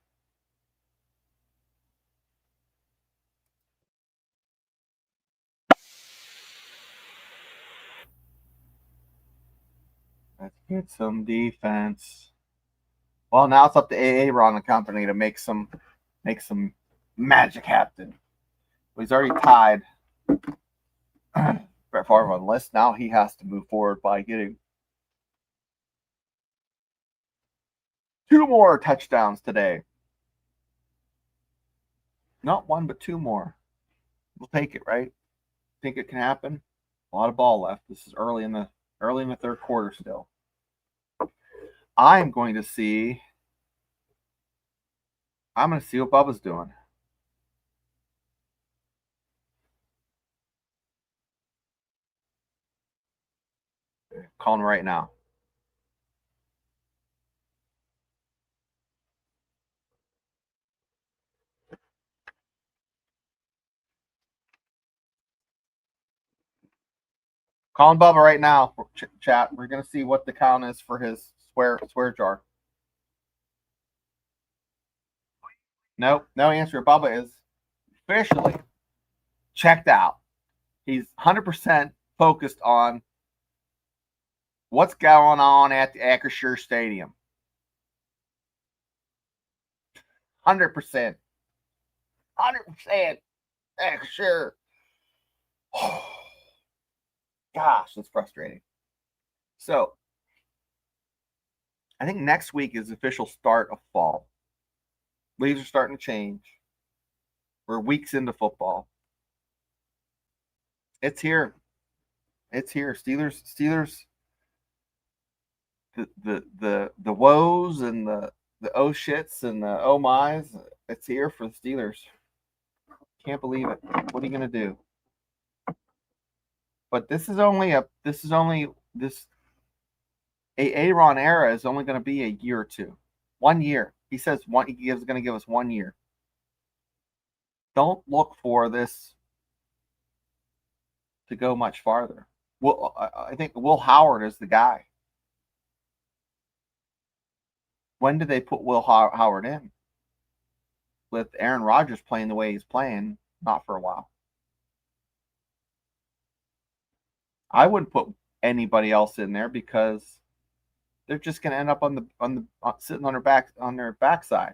Let's get some defense. Well, now it's up to AA Ron and company to make some magic happen. He's already tied Brett Favre on the list. Now he has to move forward by getting 2 more touchdowns today. Not 1, but 2 more. We'll take it, right? Think it can happen? A lot of ball left. This is early in the 3rd quarter still. I'm going to see what Bubba's doing. Calling right now. Calling Bubba right now. Chat. We're going to see what the count is for his swear jar. Nope, no answer. Bubba is officially checked out. He's 100% focused on what's going on at the Acrisure Stadium. 100%. 100%. Acrisure. Gosh, that's frustrating. So, I think next week is the official start of fall. Leaves are starting to change. We're weeks into football. It's here. It's here. Steelers. The woes and the oh shits and the oh my's. It's here for the Steelers. Can't believe it. What are you gonna do? But this Aaron era is only going to be a year or two. 1 year. He says he's going to give us 1 year. Don't look for this to go much farther. Well, I think Will Howard is the guy. When did they put Will Howard in? With Aaron Rodgers playing the way he's playing, not for a while. I wouldn't put anybody else in there because they're just going to end up sitting on their backside.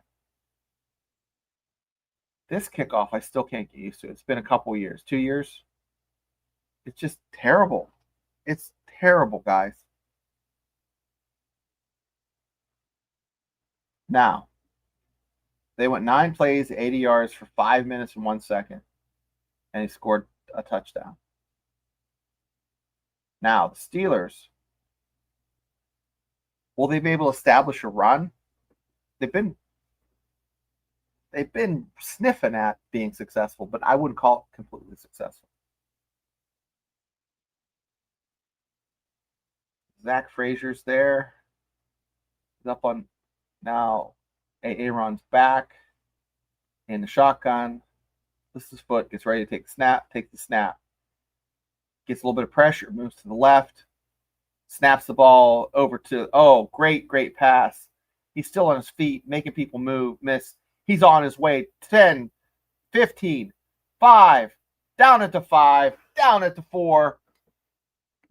This kickoff, I still can't get used to. It's been a couple years, 2 years. It's just terrible. It's terrible, guys. Now, they went 9 plays, 80 yards for 5 minutes and 1 second, and he scored a touchdown. Now, the Steelers, will they be able to establish a run? They've been sniffing at being successful, but I wouldn't call it completely successful. Zach Frazier's there. He's up on now. Aaron's back in the shotgun. This is foot. Gets ready to take the snap. Takes the snap. Gets a little bit of pressure. Moves to the left. Snaps the ball over to, great pass. He's still on his feet, making people move, miss. He's on his way. 10, 15, 5, down at the 5, down at the 4.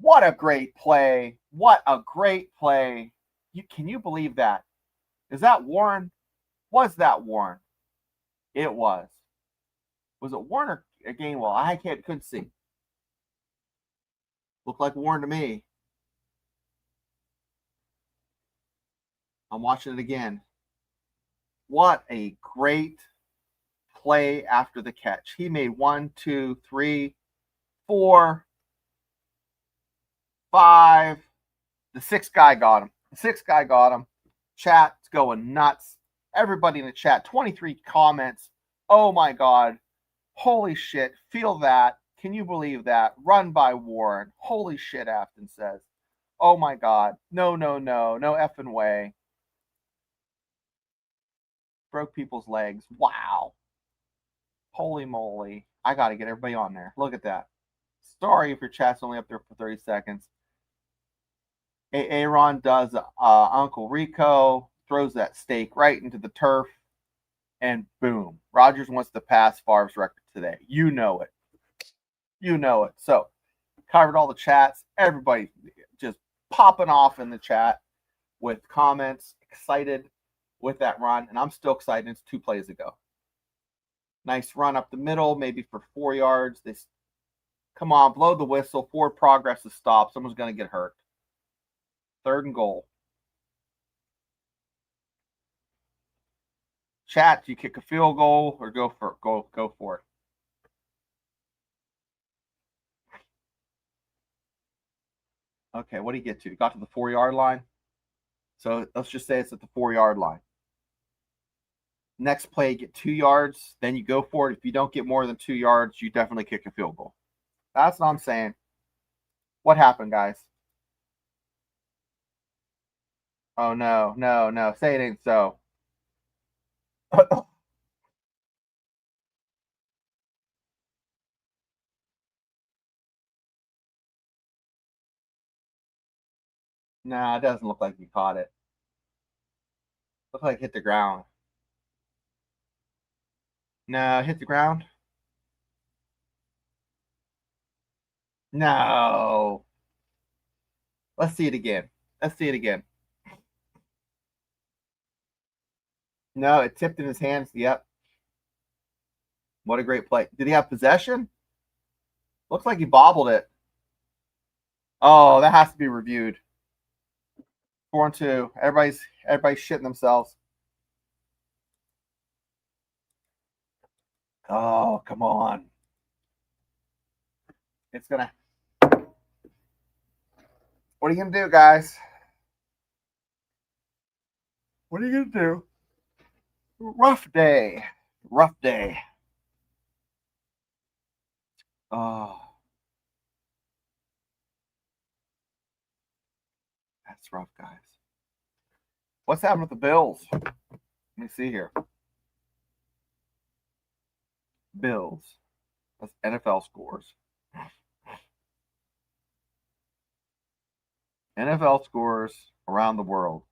What a great play. What a great play. Can you believe that? Is that Warren? Was that Warren? It was. Was it Warren or Gainwell? I couldn't see. Looked like Warren to me. I'm watching it again. What a great play after the catch. He made 1, 2, 3, 4, 5. The 6th guy got him. Chat's going nuts. Everybody in the chat, 23 comments. Oh my God. Holy shit. Feel that. Can you believe that? Run by Warren. Holy shit, Afton says. Oh my God. No effing way. Broke people's legs. Wow. Holy moly. I got to get everybody on there. Look at that. Sorry if your chat's only up there for 30 seconds. Aaron does Uncle Rico, throws that steak right into the turf, and boom. Rodgers wants to pass Favre's record today. You know it. So, covered all the chats. Everybody just popping off in the chat with comments, excited with that run, and I'm still excited. It's 2 plays ago. Nice run up the middle, maybe for 4 yards. Come on, blow the whistle. Forward progress is stopped. Someone's going to get hurt. 3rd and goal. Chat, do you kick a field goal or go for it? Okay, what do you get to? You got to the 4-yard line. So let's just say it's at the 4-yard line. Next play, you get 2 yards, then you go for it. If you don't get more than 2 yards, you definitely kick a field goal. That's what I'm saying. What happened, guys? Oh, no. Say it ain't so. Nah, it doesn't look like you caught it. Looked like it hit the ground. No, hit the ground. No. Let's see it again. Let's see it again. No, it tipped in his hands. Yep. What a great play. Did he have possession? Looks like he bobbled it. Oh, that has to be reviewed. 4-2. Everybody's shitting themselves. Oh, come on. It's gonna. What are you gonna do, guys? What are you gonna do? Rough day. Rough day. Oh. That's rough, guys. What's happening with the Bills? Let me see here. Bills. That's NFL scores. NFL scores around the world.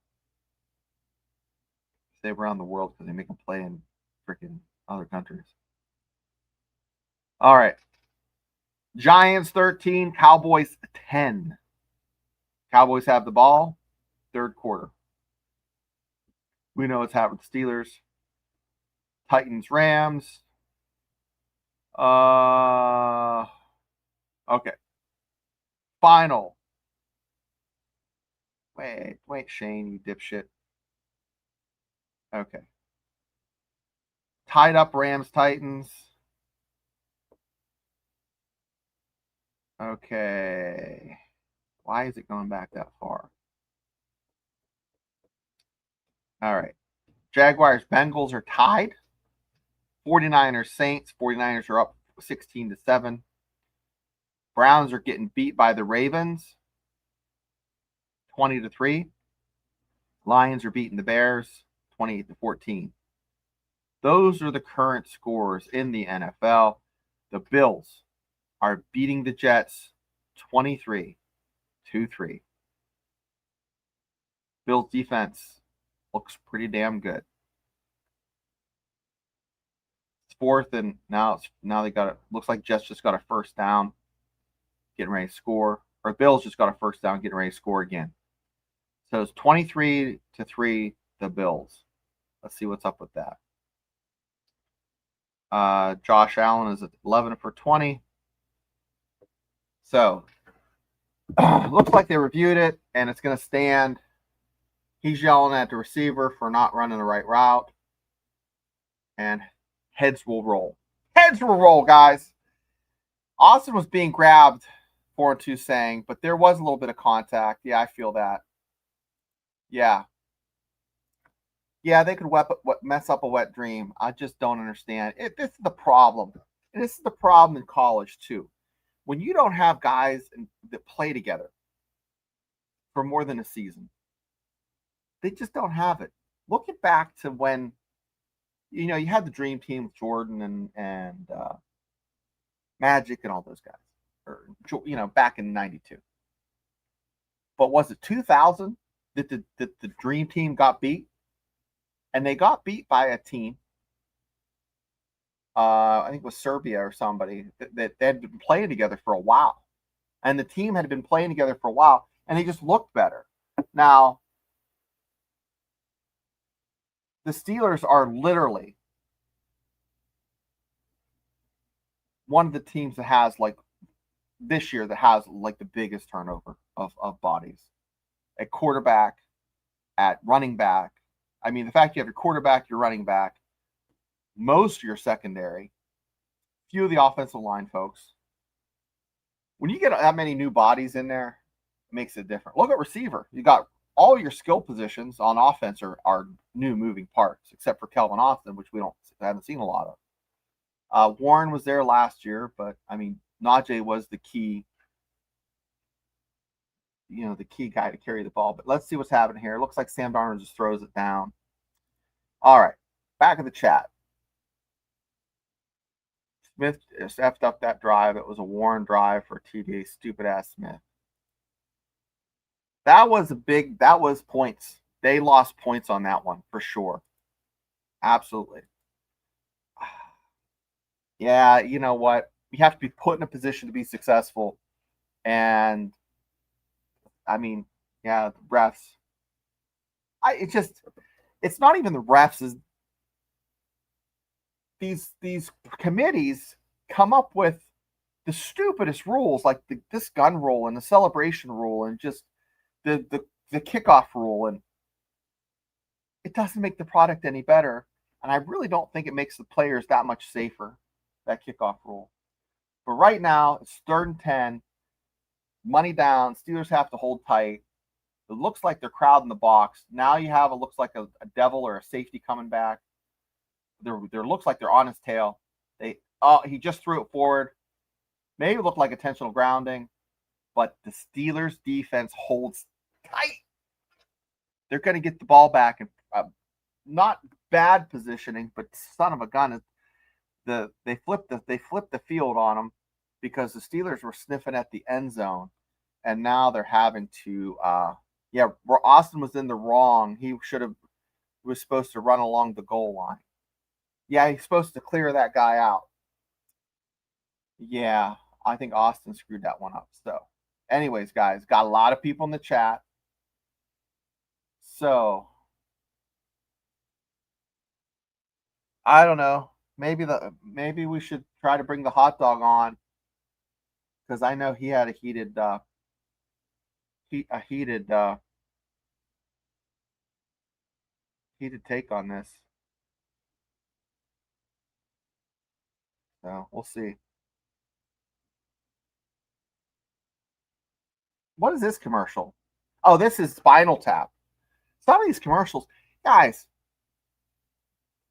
Say around the world because they make them play in freaking other countries. All right. Giants 13, Cowboys 10. Cowboys have the ball, third quarter. We know what's happened with the Steelers. Titans, Rams. Okay. Final. Wait, Shane, you dipshit. Okay. Tied up Rams, Titans. Okay. Why is it going back that far? All right. Jaguars, Bengals are tied. 49ers, Saints. 49ers are up 16-7. Browns are getting beat by the Ravens 20-3. Lions are beating the Bears 28-14. Those are the current scores in the NFL. The Bills are beating the Jets 23-3. Bills defense looks pretty damn good. It's fourth, and now they got it. Looks like Jets just got a first down, getting ready to score. Or Bills just got a first down, getting ready to score again. So it's 23-3, the Bills. Let's see what's up with that. Josh Allen is at 11 for 20. So looks like they reviewed it, and it's going to stand. He's yelling at the receiver for not running the right route. And heads will roll. Heads will roll, guys. Austin was being grabbed, 4-2 saying, but there was a little bit of contact. Yeah, I feel that. Yeah. Yeah, they could mess up a wet dream. I just don't understand. This is the problem. And this is the problem in college, too. When you don't have guys that play together for more than a season, they just don't have it. Looking back to when, you had the dream team with Jordan and Magic and all those guys, or back in '92. But was it 2000 that the dream team got beat? And they got beat by a team. I think it was Serbia or somebody that they had been playing together for a while, and the team had been playing together for a while, and they just looked better. Now, the Steelers are literally one of the teams that has this year that has the biggest turnover of bodies at quarterback, at running back. I mean, the fact you have your quarterback, your running back, most of your secondary, few of the offensive line folks. When you get that many new bodies in there, it makes it different. Look at receiver. You got all your skill positions on offense are new moving parts, except for Kelvin Austin, which we haven't seen a lot of. Warren was there last year, but I mean, Najee was the key, the key guy to carry the ball. But let's see what's happening here. It looks like Sam Darnold just throws it down. All right, back in the chat. Smith just effed up that drive. It was a Warren drive for TD. Stupid ass Smith. That was points. They lost points on that one for sure. Absolutely. yeah, you know what? You have to be put in a position to be successful. And I mean, yeah, the refs. It's not even the refs. Is these committees come up with the stupidest rules, like this gun rule and the celebration rule, and just the kickoff rule, and it doesn't make the product any better. And I really don't think it makes the players that much safer, that kickoff rule. But right now, it's 3rd and 10, money down. Steelers have to hold tight. It looks like they're crowding the box. Now you have looks like a devil or a safety coming back. There looks like they're on his tail. He just threw it forward. Maybe it looked like intentional grounding, but the Steelers defense holds tight. They're going to get the ball back, and not bad positioning, but son of a gun, they flipped the field on them because the Steelers were sniffing at the end zone, and now they're having to where Austin was in the wrong. He was supposed to run along the goal line. Yeah, he's supposed to clear that guy out. Yeah, I think Austin screwed that one up. So, anyways, guys, got a lot of people in the chat. So, I don't know. Maybe we should try to bring the hot dog on, because I know he had a heated take on this. So we'll see. What is this commercial? Oh, this is Spinal Tap. Some of these commercials, guys.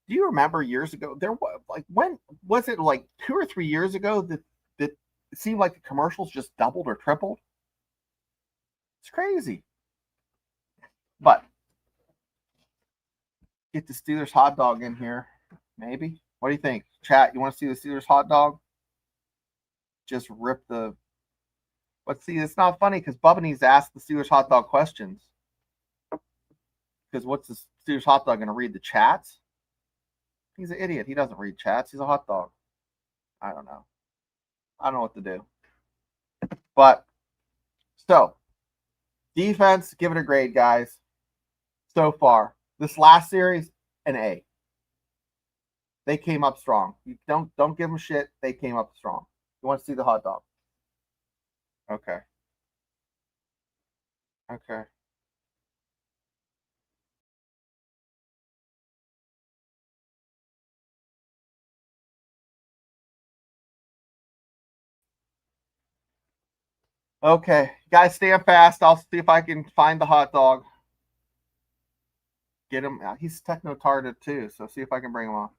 Do you remember years ago? There was when was it 2 or 3 years ago that it seemed like the commercials just doubled or tripled? It's crazy. But get the Steelers hot dog in here, maybe. What do you think, chat? You want to see the Steelers hot dog? Just rip the. But see, it's not funny because Bubba needs to ask the Steelers hot dog questions. Because what's the Steelers hot dog going to read? The chats? He's an idiot. He doesn't read chats. He's a hot dog. I don't know. I don't know what to do. But, so, defense, give it a grade, guys. So far. This last series, an A. They came up strong. You don't give them shit. They came up strong. You want to see the hot dog? Okay. Okay. Okay. Guys, stand fast. I'll see if I can find the hot dog. Get him. He's techno-tarded too, so see if I can bring him on.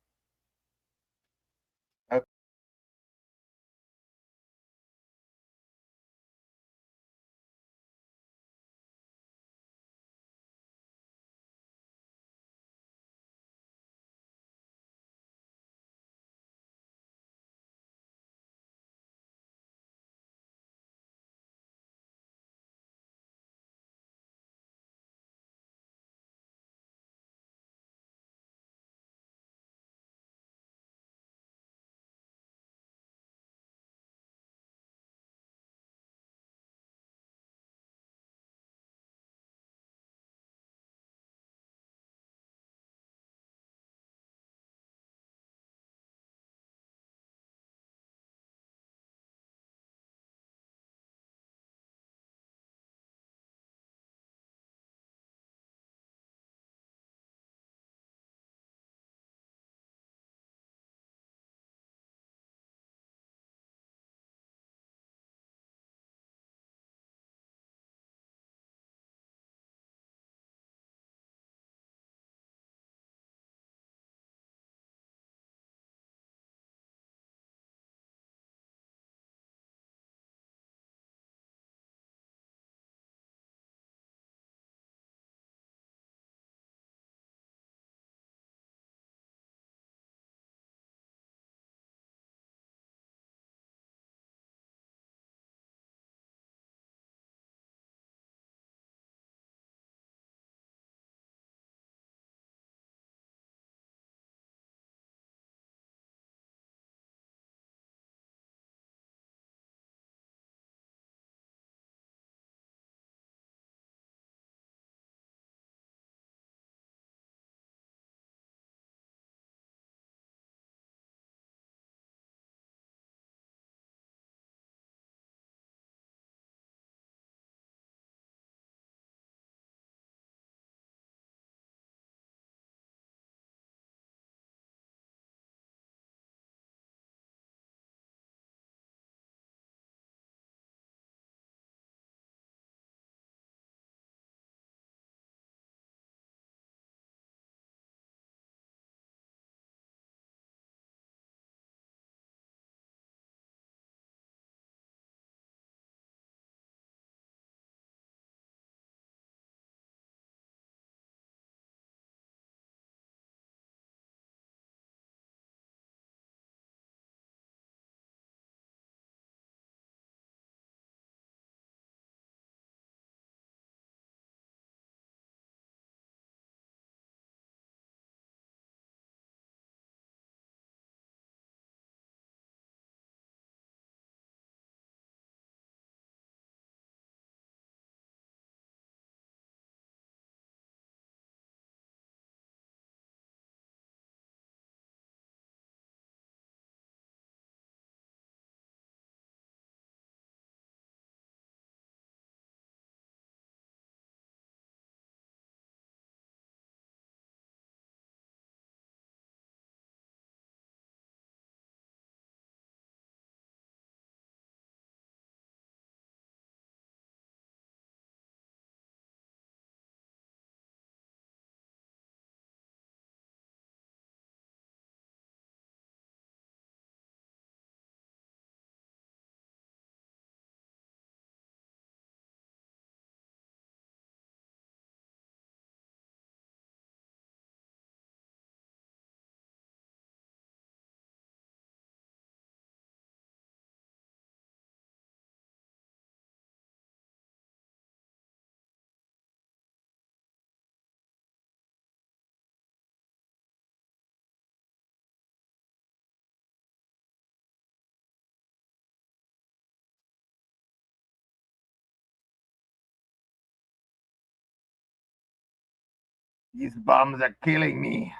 These bums are killing me.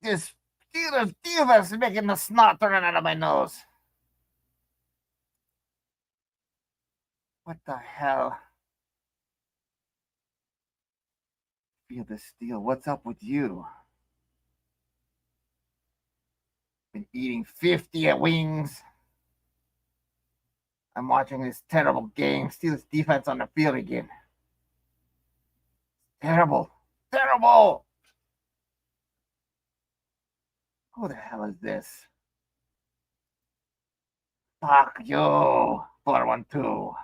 This Steelers defense is making the snot running out of my nose. What the hell? Feel the steel. What's up with you? Been eating 50 wings. I'm watching this terrible game. Steelers defense on the field again. Terrible. Terrible. Who the hell is this? Fuck you. 412.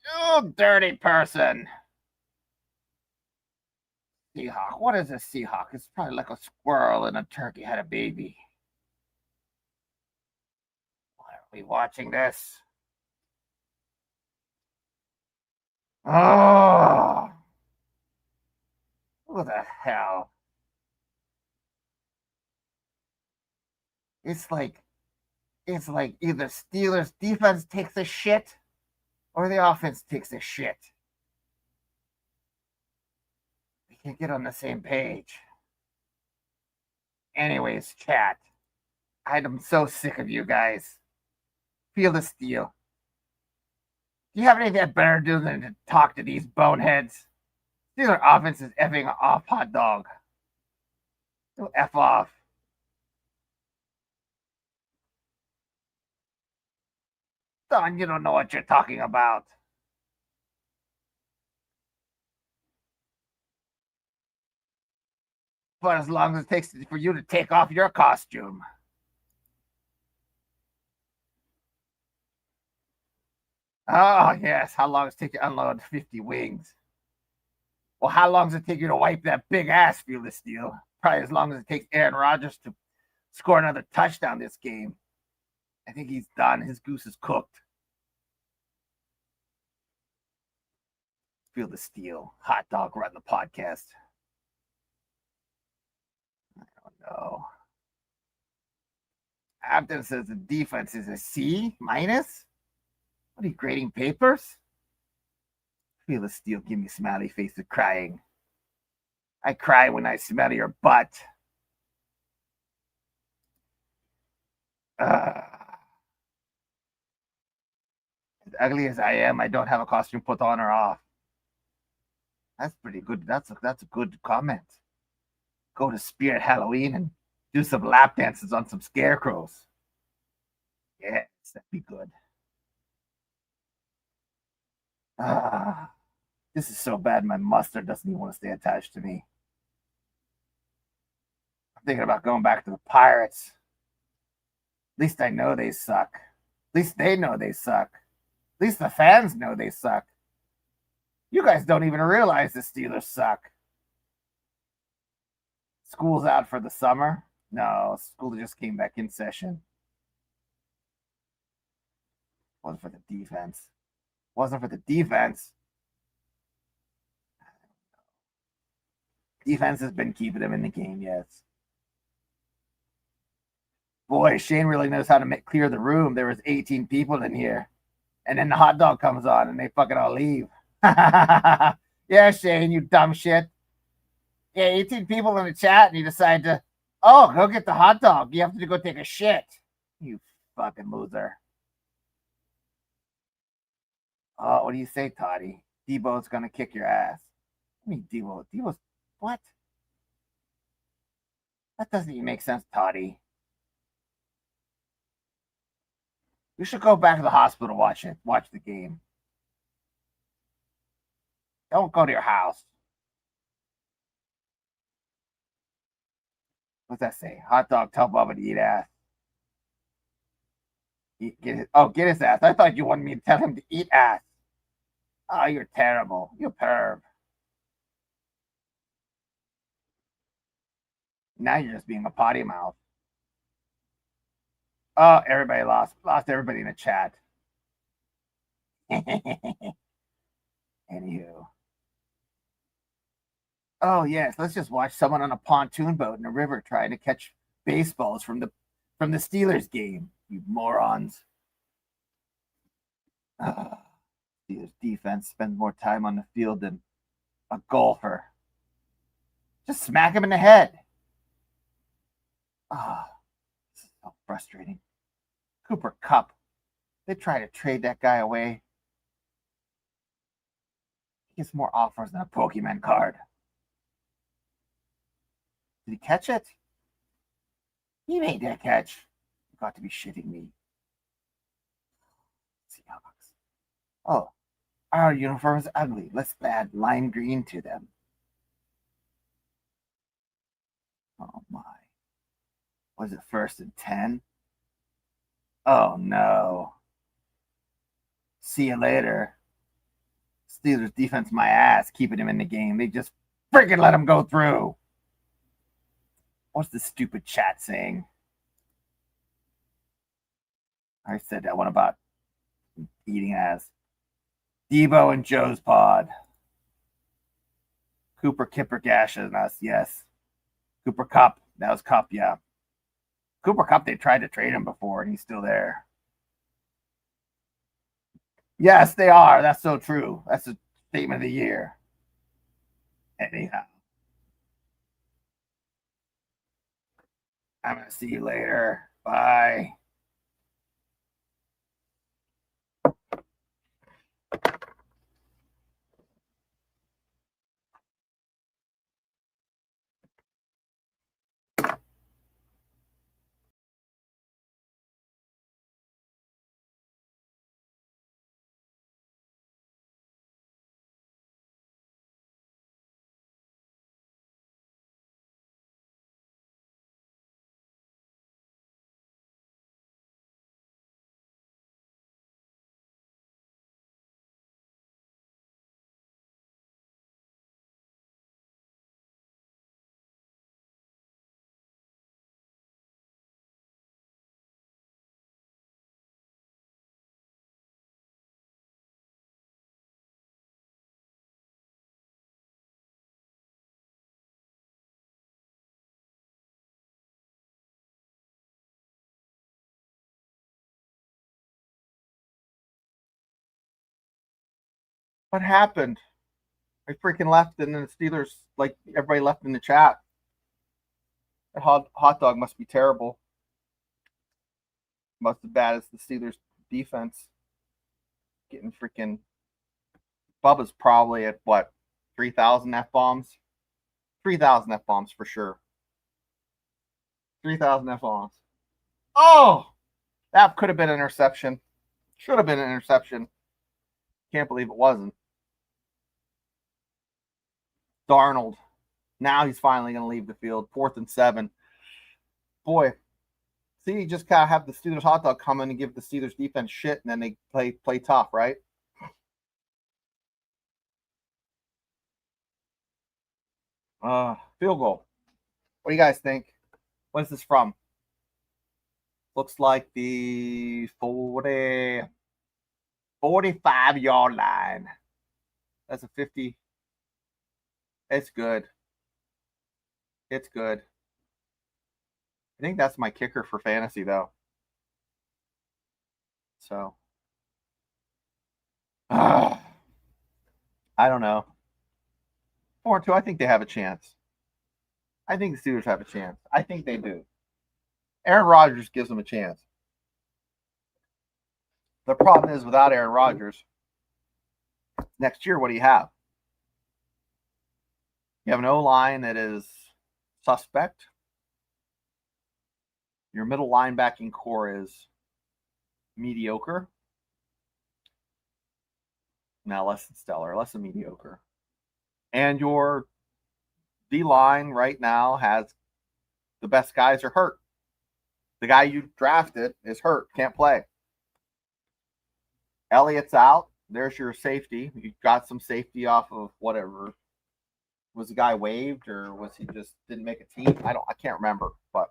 You dirty person. Seahawk. What is a Seahawk? It's probably like a squirrel and a turkey had a baby. Why are we watching this? Oh. Who the hell? It's like either Steelers defense takes a shit or the offense takes a shit. We can't get on the same page. Anyways, chat. I'm so sick of you guys. Feel the steel. Do you have anything better to do than to talk to these boneheads? Steeler offense is effing off, hot dog. Go F off. Don, you don't know what you're talking about. But as long as it takes for you to take off your costume. Oh, yes. How long does it take to unload 50 wings? Well, how long does it take you to wipe that big ass, Feel the Steel? Probably as long as it takes Aaron Rodgers to score another touchdown this game. I think he's done. His goose is cooked. Feel the Steel. Hot dog run the podcast. I don't know. Abden says the defense is a C minus. What are you grading papers? Feel the Steel. Give me smiley face of crying. I cry when I smell your butt. As ugly as I am, I don't have a costume put on or off. That's pretty good. That's a good comment. Go to Spirit Halloween and do some lap dances on some scarecrows. Yes, that'd be good. This is so bad. My mustard doesn't even want to stay attached to me. I'm thinking about going back to the Pirates. At least I know they suck. At least they know they suck. At least the fans know they suck. You guys don't even realize the Steelers suck. School's out for the summer. No, school just came back in session. Wasn't for the defense. Wasn't for the defense. Defense has been keeping them in the game, yes. Boy, Shane really knows how to clear the room. There was 18 people in here. And then the hot dog comes on and they fucking all leave. Yeah, Shane, you dumb shit. Yeah, 18 people in the chat and you decide to, go get the hot dog. You have to go take a shit. You fucking loser. Oh, what do you say, Toddy? Debo's gonna kick your ass. I mean, Debo's what? That doesn't even make sense, Toddy. You should go back to the hospital to watch it. Watch the game. Don't go to your house. What's that say? Hot dog, tell Bubba to eat ass. Get his ass. I thought you wanted me to tell him to eat ass. Oh, you're terrible. You perv. Now you're just being a potty mouth. Oh, everybody lost. Lost everybody in the chat. Anywho. Oh, yes. Let's just watch someone on a pontoon boat in a river trying to catch baseballs from the Steelers game. You morons. Steelers defense spends more time on the field than a golfer. Just smack him in the head. This is so frustrating. Cooper Kupp. They try to trade that guy away. He gets more offers than a Pokemon card. Did he catch it? He made that catch. You got to be shitting me. Seahawks. Oh, our uniform is ugly. Let's add lime green to them. Oh my. Was it 1st and 10? Oh no. See you later. Steelers defense my ass, keeping him in the game. They just freaking let him go through. What's the stupid chat saying? I said that one about eating ass. Debo and Joe's pod. Cooper Kipper gashes us, yes. Cooper Kupp. That was Kupp, yeah. Cooper Kupp, they tried to trade him before, and he's still there. Yes, they are. That's so true. That's the statement of the year. Anyhow. I'm going to see you later. Bye. What happened? I freaking left, and then the Steelers, like everybody left in the chat. That hot dog must be terrible. Must as bad as the Steelers defense. Getting freaking Bubba's probably at what, 3,000 F-bombs? 3,000 F-bombs for sure. 3,000 F-bombs. Oh! That could have been an interception. Should have been an interception. Can't believe it wasn't. Darnold. Now he's finally going to leave the field. 4th and 7. Boy. See, you just kind of have the Steelers hot dog come in and give the Steelers defense shit, and then they play tough, right? Field goal. What do you guys think? What is this from? Looks like the 45-yard line. That's a 50. It's good. It's good. I think that's my kicker for fantasy, though. So, I don't know. 4-2, I think they have a chance. I think the Steelers have a chance. I think they do. Aaron Rodgers gives them a chance. The problem is, without Aaron Rodgers, next year, what do you have? You have an O-line that is suspect. Your middle linebacking core is mediocre. Now, less than stellar, less than mediocre. And your D-line right now has the best guys are hurt. The guy you drafted is hurt, can't play. Elliott's out. There's your safety. You got some safety off of whatever. Was the guy waived, or was he just didn't make a team? I can't remember. But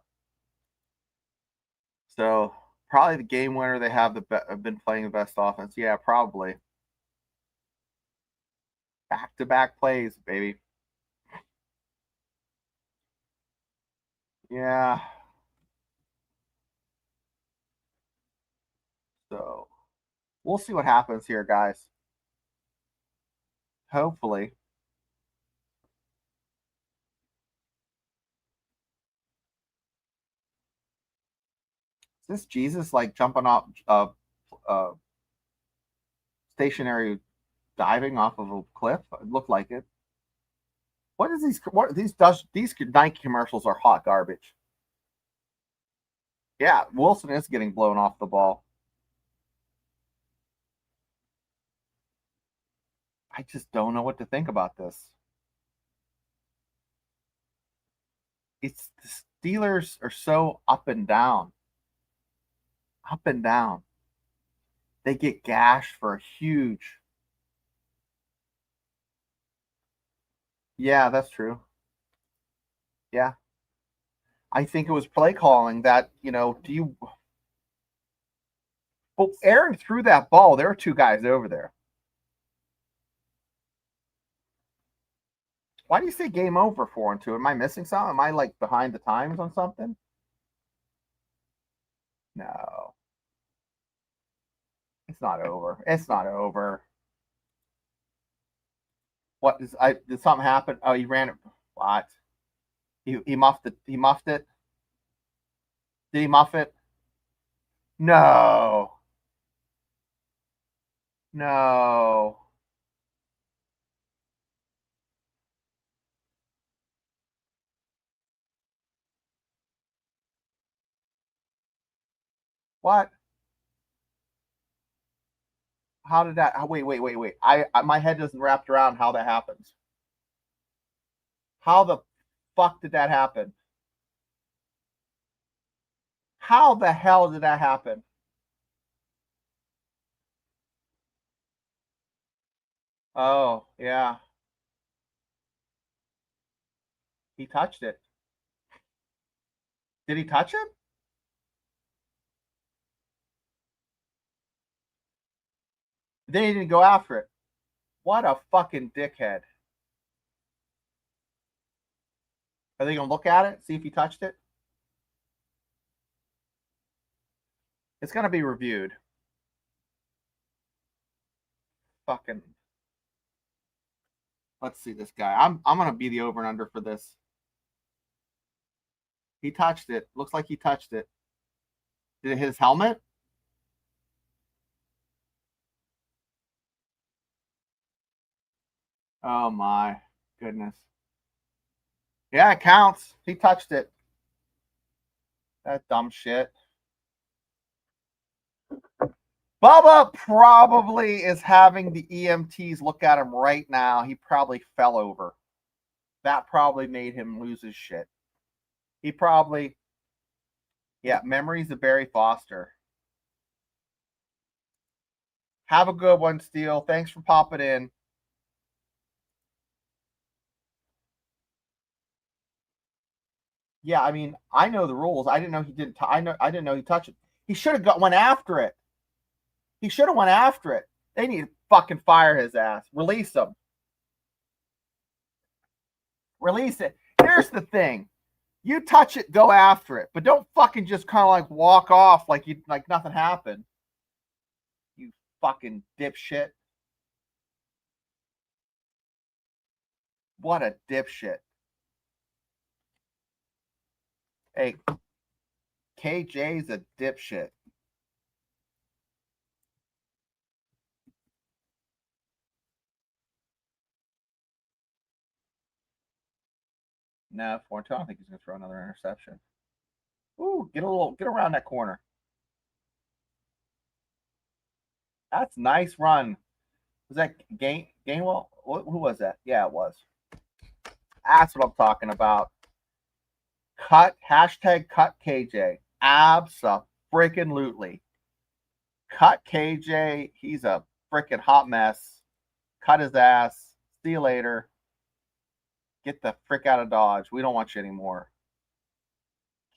so probably the game winner. They have been playing the best offense. Yeah, probably. Back-to-back plays, baby. Yeah. We'll see what happens here, guys. Hopefully. Is this Jesus like jumping off stationary diving off of a cliff? It looked like it. What is these? What these Nike commercials are hot garbage. Yeah, Wilson is getting blown off the ball. I just don't know what to think about this. It's the Steelers are so up and down. Up and down. They get gashed for a huge. Yeah, that's true. Yeah. I think it was play calling that, do you. Well, Aaron threw that ball. There were two guys over there. Why do you say game over 4-2? Am I missing something? Am I like behind the times on something? No. It's not over. It's not over. Did something happen? Oh, he ran it. What? He muffed it. He muffed it. Did he muff it? No. No. What? How did that? Wait. I my head doesn't wrap around how that happens. How the fuck did that happen? How the hell did that happen? Oh, yeah. He touched it. Did he touch it? Then he didn't go after it. What a fucking dickhead. Are they going to look at it, see if he touched it? It's going to be reviewed. Fucking. Let's see this guy. I'm going to be the over and under for this. He touched it. Looks like he touched it. Did it hit his helmet? Oh my goodness. Yeah, it counts. He touched it. That dumb shit. Bubba probably is having the EMTs look at him right now. He probably fell over. That probably made him lose his shit. He probably, memories of Barry Foster. Have a good one, Steele. Thanks for popping in. Yeah, I mean, I know the rules. I didn't know he didn't. I didn't know he touched it. He should have went after it. He should have went after it. They need to fucking fire his ass. Release him. Release it. Here's the thing. You touch it, go after it, but don't fucking just kind of like walk off like nothing happened. You fucking dipshit. What a dipshit. Hey, KJ's a dipshit. No, 4-2. I don't think he's going to throw another interception. Ooh, get around that corner. That's a nice run. Was that Gainwell? Who was that? Yeah, it was. That's what I'm talking about. Cut KJ. Abso-freaking-lutely. Cut KJ. He's a freaking hot mess. Cut his ass. See you later. Get the frick out of Dodge. We don't want you anymore.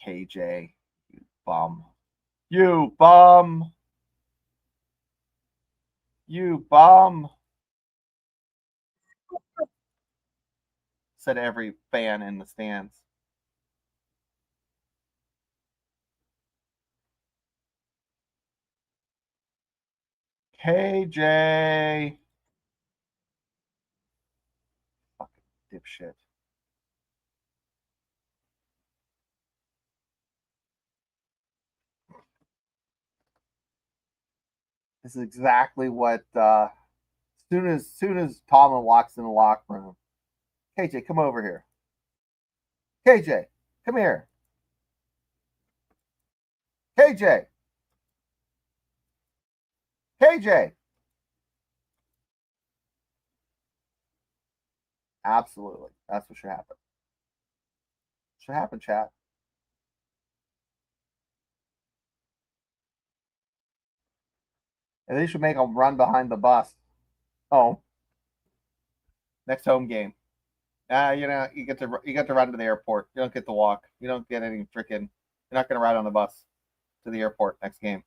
KJ. You bum. You bum. You bum. Said every fan in the stands. KJ. Fucking dipshit. This is exactly what soon as Tomlin walks in the locker room. KJ, come over here. KJ, come here. KJ. KJ. Absolutely. That's what should happen. Should happen, chat. And they should make them run behind the bus. Oh. Next home game. You get to run to the airport. You don't get to walk. You don't get any freaking. You're not going to ride on the bus to the airport next game.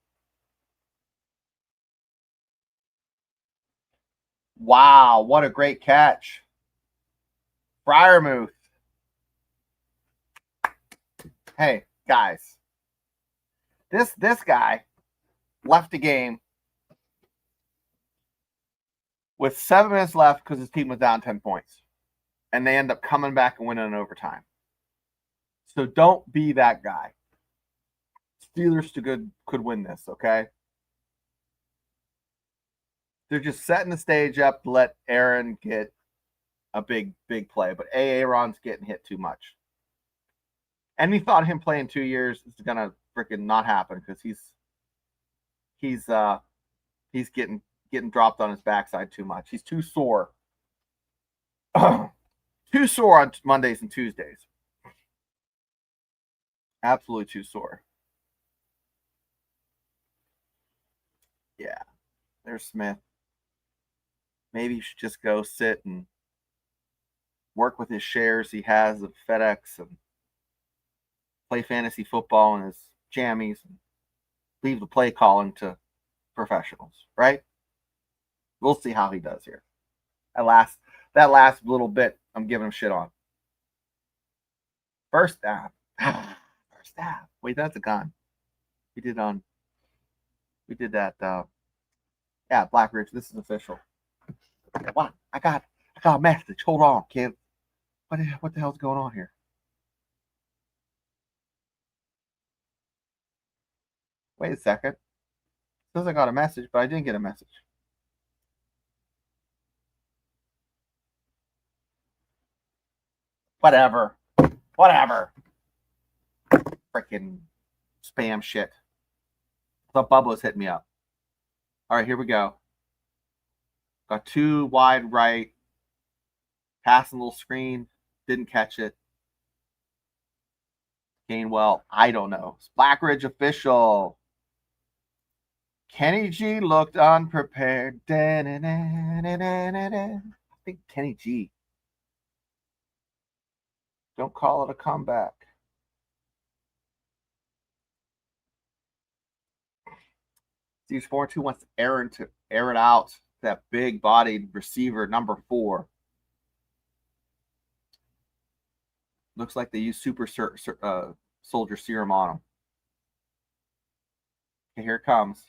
Wow, what a great catch. Fryermuth. Hey, guys. This guy left the game with 7 minutes left because his team was down 10 points. And they end up coming back and winning in overtime. So don't be that guy. Steelers could win this, okay? They're just setting the stage up to let Aaron get a big play. But Aaron's getting hit too much. And he thought him playing 2 years is going to freaking not happen because he's getting dropped on his backside too much. He's too sore. Too sore on Mondays and Tuesdays. Absolutely too sore. Yeah. There's Smith. Maybe he should just go sit and work with his shares he has of FedEx and play fantasy football in his jammies and leave the play calling to professionals, right? We'll see how he does here. That last little bit, I'm giving him shit on. First half. First half. Wait, that's a gun. We did that. Yeah, Black Ridge. This is official. What? I got a message. Hold on, kid. What the hell's going on here? Wait a second. It says I got a message, but I didn't get a message. Whatever. Freaking spam shit. I thought Bubba was hitting me up. All right, here we go. Got 2 wide right. Passing a little screen. Didn't catch it. Gainwell, I don't know. It's Blackridge official. Kenny G looked unprepared. I think Kenny G. Don't call it a comeback. Steelers 4-2 wants Aaron to air it out. That big-bodied receiver, number 4. Looks like they use super soldier serum on him. Okay, here it comes.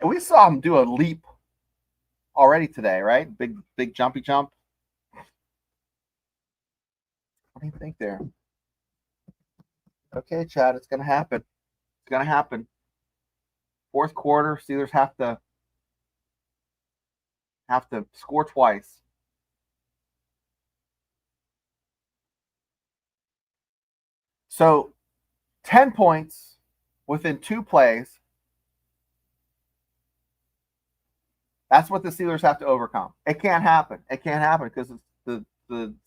And we saw him do a leap already today, right? Big jumpy jump. What do you think there? Okay, Chad, it's going to happen. It's going to happen. Fourth quarter, Steelers have to score twice. So 10 points within 2 plays. That's what the Steelers have to overcome. It can't happen. It can't happen because the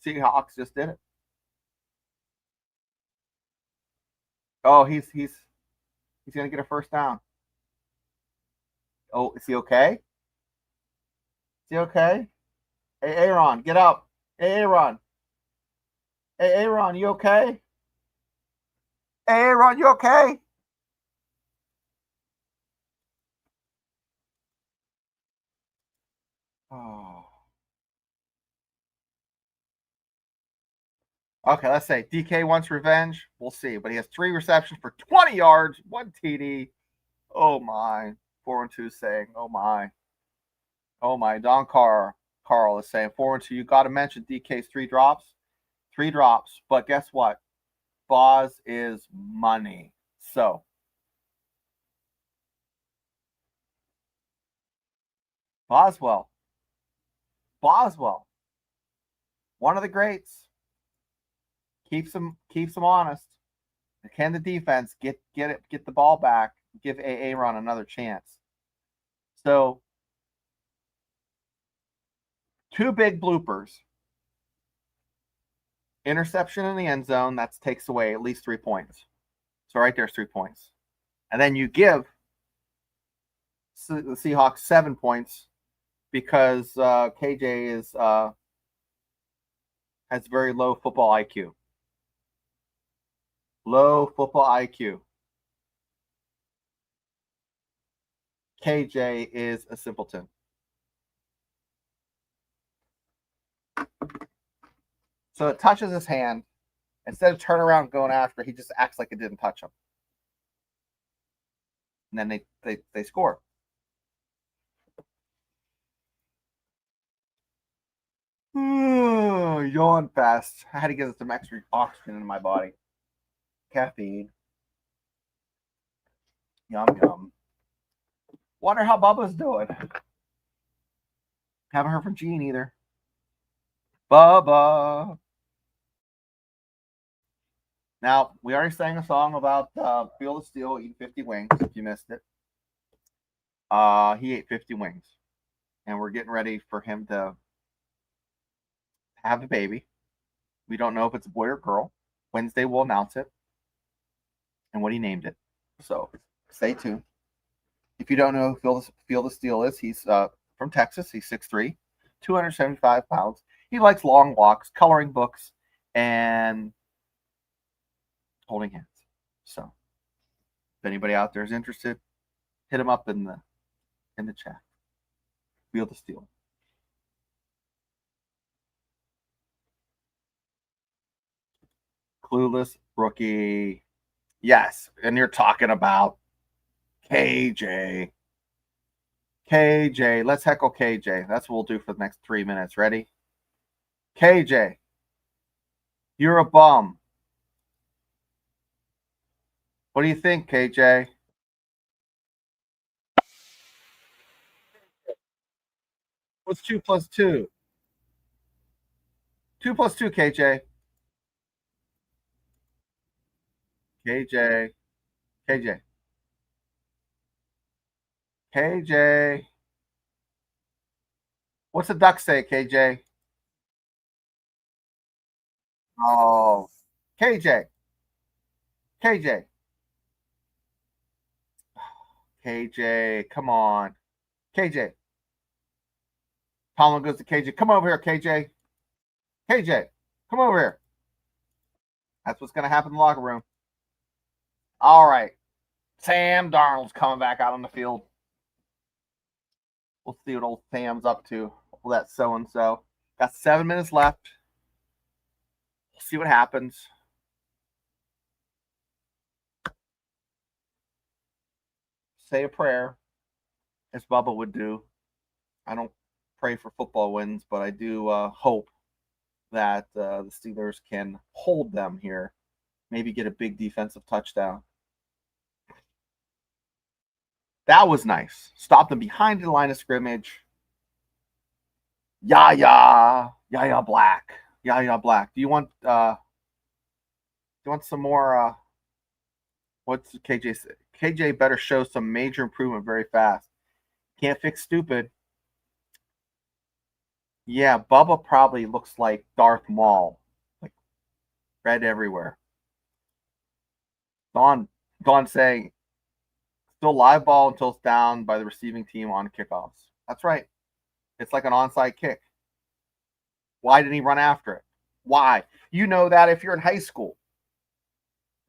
Seahawks just did it. Oh, he's going to get a first down. Oh, is he okay? Is he okay? Hey, Aaron, get up. Hey, Aaron. Hey, Aaron, you okay? Hey, Aaron, you okay? Oh. Okay, let's say DK wants revenge. We'll see. But he has 3 receptions for 20 yards, 1 TD. Oh, my. 4-2 saying, oh, my. Oh, my. Don Carl is saying, 4-2. You got to mention DK's 3 drops. 3 drops. But guess what? Boz is money. So, Boswell. One of the greats. Keeps them honest. Can the defense get the ball back? Give Aaron another chance. So 2 big bloopers. Interception in the end zone, that takes away at least 3 points. So right there's 3 points. And then you give the Seahawks 7 points because KJ has very low football IQ. Low football IQ. KJ is a simpleton. So it touches his hand. Instead of turning around going after, he just acts like it didn't touch him. And then they score. Yawn fast. I had to get some extra oxygen in my body. Caffeine. Yum. Wonder how Bubba's doing. Haven't heard from Gene either. Bubba. Now, we already sang a song about Field of Steel eating 50 wings, if you missed it. He ate 50 wings. And we're getting ready for him to have a baby. We don't know if it's a boy or girl. Wednesday we'll announce it and what he named it. So stay tuned. If you don't know who Field of Steel is, he's from Texas. He's 6'3", 275 pounds. He likes long walks, coloring books, and holding hands. So if anybody out there is interested, hit him up in the chat. Field of Steel. Clueless rookie. Yes, and you're talking about KJ. Let's heckle KJ. That's what we'll do for the next 3 minutes. Ready? KJ, you're a bum. What do you think, KJ? What's 2 plus 2? 2 plus 2, KJ. KJ. What's the duck say, KJ? Oh, KJ, come on. KJ. Tomlin goes to KJ. Come over here, KJ. Come over here. That's what's going to happen in the locker room. All right. Sam Darnold's coming back out on the field. We'll see what old Sam's up to. Well, that's so-and-so. Got 7 minutes left. We'll see what happens. Say a prayer, as Bubba would do. I don't pray for football wins, but I do hope that the Steelers can hold them here. Maybe get a big defensive touchdown. That was nice. Stop them behind the line of scrimmage. Yaya Black. Do you want some more what's KJ say? KJ better show some major improvement very fast. Can't fix stupid. Yeah, Bubba probably looks like Darth Maul. Like red everywhere. Dawn saying still live ball until it's down by the receiving team on kickoffs. That's right. It's like an onside kick. Why didn't he run after it? Why? You know that if you're in high school.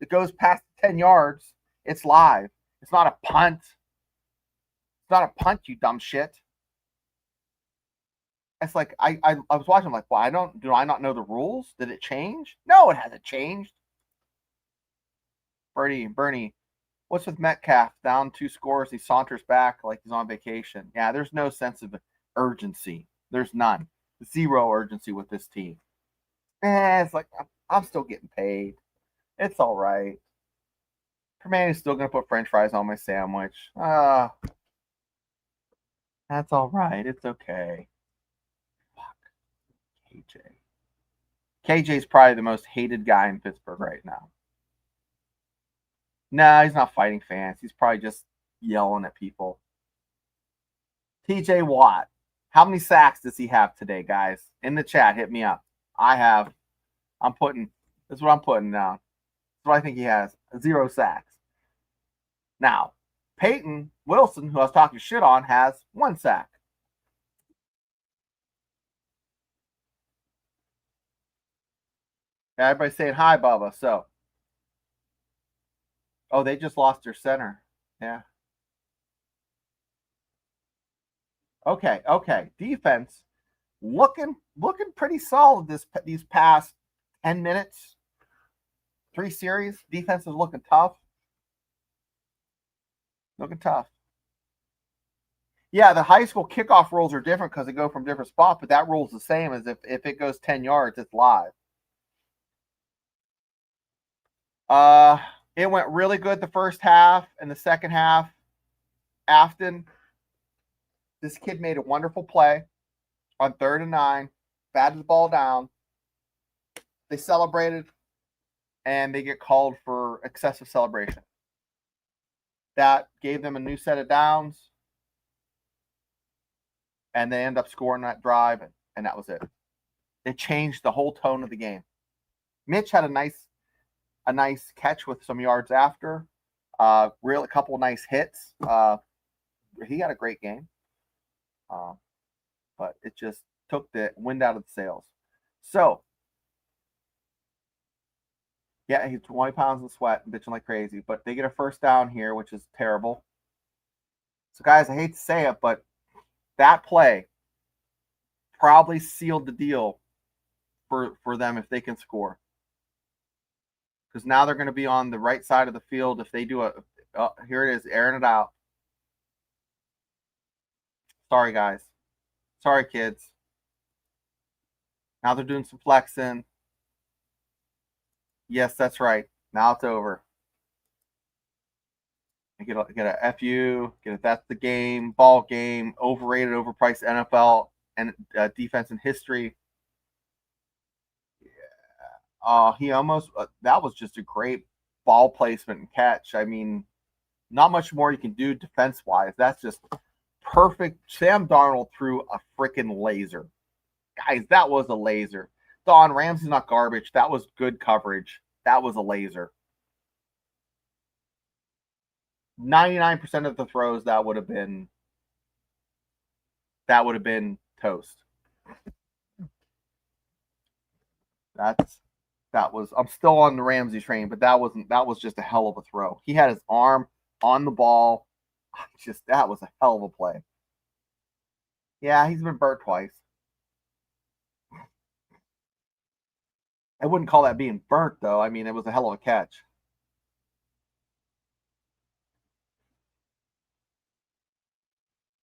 It goes past 10 yards. It's live. It's not a punt. It's not a punt, you dumb shit. it's like I was watching, I'm like, well, do I not know the rules? Did it change? No, it hasn't changed. Bernie, what's with Metcalf? Down 2 scores, he saunters back like he's on vacation. Yeah, there's no sense of urgency. There's none. Zero urgency with this team. It's like I'm still getting paid. It's all right. Permani's still gonna put French fries on my sandwich. That's all right. It's okay. Fuck. KJ. KJ's probably the most hated guy in Pittsburgh right now. No, he's not fighting fans. He's probably just yelling at people. TJ Watt. How many sacks does he have today, guys? In the chat, hit me up. This is what I'm putting down. That's what I think he has. 0 sacks. Now, Peyton Wilson, who I was talking shit on, has 1 sack. Yeah, everybody's saying hi, Bubba. So, they just lost their center. Yeah. Okay. Defense looking pretty solid these past 10 minutes. 3 series. Defense is looking tough. Yeah, the high school kickoff rules are different because they go from different spots, but that rule's the same as if it goes 10 yards, it's live. It went really good the first half, and the second half, Afton, this kid made a wonderful play on 3rd and 9, batted the ball down. They celebrated, and they get called for excessive celebration. That gave them a new set of downs, and they end up scoring that drive, and that was it. It changed the whole tone of the game. Mitch had a nice catch with some yards after. A couple of nice hits. He had a great game. But it just took the wind out of the sails. So, yeah, he's 20 pounds of sweat and bitching like crazy. But they get a first down here, which is terrible. So, guys, I hate to say it, but that play probably sealed the deal for them if they can score. Because now they're going to be on the right side of the field if they do here it is, airing it out. Sorry, guys. Sorry, kids. Now they're doing some flexing. Yes, that's right. Now it's over. Get a FU. That's the game. Ball game. Overrated, overpriced NFL and defense in history. He almost that was just a great ball placement and catch. I mean, not much more you can do defense-wise. That's just perfect. Sam Darnold threw a freaking laser. Guys, that was a laser. Don Ramsey's not garbage. That was good coverage. That was a laser. 99% of the throws that would have been toast. I'm still on the Ramsey train, but that was just a hell of a throw. He had his arm on the ball. That was a hell of a play. Yeah, he's been burnt twice. I wouldn't call that being burnt, though. I mean, it was a hell of a catch.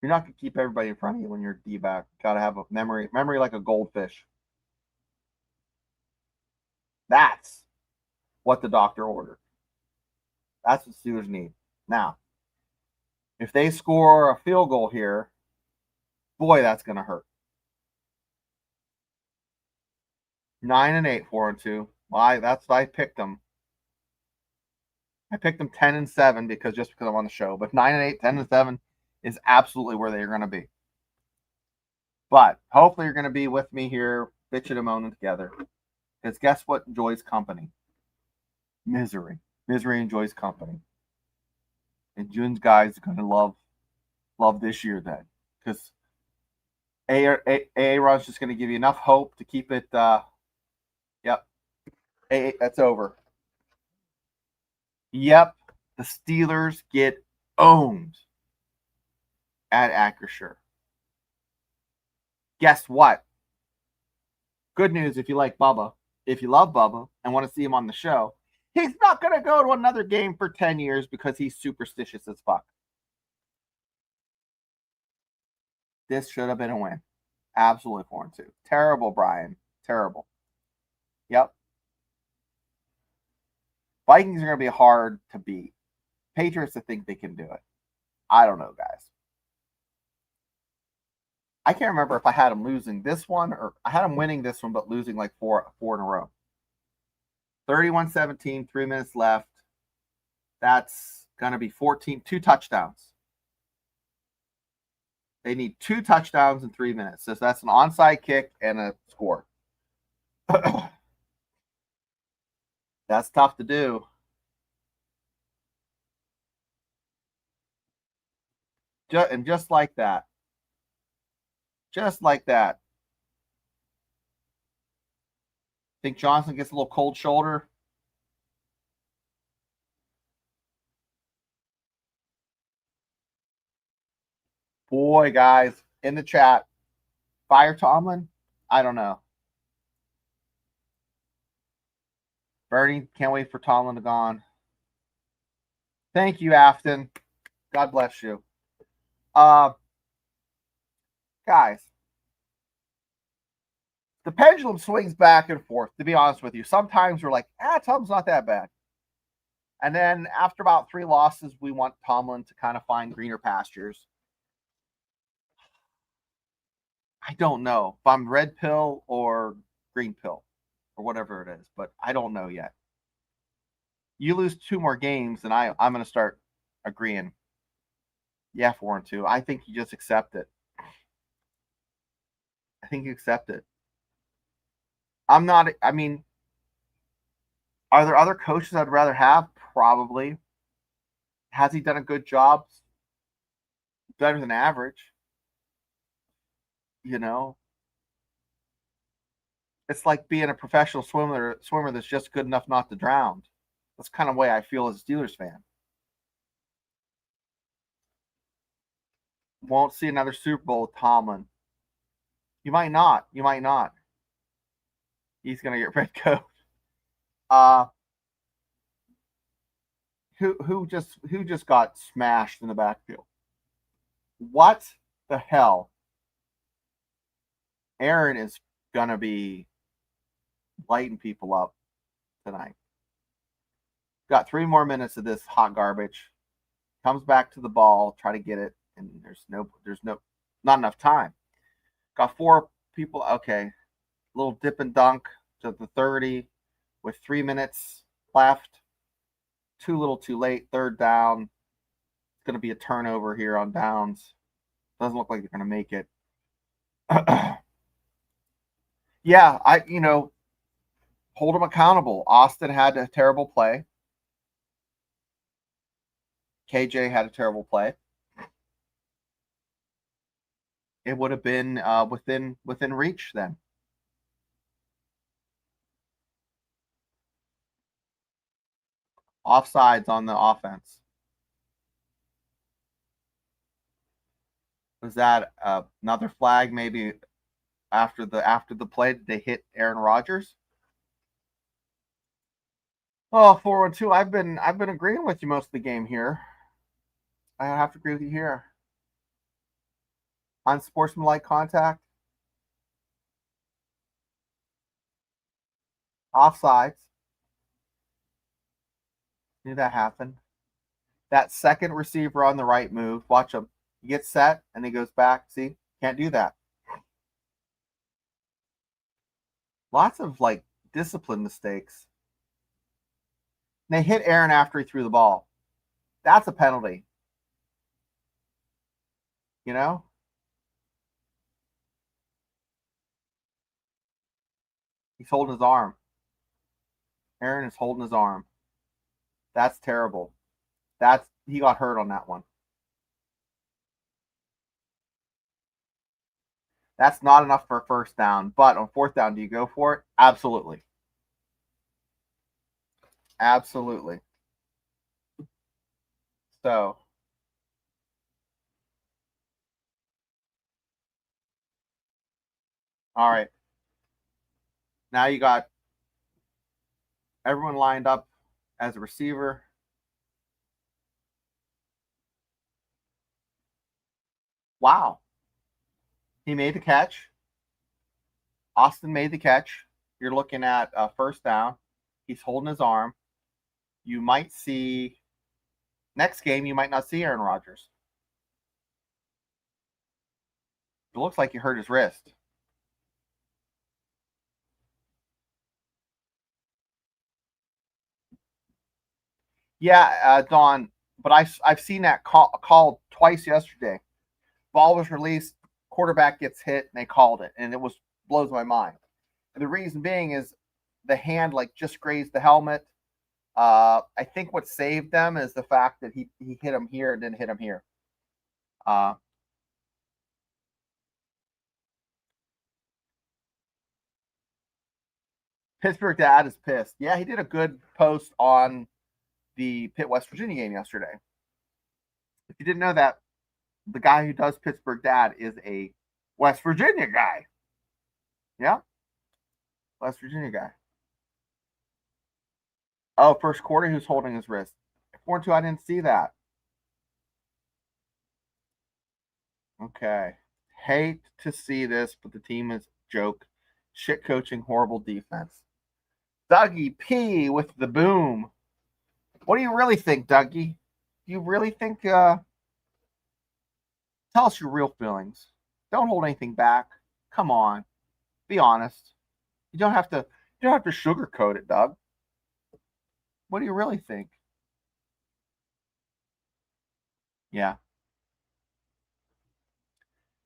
You're not going to keep everybody in front of you when you're D-back. Got to have a memory like a goldfish. That's what the doctor ordered. That's what Steelers need. Now, if they score a field goal here, boy, that's going to hurt. 9-8, 4-2. Well, that's why I picked them. I picked them 10-7 because I'm on the show. But 9-8, 10-7 is absolutely where they're going to be. But hopefully you're going to be with me here, bitching and moaning together. Because guess what enjoys company? Misery. Misery enjoys company. And June's guys are going to love this year then. Because Aaron's just going to give you enough hope to keep it. Yep. That's over. Yep. The Steelers get owned at Acrisure. Guess what? Good news if you like Bubba. If you love Bubba and want to see him on the show, he's not going to go to another game for 10 years because he's superstitious as fuck. This should have been a win. Absolutely 4-2. Terrible, Brian. Terrible. Yep. Vikings are going to be hard to beat. Patriots, I think they can do it. I don't know, guys. I can't remember if I had them losing this one or I had them winning this one, but losing like four in a row. 31-17, 3 minutes left. That's going to be 2 touchdowns. They need 2 touchdowns in 3 minutes. So that's an onside kick and a score. That's tough to do. And just like that. Just like that. Think Johnson gets a little cold shoulder? Boy, guys, in the chat, fire Tomlin? I don't know. Bernie, can't wait for Tomlin to gone. Thank you, Afton. God bless you. Guys, the pendulum swings back and forth, to be honest with you. Sometimes we're like, Tomlin's not that bad. And then after about 3 losses, we want Tomlin to kind of find greener pastures. I don't know if I'm red pill or green pill or whatever it is, but I don't know yet. You lose 2 more games, and I'm going to start agreeing. Yeah, 4-2. I think you just accept it. I think you accept it. Are there other coaches I'd rather have? Probably. Has he done a good job? Better than average. You know? It's like being a professional swimmer that's just good enough not to drown. That's kind of the way I feel as a Steelers fan. Won't see another Super Bowl with Tomlin. You might not. You might not. He's going to get red coat. Who just got smashed in the backfield? What the hell? Aaron is going to be lighting people up tonight. Got 3 more minutes of this hot garbage. Comes back to the ball, try to get it, and there's not enough time. Got 4 people. Okay. Little dip and dunk to the 30 with 3 minutes left. Too little too late. 3rd down. It's going to be a turnover here on downs. Doesn't look like they're going to make it. Yeah, hold them accountable. Austin had a terrible play. KJ had a terrible play. It would have been within reach then. Offsides on the offense. Was that another flag? Maybe after the play, did they hit Aaron Rodgers? Oh, 4-2. I've been agreeing with you most of the game here. I have to agree with you here. Unsportsmanlike contact. Offsides. Knew that happened. That second receiver on the right move. Watch him. He gets set and he goes back. See? Can't do that. Lots of discipline mistakes. They hit Aaron after he threw the ball. That's a penalty. You know? He's holding his arm. Aaron is holding his arm. That's terrible. He got hurt on that one. That's not enough for a 1st down. But on 4th down, do you go for it? Absolutely. Absolutely. So. All right. Now you got everyone lined up as a receiver. Wow. He made the catch. Austin made the catch. You're looking at a first down. He's holding his arm. You might see next game, you might not see Aaron Rodgers. It looks like he hurt his wrist. Yeah, Don, but I've seen that called twice yesterday. Ball was released, quarterback gets hit, and they called it, and it blows my mind. And the reason being is the hand just grazed the helmet. I think what saved them is the fact that he hit him here and didn't hit him here. Pittsburgh dad is pissed. Yeah, he did a good post on the Pitt West Virginia game yesterday. If you didn't know that, the guy who does Pittsburgh dad is a West Virginia guy. Yeah, West Virginia guy. Oh, first quarter, he was holding his wrist. 4-2, I didn't see that. Okay. Hate to see this, but the team is joke. Shit coaching, horrible defense. Dougie P with the boom. What do you really think, Dougie? Do you really think tell us your real feelings. Don't hold anything back. Come on. Be honest. You don't have to sugarcoat it, Doug. What do you really think? Yeah.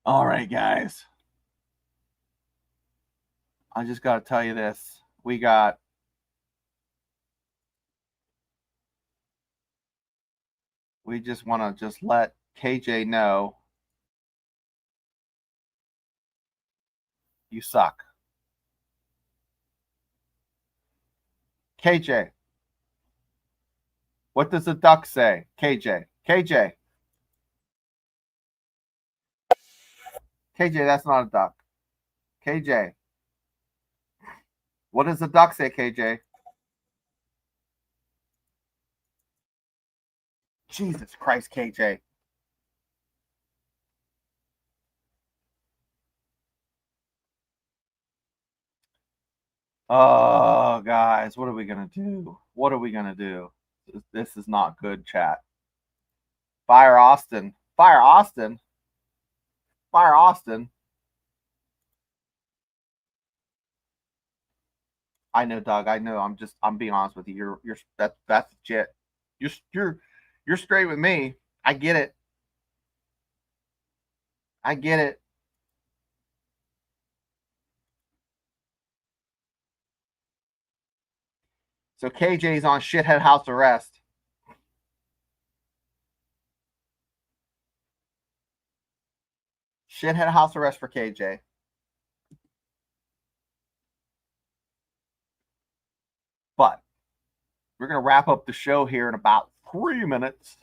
All right, guys. I just got to tell you this. We just want to let KJ know you suck. KJ. What does the duck say? KJ. KJ, that's not a duck. KJ. What does the duck say, KJ? Jesus Christ, KJ. Oh, guys, what are we going to do? What are we going to do? This is not good, chat. Fire Austin. Fire Austin. Fire Austin. I know, Doug. I know. I'm being honest with you. That's legit. You're straight with me. I get it. I get it. So KJ's on shithead house arrest. Shithead house arrest for KJ. But we're going to wrap up the show here in about 3 minutes.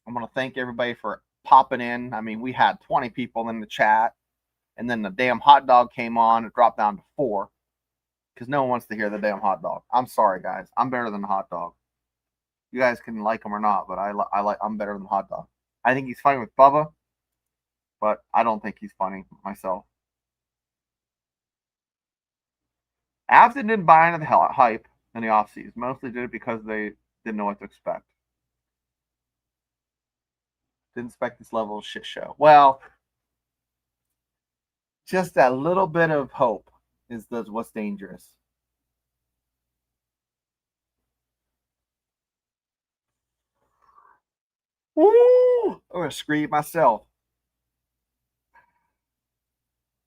I'm going to thank everybody for popping in. I mean, we had 20 people in the chat, and then the damn hot dog came on. It dropped down to 4 because no one wants to hear the damn hot dog. I'm sorry, guys. I'm better than the hot dog. You guys can like him or not, but I'm better than the hot dog. I think he's funny with Bubba, but I don't think he's funny myself. Avs didn't buy into the hype in the offseason. Mostly did it because they didn't know what to expect. Didn't expect this level of shit show. Well, just that little bit of hope is what's dangerous. Woo! I'm going to scream myself.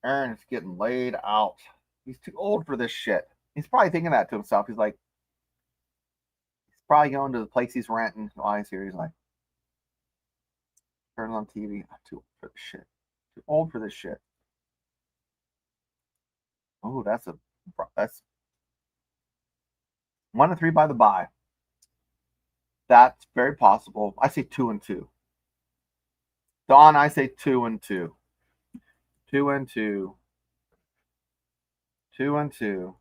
Aaron is getting laid out. He's too old for this shit. He's probably thinking that to himself. He's probably going to the place he's renting while he's here. He's like, turns on TV. I'm too old for this shit. Too old for this shit. Oh, that's 1-3 by the bye. That's very possible. I say 2-2. Don, I say 2-2. 2-2. 2-2.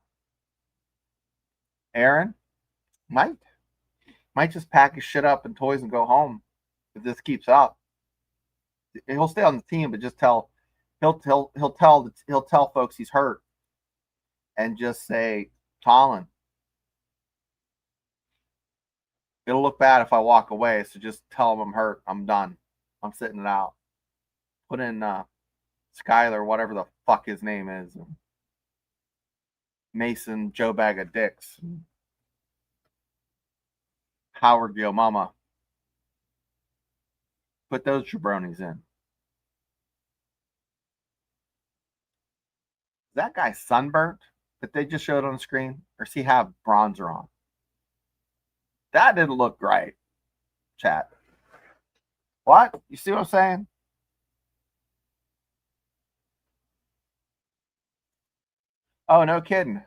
Aaron might just pack his shit up and toys and go home if this keeps up. He'll stay on the team, but just he'll tell folks he's hurt and just say, Tomlin, it'll look bad if I walk away, so just tell him I'm hurt. I'm done. I'm sitting it out. Put in Skyler, whatever the fuck his name is. Mason, Joe Bag of Dicks. Howard Yo Mama. Put those jabronis in. Is that guy sunburnt that they just showed on the screen? Or does he have bronzer on? That didn't look right, chat. What? You see what I'm saying? Oh, no kidding.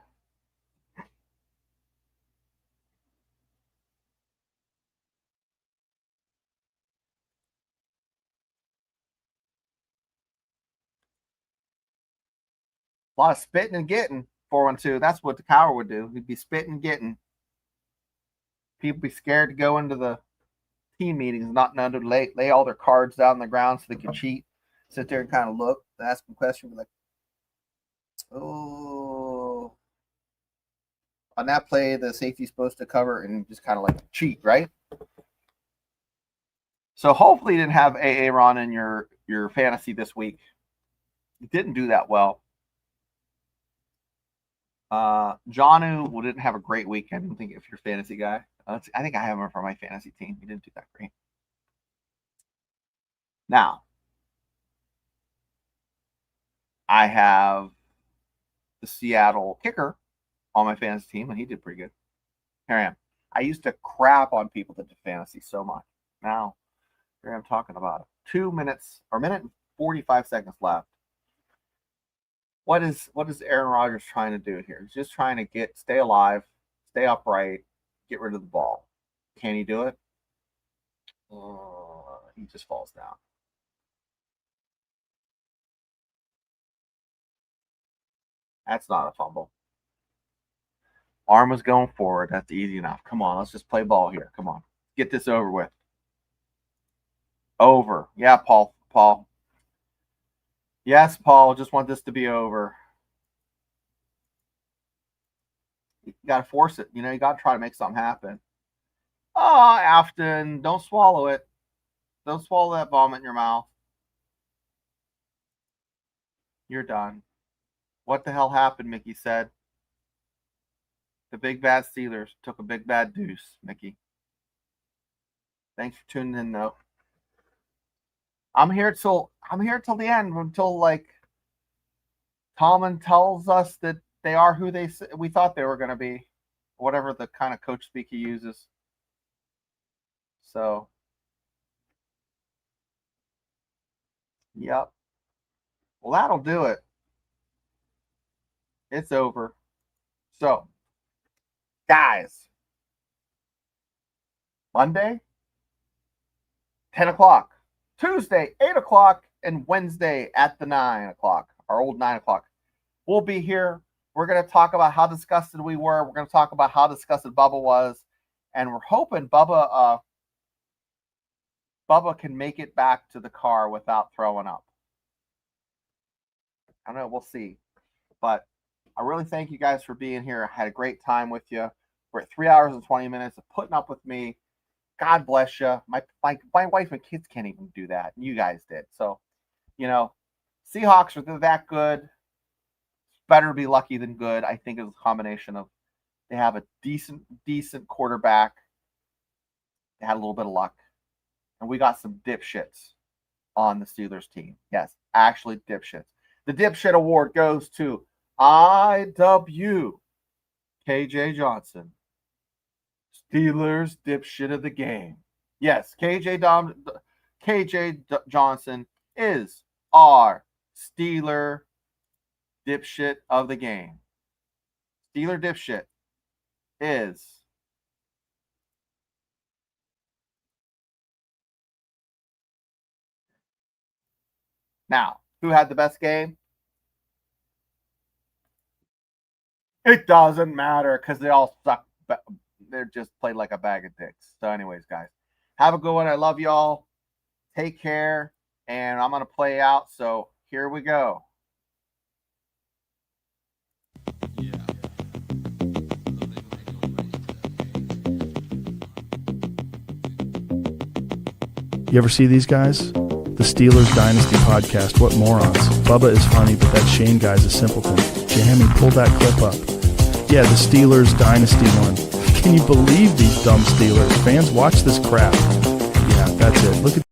A lot of spitting and getting, 412. That's what the cower would do. He'd be spitting and getting. People be scared to go into the team meetings, not know to lay all their cards down on the ground so they can cheat. Sit there and kind of look, ask them questions, like, oh, on that play, the safety's supposed to cover and just kind of like cheat, right? So hopefully you didn't have Aaron in your fantasy this week. You didn't do that well. Jonu didn't have a great week. I didn't think if you're a fantasy guy. I think I have him for my fantasy team. He didn't do that great. Now, I have the Seattle kicker on my fantasy team, and he did pretty good. Here I am. I used to crap on people that did fantasy so much. Now, here I'm talking about it. 2 minutes or minute and 45 seconds left. What is Aaron Rodgers trying to do here? He's just trying to stay alive, stay upright, get rid of the ball. Can he do it? He just falls down. That's not a fumble. Arm was going forward. That's easy enough. Come on, let's just play ball here. Come on. Get this over with. Over. Yeah, Paul. Yes, Paul. Just want this to be over. You got to force it. You got to try to make something happen. Oh, Afton, don't swallow it. Don't swallow that vomit in your mouth. You're done. What the hell happened, Mickey said. The big bad Steelers took a big bad deuce, Mickey. Thanks for tuning in, though. I'm here till the end, until like Tomlin tells us that they are who we thought they were going to be, whatever the kind of coach speak he uses. So, yep. Well, that'll do it. It's over. So, guys, Monday, 10 o'clock. Tuesday, 8 o'clock, and Wednesday at the 9 o'clock, our old 9 o'clock. We'll be here. We're going to talk about how disgusted we were. We're going to talk about how disgusted Bubba was. And we're hoping Bubba can make it back to the car without throwing up. I don't know. We'll see. But I really thank you guys for being here. I had a great time with you. We're at 3 hours and 20 minutes of putting up with me. God bless you. My wife and kids can't even do that. You guys did. So, Seahawks are that good. It's better to be lucky than good. I think it's a combination of they have a decent quarterback. They had a little bit of luck. And we got some dipshits on the Steelers team. Yes, actually dipshits. The dipshit award goes to IW KJ Johnson. Steelers dipshit of the game. Yes, KJ Johnson is our Steeler dipshit of the game. Steeler dipshit is now. Who had the best game? It doesn't matter because they all suck. They're just played like a bag of dicks. So, anyways, guys, have a good one. I love y'all. Take care. And I'm going to play out. So, here we go. You ever see these guys? The Steelers Dynasty podcast, what morons. Bubba is funny, but that Shane guy's a simpleton. Jamie, pull that clip up. Yeah, the Steelers Dynasty one. Can you believe these dumb Steelers? Fans, watch this crap. Yeah, that's it. Look at